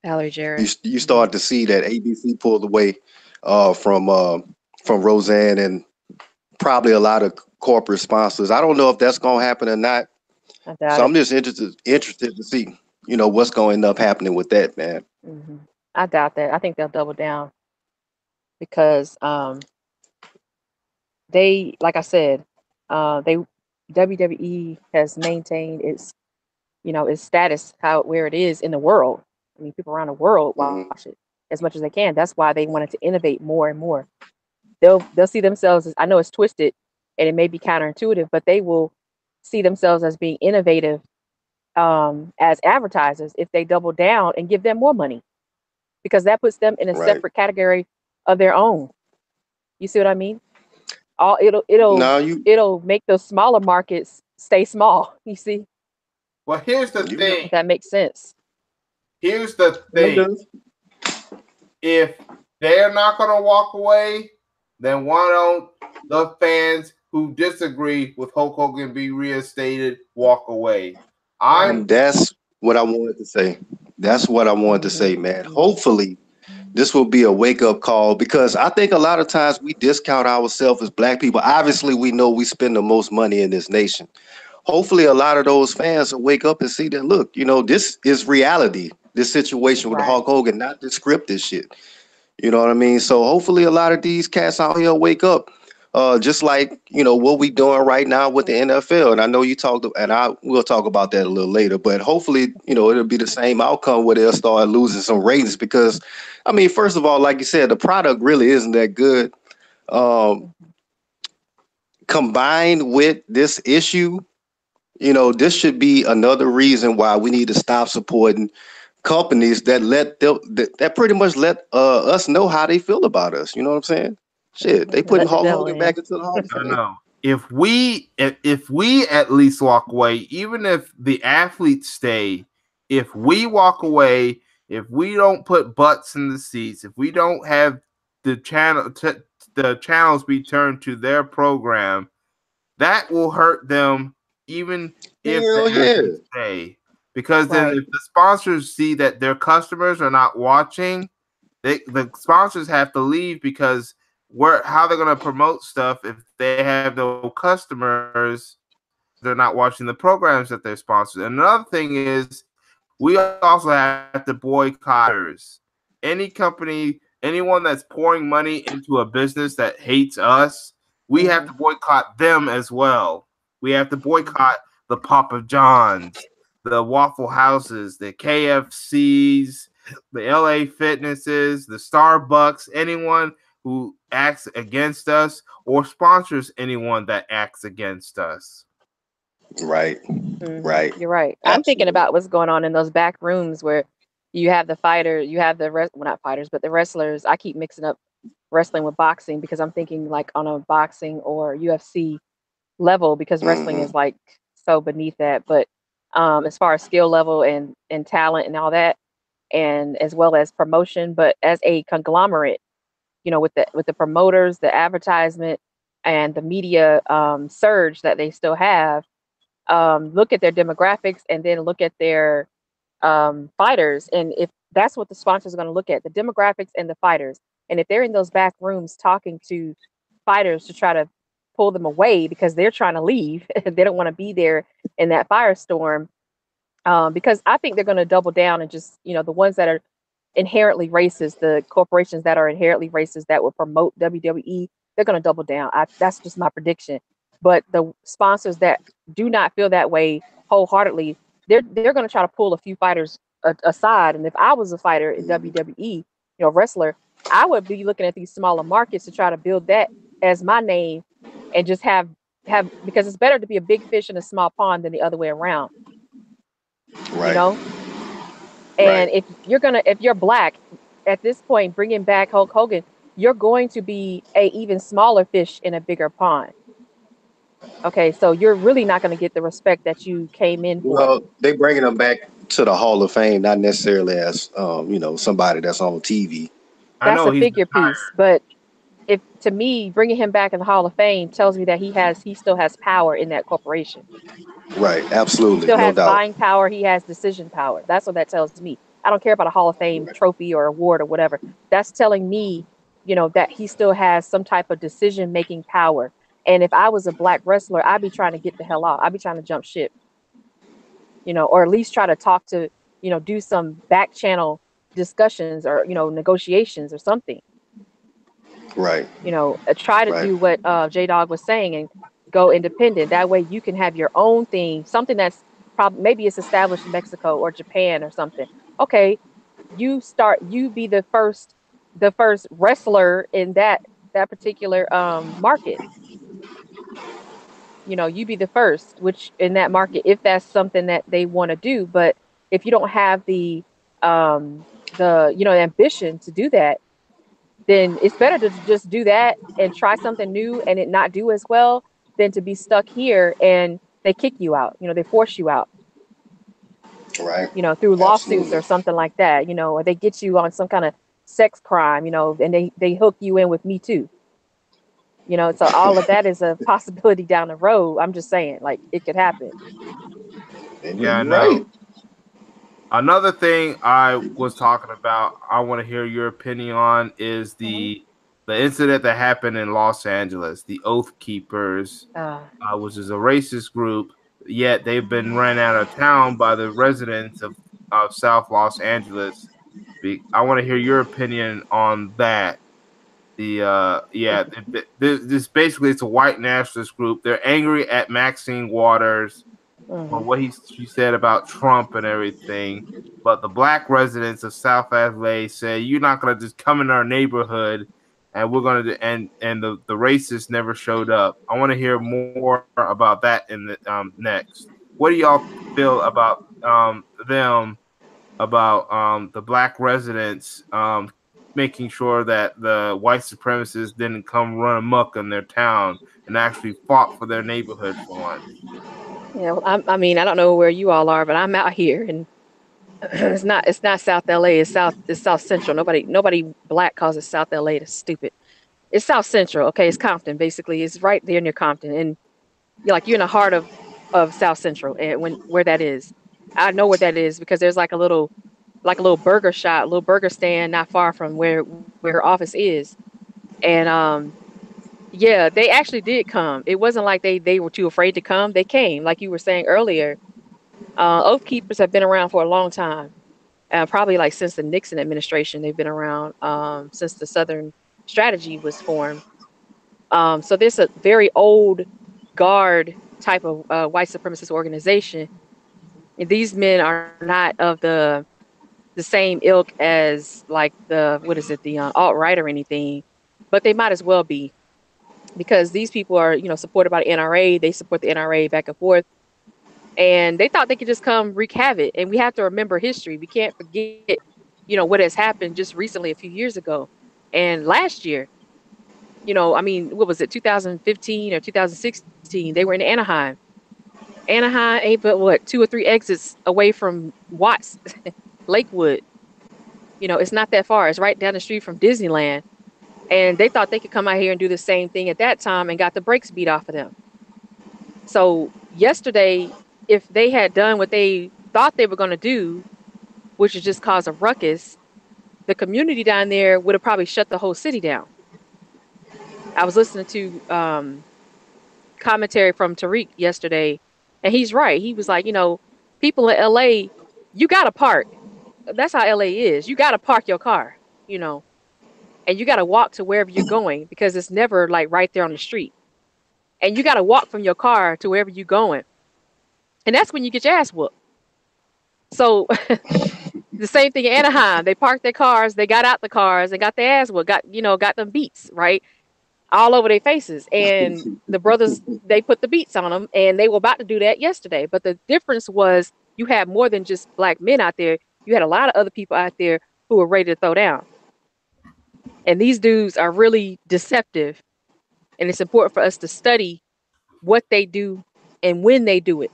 Valerie Jarrett.
you
Mm-hmm.
start to see that ABC pulled away uh, from uh, from Roseanne and probably a lot of corporate sponsors. I don't know if that's going to happen or not.
I doubt
So
it.
I'm just interested to see, what's going to end up happening with that, man.
Mm-hmm. I doubt that. I think they'll double down because they, like I said, they WWE has maintained its its status how where it is in the world. I mean, people around the world watch it
Hmm.
as much as they can. That's why they wanted to innovate more and more. They'll see themselves as, I know it's twisted and it may be counterintuitive, but they will see themselves as being innovative as advertisers if they double down and give them more money because that puts them in a
Right.
separate category of their own. You see what I mean? All it'll
No, you
it'll make those smaller markets stay small. You see,
Well, here's the
you
thing.
if that makes sense.
Here's the
it
thing.
does.
If they're not gonna walk away, then why don't the fans who disagree with Hulk Hogan be reinstated walk away?
Right.
I'm
And that's what I wanted to say. That's what I wanted to
Mm-hmm.
say, man.
Mm-hmm.
Hopefully, this will be a wake up call, because I think a lot of times we discount ourselves as black people. Obviously, we know we spend the most money in this nation. Hopefully, a lot of those fans will wake up and see that, look, this is reality. This situation with the
Right.
Hulk Hogan, not the scripted shit. You know what I mean? So hopefully a lot of these cats out here wake up. Just like, what we doing right now with the NFL. And I know you talked, and I will talk about that a little later, but hopefully, it'll be the same outcome where they'll start losing some ratings, because I mean, first of all, like you said, the product really isn't that good. Um,
Mm-hmm.
Combined with this issue, this should be another reason why we need to stop supporting companies that that pretty much let us know how they feel about us. You know what I'm saying? Shit, they putting
Let the
Hulk
devil
Hogan
in.
back into the Hall of
I
Fame.
know. If we at least walk away, even if the athletes stay, if we walk away, if we don't put butts in the seats, if we don't have the channels be turned to their program, that will hurt them even if the
Hell yeah.
athletes stay. Because then
Right.
if the sponsors see that their customers are not watching, the sponsors have to leave because how they're going to promote stuff if they have no customers, they're not watching the programs that they're sponsored. And another thing is we also have to boycott fighters. Any company, anyone that's pouring money into a business that hates us, we have
Mm-hmm.
to boycott them as well. We have to
Mm-hmm.
boycott the Papa John's, the Waffle Houses, the KFCs, the LA Fitnesses, the Starbucks, anyone who acts against us or sponsors anyone that acts against us.
Right.
Mm-hmm.
Right.
You're right. I'm thinking
Absolutely.
about what's going on in those back rooms where you have the fighter, you have well, not fighters, but the wrestlers. I keep mixing up wrestling with boxing because I'm thinking like on a boxing or UFC level because wrestling
Hmm.
is like so beneath that. But as far as skill level and talent and all that, and as well as promotion, but as a conglomerate, with the promoters, the advertisement, and the media surge that they still have. Look at their demographics and then look at their fighters, and if that's what the sponsors are going to look at, the demographics and the fighters, and if they're in those back rooms talking to fighters to try to pull them away because they're trying to leave. They don't want to be there in that firestorm. Because I think they're going to double down and just, the ones that are inherently racist, the corporations that are inherently racist that will promote WWE, they're going to double down. That's just my prediction. But the sponsors that do not feel that way wholeheartedly, they're going to try to pull a few fighters aside. And if I was a fighter in WWE, wrestler, I would be looking at these smaller markets to try to build that as my name, and just have because it's better to be a big fish in a small pond than the other way around, you
Right.
know.
Right.
And if you're black at this point, bringing back Hulk Hogan, you're going to be a even smaller fish in a bigger pond. Okay, so you're really not going to get the respect that you came in for.
Well, they bringing them back to the Hall of Fame, not necessarily as somebody that's on TV.
I
That's
know
a
he's
figure
retired.
piece, but if to me bringing him back in the Hall of Fame tells me that he still has power in that corporation.
Right.
He
Absolutely.
still
No
has
doubt.
buying power. He has decision power. That's what that tells me. I don't care about a Hall of Fame
Right.
trophy or award or whatever. That's telling me, that he still has some type of decision making power. And if I was a black wrestler, I'd be trying to get the hell out. I'd be trying to jump ship, or at least try to talk to, do some back channel discussions or, negotiations or something.
Right.
Try to
Right.
do what J Dog was saying and go independent. That way you can have your own thing, something that's probably maybe it's established in Mexico or Japan or something. Okay, you be the first wrestler in that particular market. You be the first, which in that market, if that's something that they want to do. But if you don't have um the ambition to do that, then it's better to just do that and try something new and it not do as well than to be stuck here and they kick you out. They force you out,
Right.
through lawsuits
Absolutely.
or something like that, or they get you on some kind of sex crime, and they hook you in with Me Too. So all of that is a possibility down the road. I'm just saying, like, it could happen.
And
Yeah, I
you're right.
know. Another thing I was talking about, I want to hear your opinion on is
Hmm.
the incident that happened in Los Angeles, the Oath Keepers,
uh,
which is a racist group. Yet they've been run out of town by the residents of South Los Angeles. I want to hear your opinion on that. This basically it's a white nationalist group. They're angry at Maxine Waters for
hmm.
what she said about Trump and everything. But the black residents of South LA say you're not gonna just come in our neighborhood and we're gonna do, and the racists never showed up. I want to hear more about that in the next. What do y'all feel about them about the black residents making sure that the white supremacists didn't come run amok in their town and actually fought for their neighborhood for once?
Yeah, well, I mean, I don't know where you all are, but I'm out here, and it's not South LA. It's South Central. Nobody black calls it South LA. That's stupid. It's South Central. Okay, it's Compton. Basically, it's right there near Compton, and you're in the heart of South Central, and when where that is, I know where that is because there's like a little burger shop, a little burger stand not far from where her office is, and yeah, they actually did come. It wasn't like they were too afraid to come. They came, like you were saying earlier. Oath keepers have been around for a long time, probably like since the Nixon administration. They've been around since the Southern Strategy was formed. So there's a very old guard type of white supremacist organization. And these men are not of the same ilk as like the what is it, the alt right or anything, but they might as well be because these people are supported by the NRA. They support the NRA back and forth, and they thought they could just come wreak havoc. And we have to remember history. We can't forget what has happened just recently, a few years ago, and last year. I mean, what was it, 2015 or 2016? They were in Anaheim. Anaheim ain't but what, two or three exits away from Watts, Lakewood. It's not that far. It's right down the street from Disneyland. And they thought they could come out here and do the same thing at that time and got the brakes beat off of them. So yesterday, if they had done what they thought they were going to do, which is just cause a ruckus, the community down there would have probably shut the whole city down. I was listening to commentary from Tariq yesterday, and he's right. He was like, people in LA, you gotta park. That's how LA is. You gotta park your car, you know, and you gotta walk to wherever you're going because it's never like right there on the street. And you gotta walk from your car to wherever you're going. And that's when you get your ass whooped. So the same thing in Anaheim. They parked their cars, they got out the cars, and got their ass whooped, got them beats, right? All over their faces. And the brothers, they put the beats on them, and they were about to do that yesterday. But the difference was you had more than just black men out there. You had a lot of other people out there who were ready to throw down. And these dudes are really deceptive. And it's important for us to study what they do and when they do it,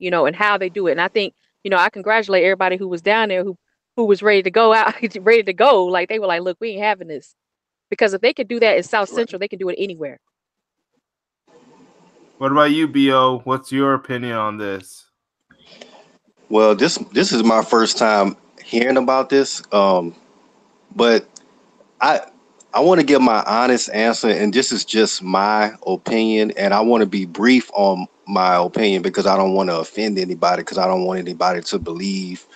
and how they do it. And I think, I congratulate everybody who was down there who was ready to go out, ready to go. Like they were like, look, we ain't having this. Because if they could do that in South Central, they can do it anywhere.
What about you, Bo? What's your opinion on this?
Well, this is my first time hearing about this. But I I want to give my honest answer, and this is just my opinion, and I want to be brief on my opinion because I don't want to offend anybody, because I don't want anybody to believe.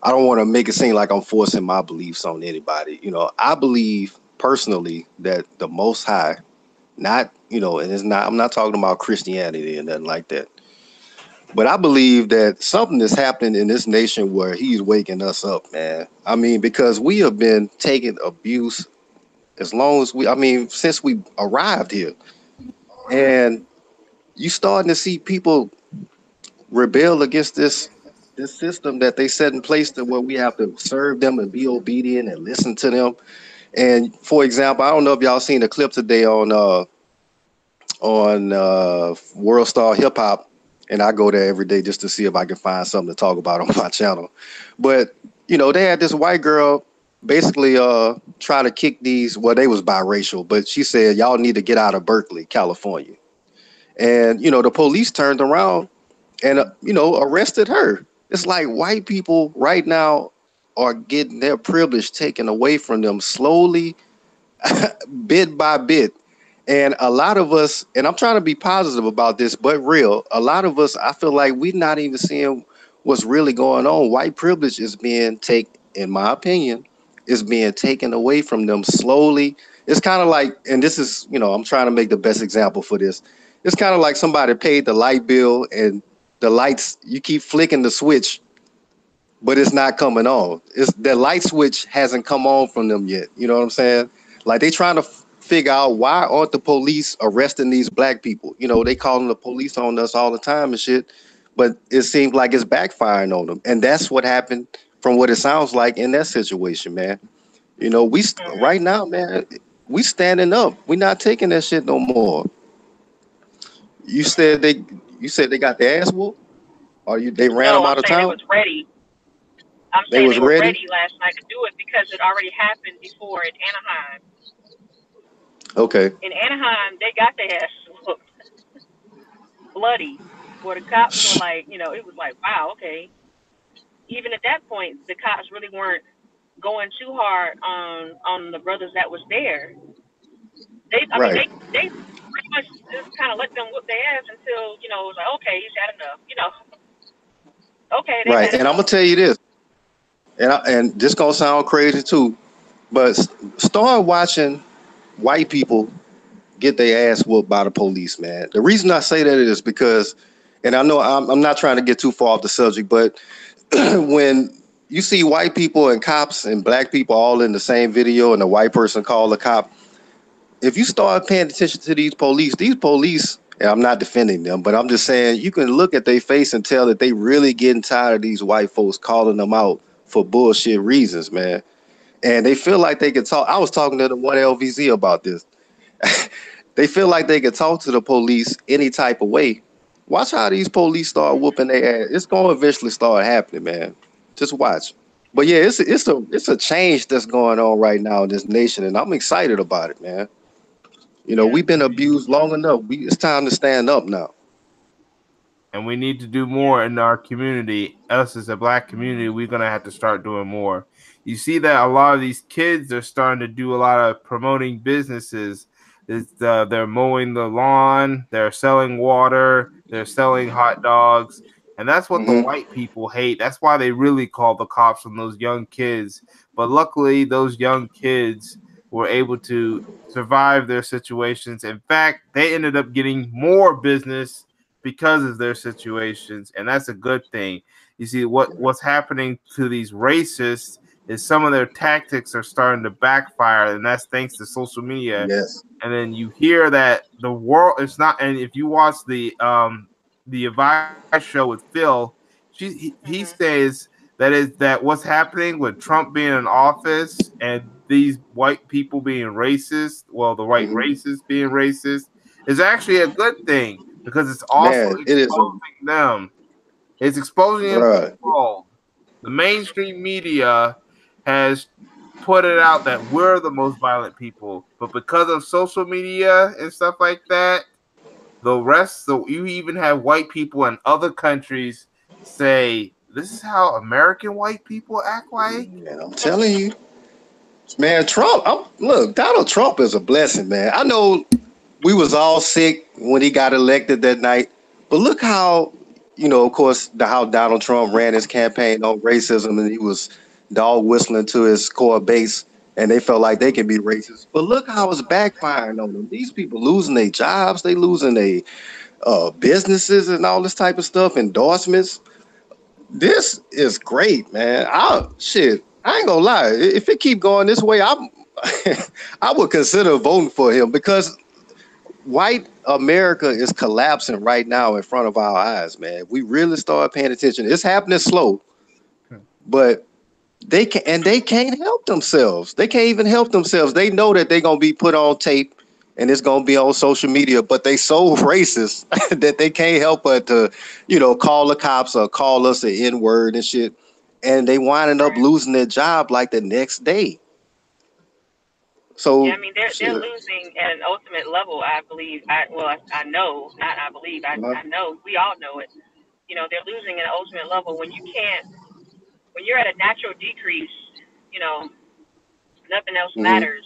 I don't want to make it seem like I'm forcing my beliefs on anybody. I believe personally that the Most High, not and it's not. I'm not talking about Christianity and nothing like that. But I believe that something is happening in this nation where he's waking us up, man. I mean, because we have been taking abuse as long as since we arrived here. And you starting to see people rebel against this system that they set in place to where we have to serve them and be obedient and listen to them. And for example, I don't know if y'all seen the clip today on World Star Hip Hop, and I go there every day just to see if I can find something to talk about on my channel. But they had this white girl basically try to kick these. Well, they was biracial, but she said y'all need to get out of Berkeley, California. And the police turned around and arrested her. It's like white people right now are getting their privilege taken away from them slowly, bit by bit. And a lot of us, and I'm trying to be positive about this, but real, a lot of us, I feel like we're not even seeing what's really going on. White privilege is being taken, in my opinion, is being taken away from them slowly. It's kind of like, and this is, I'm trying to make the best example for this. It's kind of like somebody paid the light bill and the lights, you keep flicking the switch, but it's not coming on. It's the light switch hasn't come on from them yet. You know what I'm saying? Like they trying to figure out why aren't the police arresting these black people? They calling the police on us all the time and shit, but it seems like it's backfiring on them. And that's what happened from what it sounds like in that situation, man. Right now, man, we standing up. We not taking that shit no more. You said they got their ass whooped? Or they ran
No,
them
I'm
out of
saying they
town?
was ready. I'm
They
saying
was
they were
ready?
ready last night to do it because it already happened before in Anaheim.
Okay.
In Anaheim, they got their ass whooped, bloody. Where the cops were like, it was like, wow, okay. Even at that point, the cops really weren't going too hard on the brothers that was there. I mean,
Right.
they pretty much just kind of let them whoop their ass until it was like, okay, he's had enough. Okay, they've
Right.
had
And I'm gonna
enough.
tell you this, and this gonna sound crazy too, but start watching white people get their ass whooped by the police, man. The reason I say that is because, and I know I'm not trying to get too far off the subject, but when you see white people and cops and black people all in the same video, and the white person call the cop, if you start paying attention to these police, and I'm not defending them, but I'm just saying you can look at their face and tell that they really getting tired of these white folks calling them out for bullshit reasons, man. And they feel like they can talk. I was talking to the one LVZ about this. They feel like they can talk to the police any type of way. Watch how these police start whooping their ass. It's gonna eventually start happening, man. Just watch. But yeah, it's a change that's going on right now in this nation, and I'm excited about it, man.
Yeah.
We've been abused long enough. It's time to stand up now.
And we need to do
Yeah.
more in our community. Us as a black community, we're gonna have to start doing more. You see that a lot of these kids are starting to do a lot of promoting businesses They're mowing the lawn, they're selling water, they're selling hot dogs, and that's what the
Hmm.
white people hate. That's why they really call the cops on those young kids. But luckily, those young kids were able to survive their situations. In fact, they ended up getting more business because of their situations, and that's a good thing. You see, what's happening to these racists is some of their tactics are starting to backfire, and that's thanks to social media.
Yes.
And then you hear that the world it's not. And if you watch the advice show with Phil, he
Mhm.
says that what's happening with Trump being in office and these white people being racist, well, the white
Hmm.
racists being racist, is actually a good thing because it's also
Man, it is a
exposing them. It's exposing them to
bruh.
the world. The mainstream media has put it out that we're the most violent people, but because of social media and stuff like that, the rest. So you even have white people in other countries say this is how American white people act like.
Man, I'm telling you, man. Trump. Look, Donald Trump is a blessing, man. I know we was all sick when he got elected that night, but look how, of course, how Donald Trump ran his campaign on racism, and he was dog whistling to his core base, and they felt like they can be racist. But look how it's backfiring on them. These people losing their jobs, they losing their businesses and all this type of stuff, endorsements. This is great, man. I ain't gonna lie. If it keep going this way, I would consider voting for him because white America is collapsing right now in front of our eyes, man. We really start paying attention. It's happening slow, but they can't help themselves. They can't even help themselves. They know that they're gonna be put on tape and it's gonna be on social media, but they so racist that they can't help but to, call the cops or call us an N word and shit. And they winding up
Right.
losing their job like the next day.
Yeah, I
So
mean they're
shit.
losing at an ultimate level. I believe. I know. Not I believe.
Uh,
I know. We all know it. You know, they're losing at an ultimate level when you can't. When you're at a natural decrease. You know, nothing else
mhm.
matters,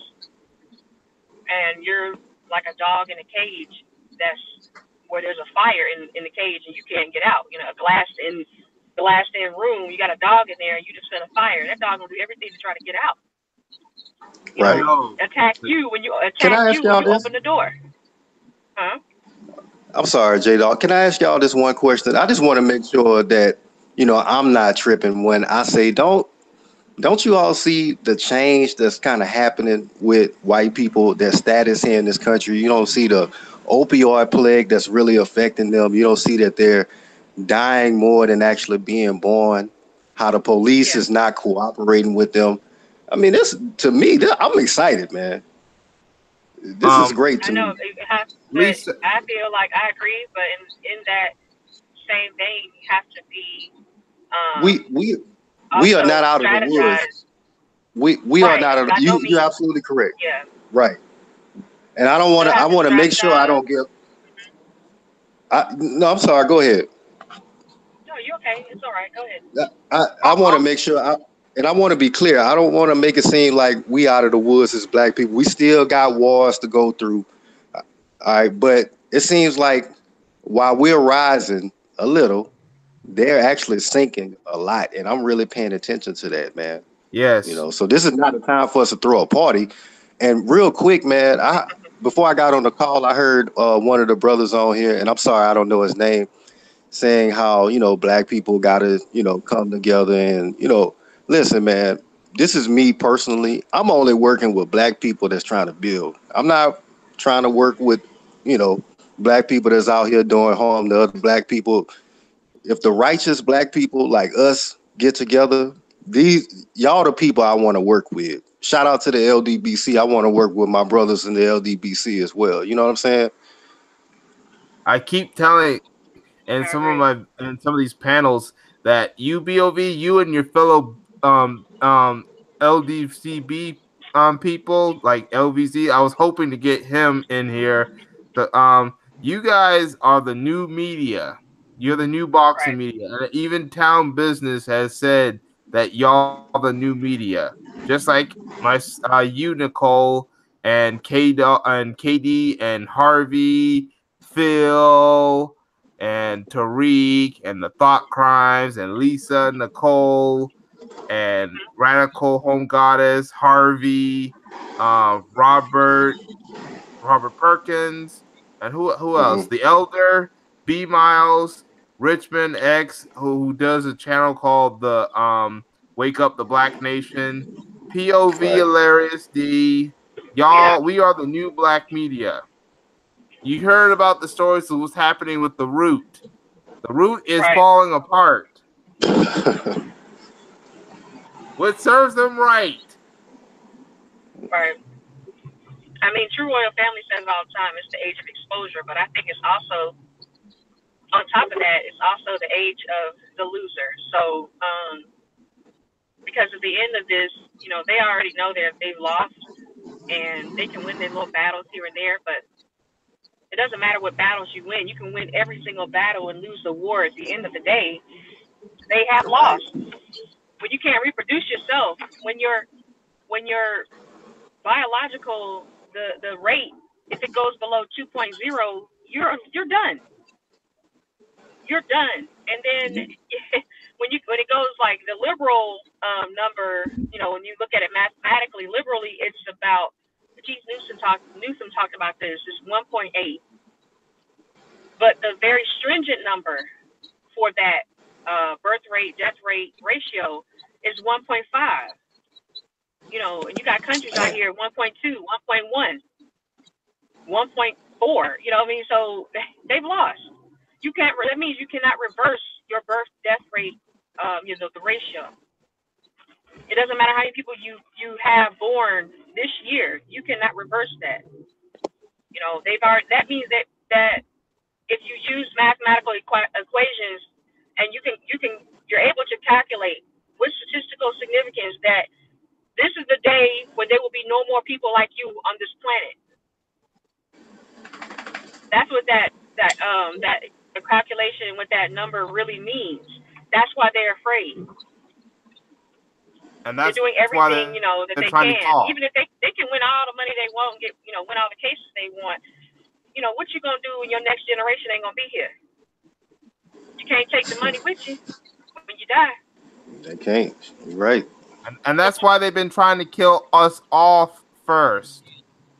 and you're like a dog in a cage. That's where there's a fire in the cage and you can't get out. You know, a glassed in room. You got a dog in there and you just set a fire. That dog will do everything to try to get out. You
Right.
know,
Yo,
Can I ask
when
y'all
you
this?
open the door. Huh?
I'm sorry, J Dog. Can I ask y'all this one question? I just want to make sure that I'm not tripping when I say don't you all see the change that's kind of happening with white people, their status here in this country? You don't see the opioid plague that's really affecting them. You don't see that they're dying more than actually being born. How the police
Yeah.
is not cooperating with them. I mean, this to me, I'm excited, man. This is great
I
to
know
me.
it has, but
Lisa,
I feel like I agree. But in that same vein, you have to be um,
We we we are not
also
out of the woods.
strategize.
We are
Right.
not out of
By no
you're
means.
absolutely correct.
Yeah.
Right. And I don't want
Still
to. I
have to
want to make sure I
strategize.
don't give.
Hmm.
No, I'm sorry. Go ahead.
No, you okay? It's all right. Go ahead.
I want to make sure. And I want to be clear. I don't want to make it seem like we out of the woods as black people. We still got wars to go through. All right, but it seems like while we're rising a little, they're actually sinking a lot, and I'm really paying attention to that, man.
yes.
So this is not a time for us to throw a party. And real quick, man, I before I got on the call, I heard one of the brothers on here, and I'm sorry I don't know his name, saying how black people gotta come together and listen, man. This is me personally. I'm only working with black people that's trying to build. I'm not trying to work with black people that's out here doing harm to other black people. If the righteous black people like us get together, these y'all the people I want to work with. Shout out to the LDBC. I want to work with my brothers in the LDBC as well. You know what I'm saying?
I keep telling
I agree.
in some of these panels that you BOV, you and your fellow LDCB people like LVZ. I was hoping to get him in here. You guys are the new media. You're the new boxing
Right.
media, and even Town Business has said that y'all the new media. Just like you, Nicole. and KD and Harvey, Phil, and Tariq, and the Thought Crimes, and Lisa, Nicole, and Radical Home Goddess, Harvey, Robert Perkins, and who else? The Elder, B Miles, Richmond X, who does a channel called the Wake Up the Black Nation, POV
Right.
Hilarious D.
Yeah.
Y'all, we are the new black media. You heard about the stories of what's happening with the Root. The Root is
Right.
falling apart. What serves them right?
Right. I mean, True Royal Family says it all the time. It's the age of exposure, but I think it's also on top of that, it's also the age of the loser. So, because at the end of this, you know, they already know that they've lost, and they can win their little battles here and there, but it doesn't matter what battles you win. You can win every single battle and lose the war. At the end of the day, they have
Right.
lost. When you can't reproduce yourself, when your biological the rate, if it goes below 2.0, you're done. You're done. And then when it goes like the liberal number, you know, when you look at it mathematically, liberally, it's about. Chief Newsom talked about this. It's 1.8, but the very stringent number for that birth rate death rate ratio is 1.5. You know, and you got countries out here 1.2, 1.1, 1.4. You know what I mean? So they've lost. You can't. That means you cannot reverse your birth death rate. You know, the ratio. It doesn't matter how many people you have born this year. You cannot reverse that. You know, they've already. That means that if you use mathematical equations, and you're able to calculate with statistical significance that this is the day when there will be no more people like you on this planet. That's what that the calculation with that number really means. That's why they're afraid.
And
They're
that's
doing
why
everything,
they're
you know,
trying
that
to
they
talk.
can. Even if they can win all the money they want and get, you know, win all the cases they want. You know, what you gonna do when your next generation ain't gonna be here? You can't take the money with you when you die.
They can't. You're right.
And that's why they've been trying to kill us off first.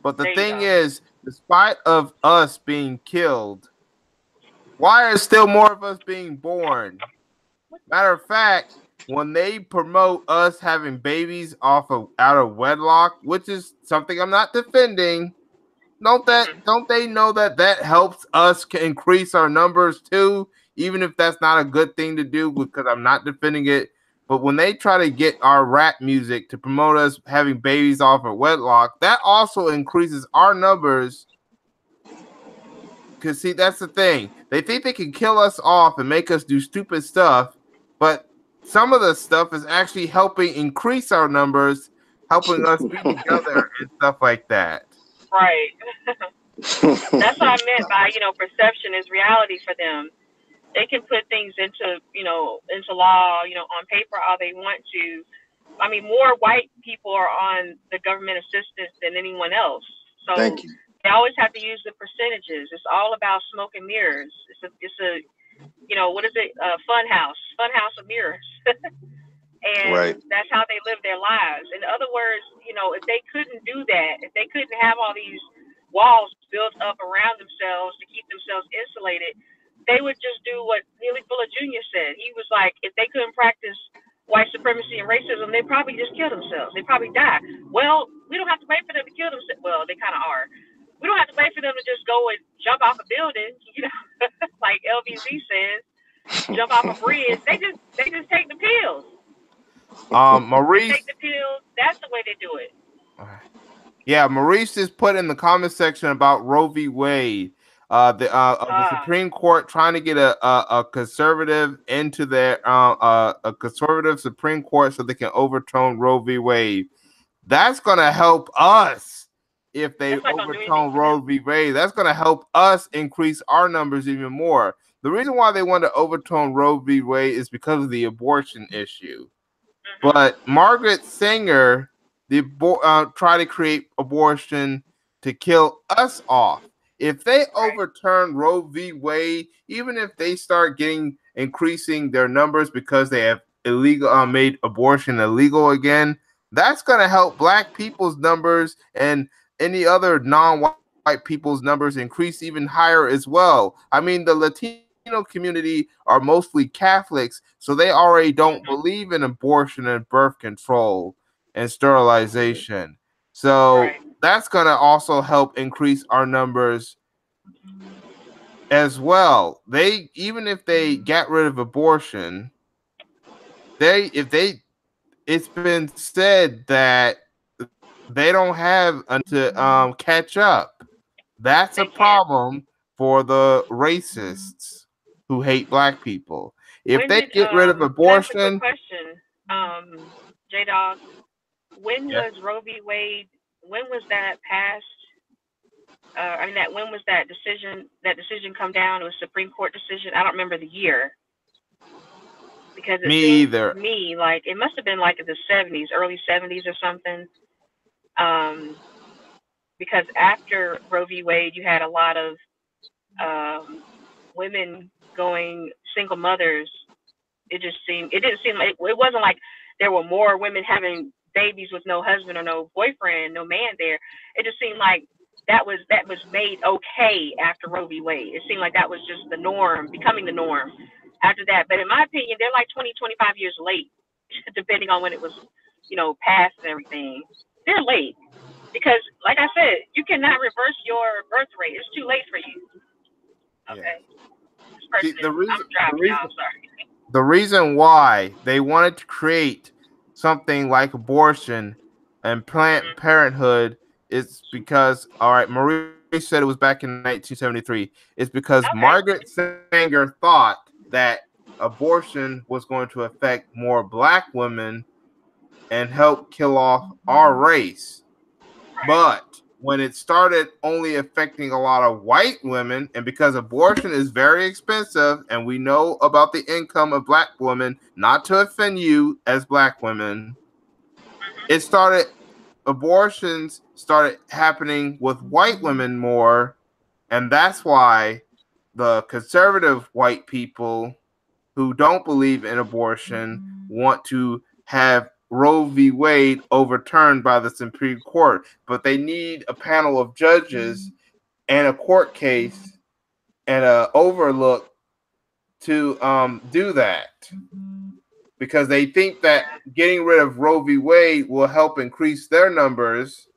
But the
There you
thing
go.
is, despite of us being killed, why are still more of us being born? Matter of fact, when they promote us having babies out of wedlock, which is something I'm not defending, don't they know that helps us increase our numbers too, even if that's not a good thing to do, because I'm not defending it. But when they try to get our rap music to promote us having babies off of wedlock, that also increases our numbers. Because see, that's the thing. They think they can kill us off and make us do stupid stuff, but some of the stuff is actually helping increase our numbers, helping us be together and stuff like that.
Right. That's what I meant by, you know, perception is reality for them. They can put things into, you know, into law, you know, on paper all they want to. I mean, more white people are on the government assistance than anyone else. So
Thank you.
they always have to use the percentages. It's all about smoke and mirrors. It's a you know, what is it? Fun house of mirrors.
Right.
And that's how they live their lives. In other words, you know, if they couldn't do that, if they couldn't have all these walls built up around themselves to keep themselves insulated, they would just do what Neely Fuller Jr. said. He was like, if they couldn't practice white supremacy and racism, they'd probably just kill themselves. They'd probably die. Well, we don't have to wait for them to kill themselves. Well, they kind of are. We don't have to wait for them to just go and jump off a building, you know, like LBZ says, jump off a bridge. They just take the pills. They
Maurice.
take the pills. That's the way they do it.
Yeah, Maurice just put in the comment section about Roe v. Wade. The Supreme Court trying to get a conservative into their a conservative Supreme Court so they can overturn Roe v. Wade. That's gonna help us if they overturn Roe v. Wade. That's gonna help us increase our numbers even more. The reason why they want to overturn Roe v. Wade is because of the abortion issue. But Margaret Sanger, try to create abortion to kill us off. If they overturn Roe v. Wade, even if they start increasing their numbers because they have made abortion illegal again, that's going to help Black people's numbers and any other non-white people's numbers increase even higher as well. I mean, the Latino community are mostly Catholics, so they already don't believe in abortion and birth control and sterilization. So that's going to also help increase our numbers as well. Even if they get rid of abortion, it's been said that they don't have to catch up. That's a problem for the racists who hate Black people. If
When
they
did
get rid of
can I ask a quick
abortion,
question? J Dog, when
yeah.
was Roe v. Wade, when was that passed? I mean, when was that decision come down? It was a Supreme Court decision. I don't remember the year because it
Me
seems
either.
to me like it must have been like in the 70s, early 70s or something. Because after Roe v. Wade, you had a lot of women going single mothers. It didn't seem like, it wasn't like there were more women having babies with no husband or no boyfriend, no man there. It just seemed like that was made okay after Roe v. Wade. It seemed like that was just the norm, becoming the norm after that. But in my opinion, they're like 20, 25 years late, depending on when it was, passed and everything. They're late because, like I said, you cannot reverse your birth rate. It's too late for you. Okay.
Yeah.
This person
The
I'm
reason
driving, y'all. Sorry.
the reason why they wanted to create something like abortion and Planned Parenthood is because, all right, Marie said it was back in 1973. It's because
Okay.
Margaret Sanger thought that abortion was going to affect more Black women and help kill off our race.
Right.
But when it started only affecting a lot of white women, and because abortion is very expensive, and we know about the income of Black women, not to offend you as Black women, abortions started happening with white women more, and that's why the conservative white people who don't believe in abortion want to have Roe v. Wade overturned by the Supreme Court, but they need a panel of judges and a court case and a overlook to do that, because they think that
Yeah.
getting rid of Roe v. Wade will help increase their numbers,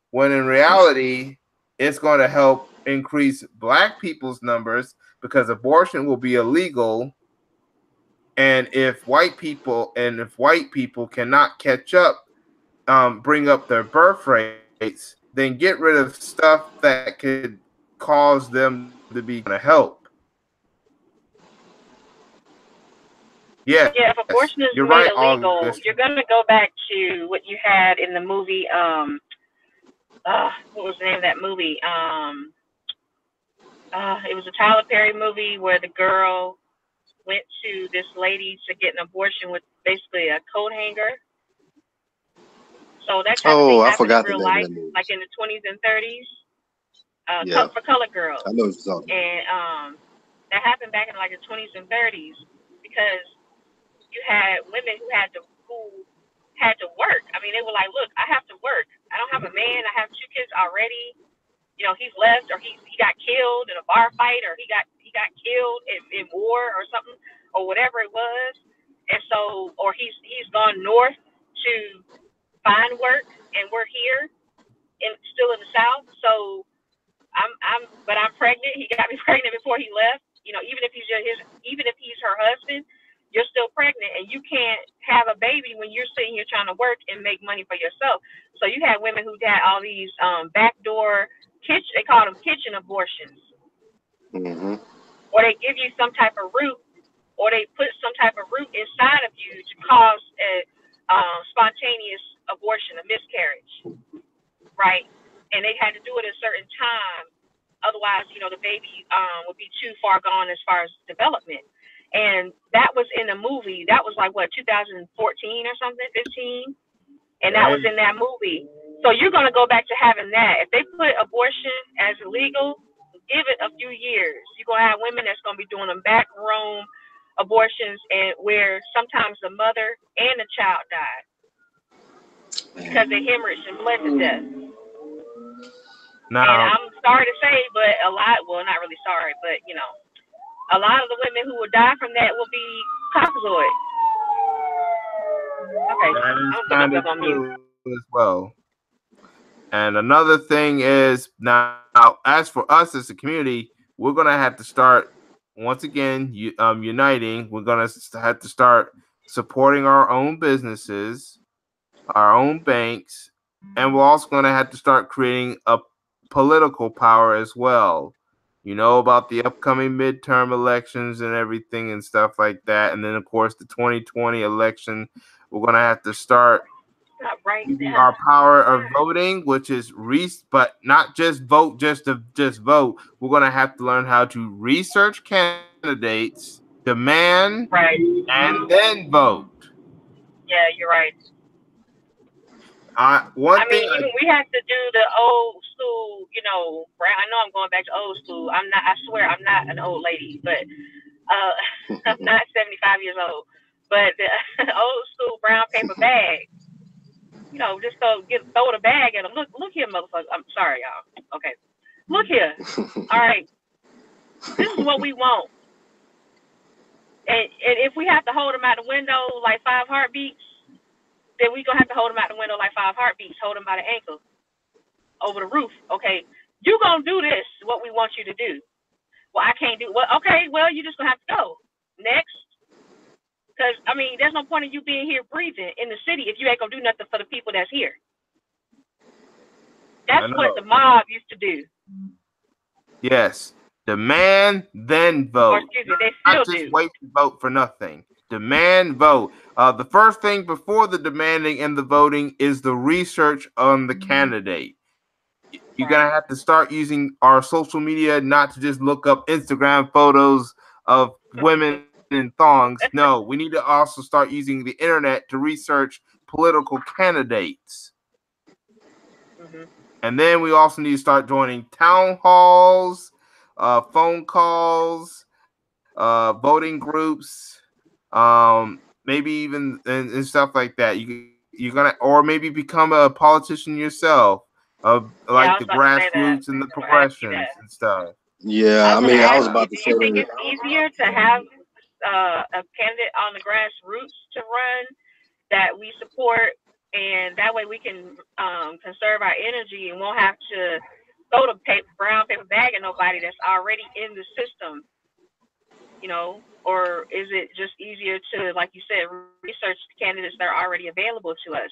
when in reality it's going to help increase Black people's numbers because abortion will be illegal. And if white people cannot catch up, bring up their birth rates, then get rid of stuff that could cause them to be going to help.
Yeah, if
Yes,
abortion
you're
is
right,
made
August.
illegal, you're gonna go back to what you had in the movie. What was the name of that movie? It was a Tyler Perry movie where the girl went to this lady to get an abortion with basically a coat hanger. So that type of thing
Oh, I
happened in
forgot the
real
name of
life,
that movie.
like in the 20s and 30s,
Yeah,
for colored girls.
I know what you're talking about.
And that happened back in like the 20s and 30s because you had women who had to work. I mean, they were like, look, I have to work. I don't have a man. I have 2 kids already. He's left, or he got killed in a bar fight, or he got killed in war or something, or whatever it was. And so, or he's gone north to find work, and we're here and still in the South. So but I'm pregnant. He got me pregnant before he left. Even if even if he's her husband, you're still pregnant, and you can't have a baby when you're sitting here trying to work and make money for yourself. So you had women who had all these backdoor kitchen. They call them kitchen abortions,
Mm-hmm.
or they give you some type of root, or they put some type of root inside of you to cause a spontaneous abortion, a miscarriage, right? And they had to do it at a certain time. Otherwise, the baby would be too far gone as far as development. And that was in a movie. That was like, what, 2014 or something, 15? and that was in that movie. So you're going to go back to having that. If they put abortion as illegal, give it a few years. You're going to have women that's going to be doing them back room abortions, and where sometimes the mother and the child died because they hemorrhaged and bled to death. And
Now,
I'm sorry to say, but a lot, well, not really sorry, but you know, a lot of the women who will die from that will be caucasoid. Okay,
that
I'm
is
gonna put
kind
myself
of
on mute.
true as well. And another thing is now, as for us as a community, we're gonna have to start once again, uniting. We're gonna have to start supporting our own businesses, our own banks, and we're also gonna have to start creating a political power as well. You know about the upcoming midterm elections and everything and stuff like that, and then of course the 2020 election. We're gonna have to start
Stop right
using
there.
our power of voting, which is but not just vote just to just vote. We're gonna have to learn how to research candidates, demand,
Right.
and then vote.
Yeah, you're right.
One
I
thing
mean, even we have to do the old school, you know. I know I'm going back to old school. I'm not. I swear, I'm not an old lady, but I'm not 75 years old. But the old school brown paper bag, you know, just throw the bag at them. Look here, motherfucker. I'm sorry, y'all. Okay, look here. All right, this is what we want. And if we have to hold them out the window like 5 heartbeats, then we gonna have to hold them out the window like 5 heartbeats. Hold them by the ankle over the roof. Okay, you gonna do this? What we want you to do? Well, I can't do. Well, okay. Well, you just gonna have to go next. Because I mean, there's no point in you being here breathing in the city if you ain't gonna do nothing for the people that's here.
I
That's what
know.
the mob used to do.
Yes, demand then
Or
vote.
excuse me, they
Not
still
just
do.
wait to vote for nothing. Demand vote. The first thing before the demanding and the voting is the research on the candidate. You're
Right.
gonna have to start using our social media not to just look up Instagram photos of women in thongs. No, we need to also start using the internet to research political candidates.
Mhm.
And then we also need to start joining town halls, phone calls, voting groups, maybe even and stuff like that. You're gonna, or maybe become a politician yourself,
Yeah,
like
I
the
was about to say that.
grassroots and the
I was gonna ask you
progressions
that.
and stuff.
I
Yeah,
was
I
gonna
mean, I was
ask you,
about to
do
say
you think
that.
it's easier to have a candidate on the grassroots to run that we support, and that way we can conserve our energy and won't have to throw the brown paper bag at nobody that's already in the system, you know? Or is it just easier to, like you said, research candidates that are already available to us?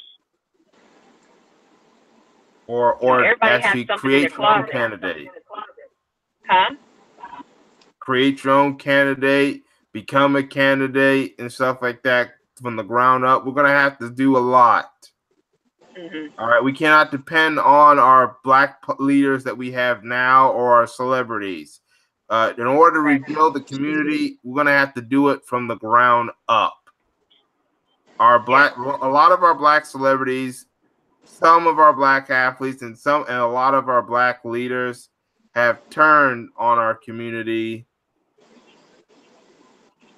You know,
Or
everybody has
actually
something in their
create your own
closet.
candidate.
Huh?
Create your own candidate, become a candidate, and stuff like that from the ground up. We're gonna have to do a lot.
Mhm.
All right, we cannot depend on our black leaders that we have now or our celebrities. In order to
Right.
rebuild the community, we're gonna have to do it from the ground up.
Yeah.
A lot of our black celebrities, some of our black athletes, and a lot of our black leaders have turned on our community.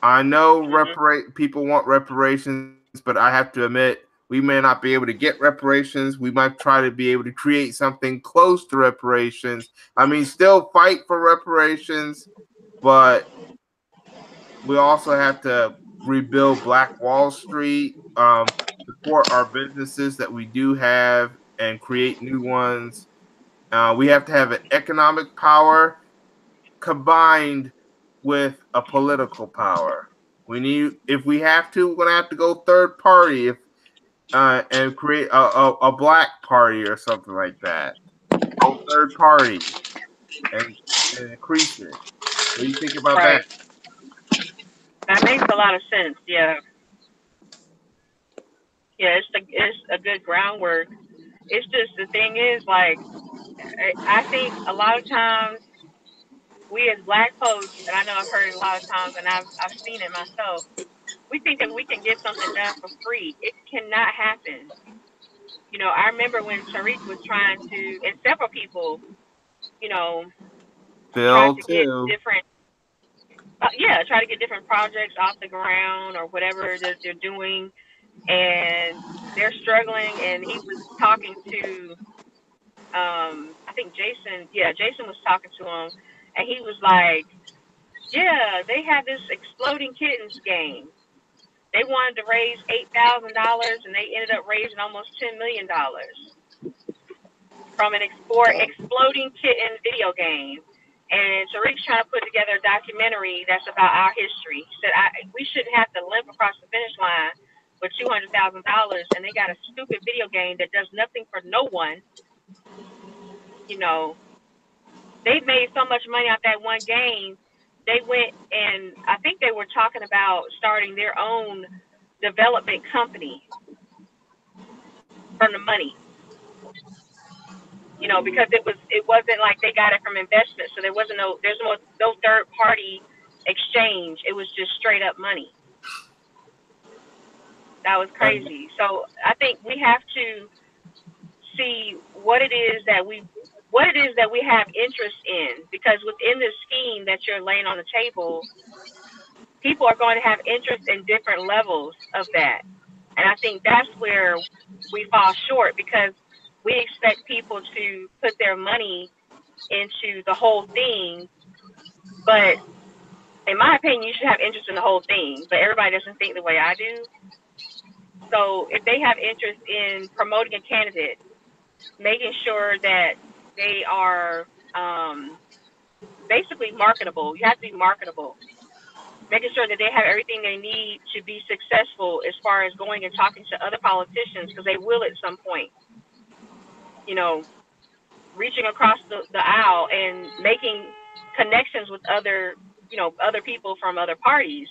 I know
Mhm.
people want reparations, but I have to admit we may not be able to get reparations. We might try to be able to create something close to reparations. I mean, still fight for reparations, but we also have to rebuild Black Wall Street, support our businesses that we do have, and create new ones. We have to have an economic power combined with a political power. We need, if we have to, we're gonna have to go third party, if and create a black party or something like that. Go third party and, and increase it. What do you think about that?
Right. That makes a lot of sense. Yeah. Yeah. It's a good groundwork. It's just the thing is like I think a lot of times we as black folks, and I know I've heard it a lot of times, and I've seen it myself. We think that we can get something done for free. It cannot happen. I remember when Tariq was trying to, and several people, you know, tried
Phil
to get
too.
different, yeah, try to get different projects off the ground or whatever that they're doing, and they're struggling. And he was talking to, I think Jason, yeah, Jason was talking to him, and he was like, yeah, they have this exploding kittens game. They wanted to raise $8,000, and they ended up raising almost $10 million from an
Wow.
exploding kitten video game. And Tariq's trying to put together a documentary that's about our history. He said, we shouldn't have to limp across the finish line with $200,000, and they got a stupid video game that does nothing for no one. You know, they made so much money off that one game. They went and I think they were talking about starting their own development company from the money. Because it wasn't like they got it from investment, so there's no third party exchange. It was just straight up money. That was
And
crazy. So I think we have to see what it is that we have interest in, because within this scheme that you're laying on the table, people are going to have interest in different levels of that. And I think that's where we fall short, because we expect people to put their money into the whole thing. But in my opinion, you should have interest in the whole thing. But everybody doesn't think the way I do. So if they have interest in promoting a candidate, making sure that they are basically marketable, you have to be marketable. Making sure that they have everything they need to be successful as far as going and talking to other politicians, because they will at some point, you know, reaching across the aisle and making connections with other people from other parties.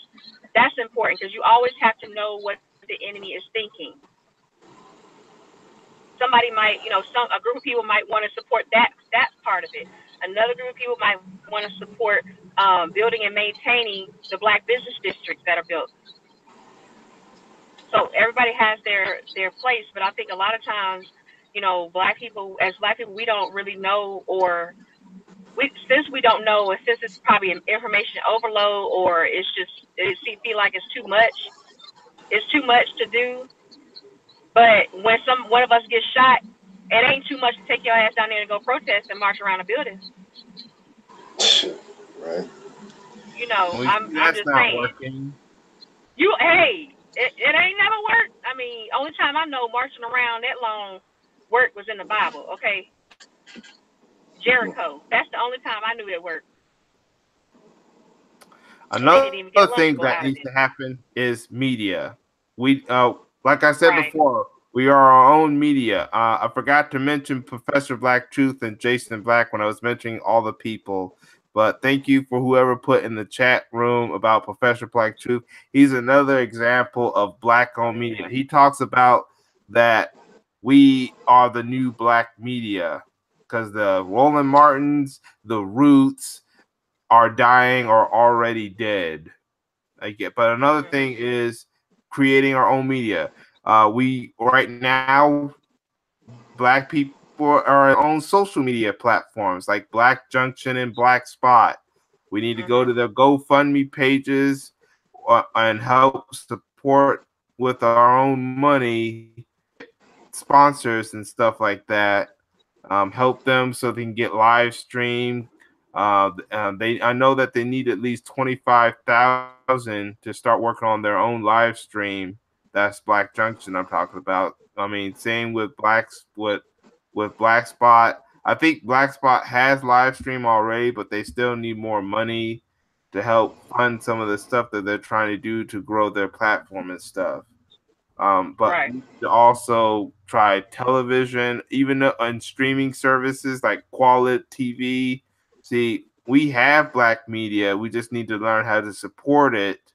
That's important, because you always have to know what the enemy is thinking. Somebody might, a group of people might want to support that part of it. Another group of people might want to support building and maintaining the black business districts that are built. So everybody has their place, but I think a lot of times, black people, we don't really know, or since we don't know, and since it's probably an information overload, or it's just feel like it's too much. It's too much to do. But when one of us gets shot, it ain't too much to take your ass down there and go protest and march around a building.
Right.
we see
I'm
that's
just
not
saying.
working.
It ain't never worked. I mean, only time I know marching around that long work was in the Bible. Okay, Jericho. That's the only time I knew it worked, and they
Another
didn't even get
thing
a
that
lunchable
needs
out
to
of it.
happen is media. We like I said
Right.
before, we are our own media. I forgot to mention Professor Black Truth and Jason Black when I was mentioning all the people. But thank you for whoever put in the chat room about Professor Black Truth. He's another example of black owned media. He talks about that we are the new black media because the Roland Martins, the Roots are dying or already dead. I get, but another
Mhm.
thing is creating our own media. We right now, black people are on social media platforms like Black Junction and Black Spot. We need to go to
Mhm.
the GoFundMe pages and help support with our own money to get sponsors and stuff like that. Help them so they can get live stream. I know that they need at least 25,000 to start working on their own live stream. That's Black Junction I'm talking about. I mean, same with with Black Spot. I think Black Spot has live stream already, but they still need more money to help fund some of the stuff that they're trying to do to grow their platform and stuff. But
Right.
we need to also try television, even on streaming services like Quality TV. See, we have black media. We just need to learn how to support it.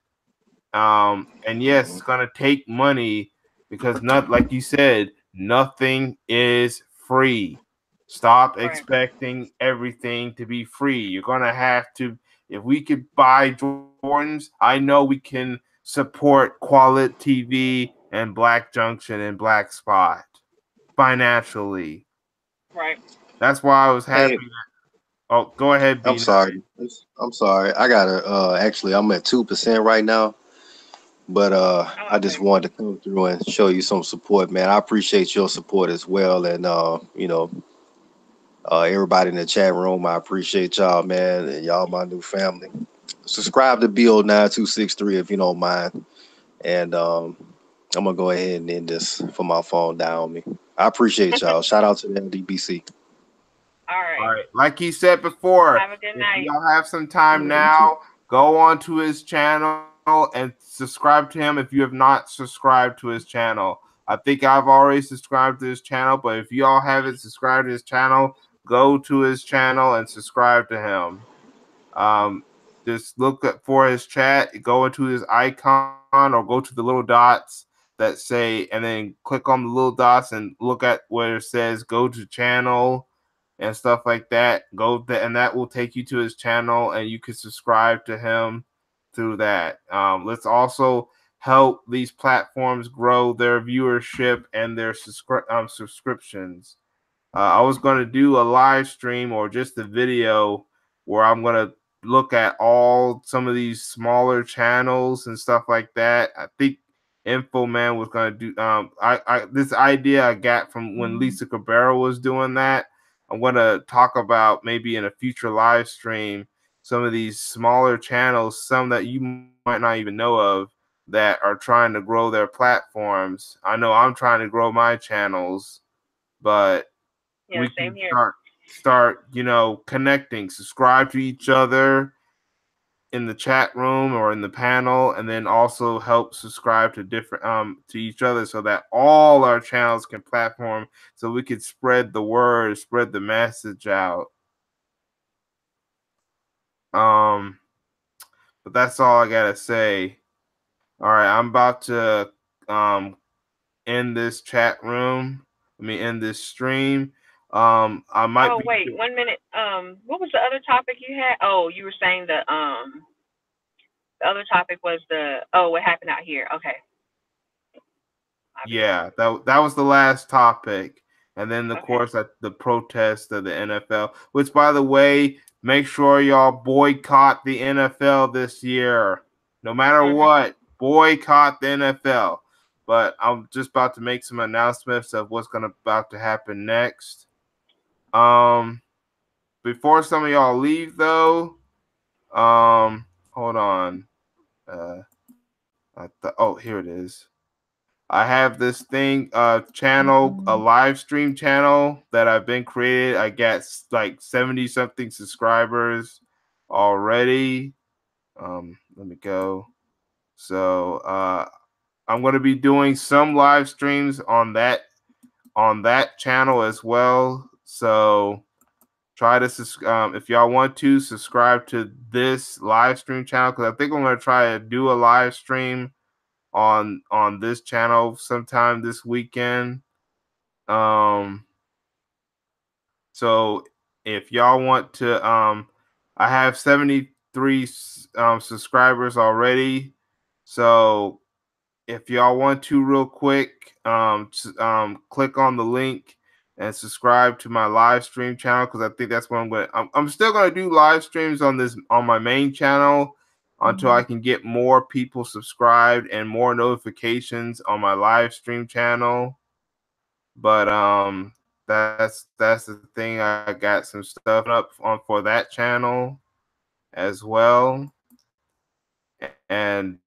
And yes,
Mm-hmm.
it's gonna take money because not like you said, nothing is free. Stop
Right.
expecting everything to be free. You're gonna have to. If we could buy Jordans, I know we can support Quality TV and Black Junction and Black Spot. financially.
Right.
That's why I was happy.
Hey,
Oh, go ahead,
I'm
B.
sorry. I'm sorry. I gotta actually I'm at 2% right now, but
Oh,
I just
okay.
wanted to come through and show you some support, man. I appreciate your support as well, and everybody in the chat room, I appreciate y'all, man, and y'all my new family. Subscribe to BO9263 if you don't mind, and I'm gonna go ahead and end this for my phone down on me. I appreciate y'all. Shout out to the LDBC.
All
All
right.
right. Like he said before,
Have a good
if
night.
y'all have some time
Yeah, you too.
now, go on to his channel and subscribe to him if you have not subscribed to his channel. I think I've already subscribed to his channel, but if y'all haven't subscribed to his channel, go to his channel and subscribe to him. Um, just for his chat, go into his icon or go to the little dots that say, and then click on the little dots and look at where it says go to channel and stuff like that. And that will take you to his channel, and you can subscribe to him through that. Let's also help these platforms grow their viewership and their subscriptions. I was going to do a live stream or just a video where I'm going to look at all some of these smaller channels and stuff like that. I think Infoman was going to do I this idea I got from when Lisa Cabrera was doing that. I'm going to talk about maybe in a future live stream some of these smaller channels, some that you might not even know of, that are trying to grow their platforms. I know I'm trying to grow my channels, but
Yeah,
we
same
can
here.
start connecting, subscribe to each other in the chat room or in the panel, and then also help subscribe to different to each other so that all our channels can platform, so we could spread the word, spread the message out. um but that's all I gotta say. All right, I'm about to um end this chat room. I mean, end this stream. I might
Oh,
be
wait, 1 minute. What was the other topic you had? Oh, you were saying the other topic was what happened out here. Okay.
Yeah, that was the last topic, and then of
Okay.
course the protest of the NFL. Which, by the way, make sure y'all boycott the NFL this year. No matter
Mhm.
what, boycott the NFL. But I'm just about to make some announcements of what's gonna about to happen next. Um, Before some of y'all leave though, hold on. Uh, oh, here it is. I have this thing, channel, a live stream channel that I've been created. I got like 70 something subscribers already. Let me go. So, I'm going to be doing some live streams on that channel as well. So try to if y'all want to subscribe to this live stream channel, because I think I'm going to try to do a live stream on this channel sometime this weekend. Um, so if y'all want to, I have 73 subscribers already. So if y'all want to, real quick, click on the link and subscribe to my live stream channel, because I think that's what I'm going to. I'm still going to do live streams on my main channel until I can get more people subscribed and more notifications on my live stream channel. But that's the thing. I got some stuff up on for that channel as well, and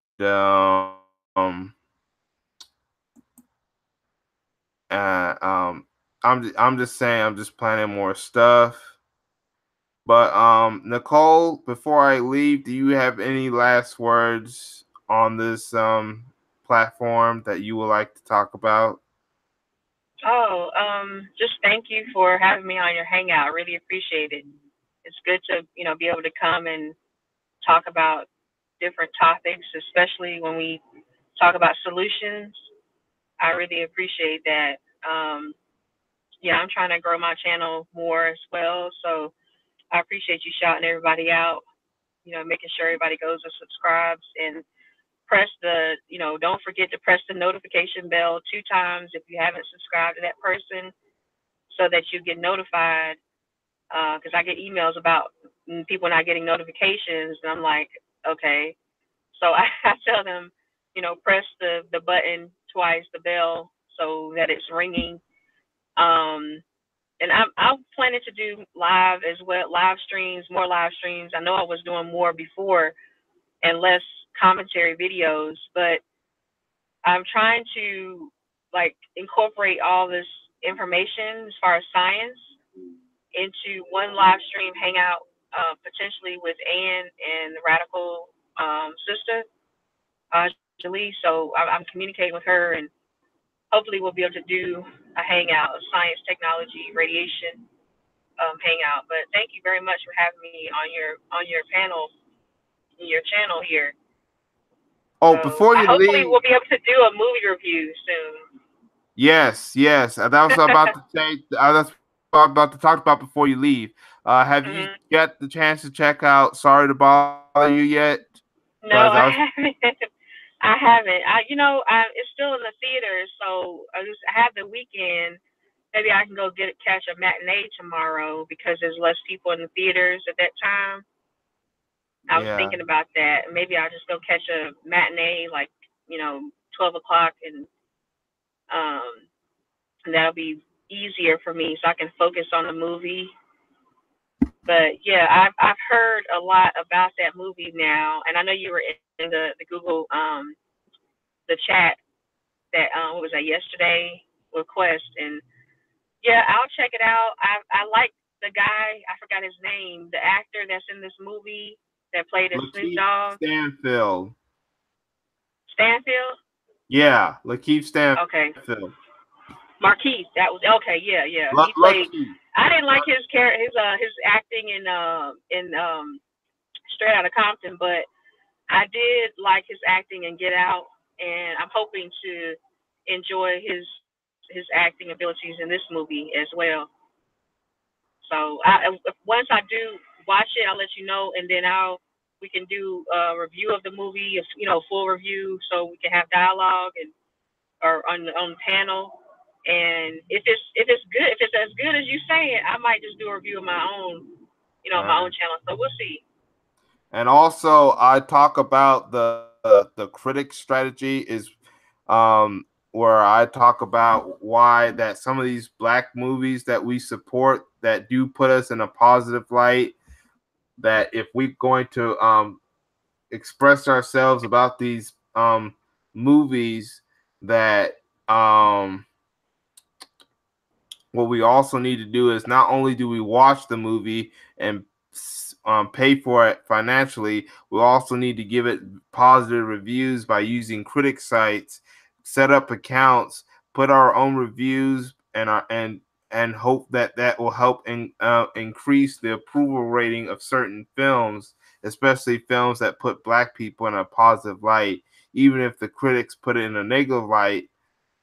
I'm just saying, I'm just planning more stuff. But Nicole, before I leave, do you have any last words on this platform that you would like to talk about?
Oh, just thank you for having me on your hangout. I really appreciate it. It's good to, be able to come and talk about different topics, especially when we talk about solutions. I really appreciate that. Yeah, I'm trying to grow my channel more as well. So I appreciate you shouting everybody out, making sure everybody goes and subscribes and press the, don't forget to press the notification bell 2 times if you haven't subscribed to that person, so that you get notified. Because I get emails about people not getting notifications, and I'm like, okay. So I tell them, press the button twice, the bell, so that it's ringing. Um, and I'm planning to do live as well, live streams, more live streams. I know I was doing more before and less commentary videos, but I'm trying to like incorporate all this information as far as science into one live stream hangout, potentially with Ann and the Radical sister, Jolie. So I'm communicating with her, and hopefully we'll be able to do a hangout, a science, technology, radiation hangout. But thank you very much for having me on your panel, in your channel here.
Oh,
So
before
I
you
hopefully
leave,
we'll be able to do a movie review soon.
yes, yes, that was what I'm about to say. That's what I'm about to talk about before you leave. Have you
Hmm.
got the chance to check out Sorry to Bother You yet?
No,
Because I
I
was
haven't. I haven't. It's still in the theater, so I have the weekend. Maybe I can go catch a matinee tomorrow because there's less people in the theaters at that time. I was
yeah.
thinking about that. Maybe I'll just go catch a matinee, like 12 o'clock, um, and that'll be easier for me, so I can focus on the movie. But yeah, I've heard a lot about that movie now, and I know you were in the Google the chat that what was that yesterday request, and yeah, I'll check it out. I like the guy. I forgot his name. The actor that's in this movie that played as Snoop
Lakeith
Dogg.
Stanfield.
Stanfield.
Yeah, Lakeith
Okay.
Stanfield.
Marquise. That was okay. Yeah, yeah. He played.
Lakeith.
I didn't like his acting in Straight Outta Compton, but I did like his acting in Get Out, and I'm hoping to enjoy his acting abilities in this movie as well. So once I do watch it, I'll let you know, and then we can do a review of the movie, full review, so we can have dialogue and or on the panel. And if it's good, if it's as good as you say it, I might just do a review of my own,
All
my
right.
own channel. So we'll see.
And also, I talk about the critic strategy is where I talk about why that some of these black movies that we support that do put us in a positive light, that if we're going to express ourselves about these movies, that what we also need to do is not only do we watch the movie and pay for it financially, we also need to give it positive reviews by using critic sites, set up accounts, put our own reviews, and hope that that will help increase the approval rating of certain films, especially films that put black people in a positive light, even if the critics put it in a negative light,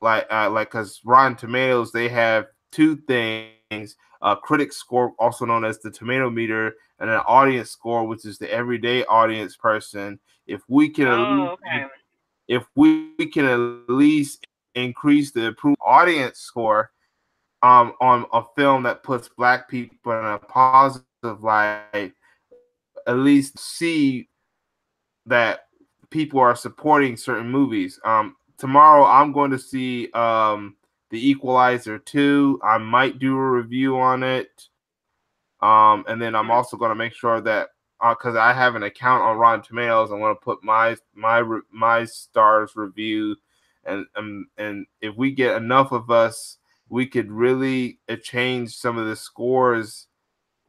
like because Rotten Tomatoes, they have two things: a critic score, also known as the tomato meter, and an audience score, which is the everyday audience person. If we can at least
Oh, okay.
if we can at least increase the approval audience score on a film that puts black people in a positive light, at least see that people are supporting certain movies. Tomorrow I'm going to see The Equalizer 2. I might do a review on it. And then I'm also going to make sure that because I have an account on Rotten Tomatoes, I'm going to put my stars review, and if we get enough of us, we could really change some of the scores,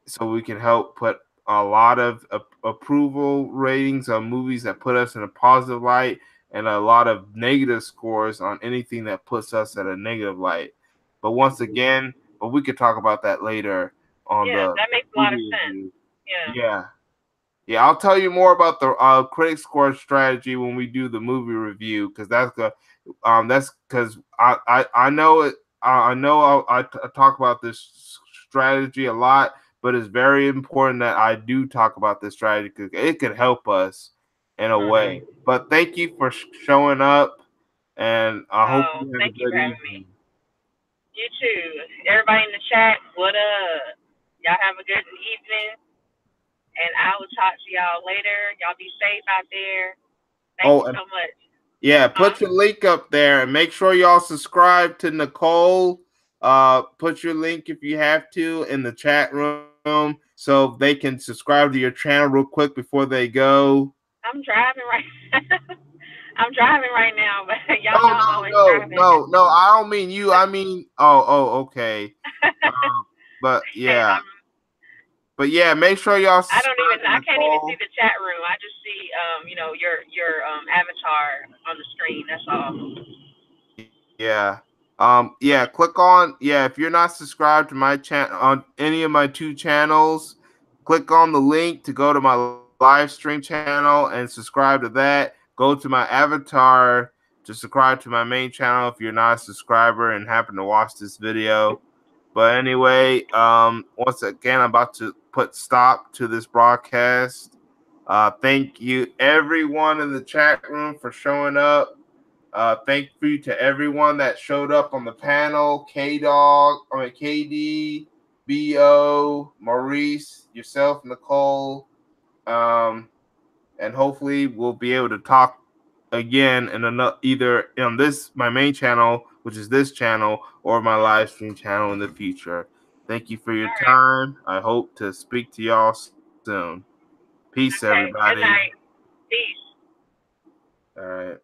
so we can help put a lot of approval ratings on movies that put us in a positive light, and a lot of negative scores on anything that puts us at a negative light. But once again, but we could talk about that later on
Yeah,
the
that makes a lot of
movie
sense.
review.
Yeah.
Yeah. Yeah, I'll tell you more about the critic score strategy when we do the movie review, because that's because I know it. I talk about this strategy a lot, but it's very important that I do talk about this strategy because it could help us in a way. But thank you for showing up, and I hope
Oh,
you have a
thank you
good
for having me.
evening.
You too. Everybody in the chat, what up? Y'all have a good evening, and I will talk to y'all later. Y'all be safe out there. Thank
Oh,
you
and
so much.
yeah,
Huh?
put your link up there and make sure y'all subscribe to Nicole. Put your link if you have to in the chat room so they can subscribe to your channel real quick before they go.
I'm driving right. I'm driving right now, but y'all
No,
know I'm
no,
always
no,
driving.
no, no. I don't mean you. I mean, okay. But
Hey,
yeah, make sure y'all subscribe to
I can't even see
Nicole.
the chat room. I just see your avatar on the screen. That's all.
Yeah. Click on if you're not subscribed to my channel on any of my two channels, click on the link to go to my live stream channel and subscribe to that. Go to my avatar to subscribe to my main channel if you're not a subscriber and happen to watch this video. But anyway, once again, I'm about to put stop to this broadcast. Thank you everyone in the chat room for showing up. Thank you to everyone that showed up on the panel. KD, BO, Maurice, yourself, Nicole. And hopefully we'll be able to talk again in another, either on this my main channel, which is this channel, or my live stream channel in the future. Thank you for your
All right.
time. I hope to speak to y'all soon. Peace,
Okay. Good
everybody.
night. Peace.
All right.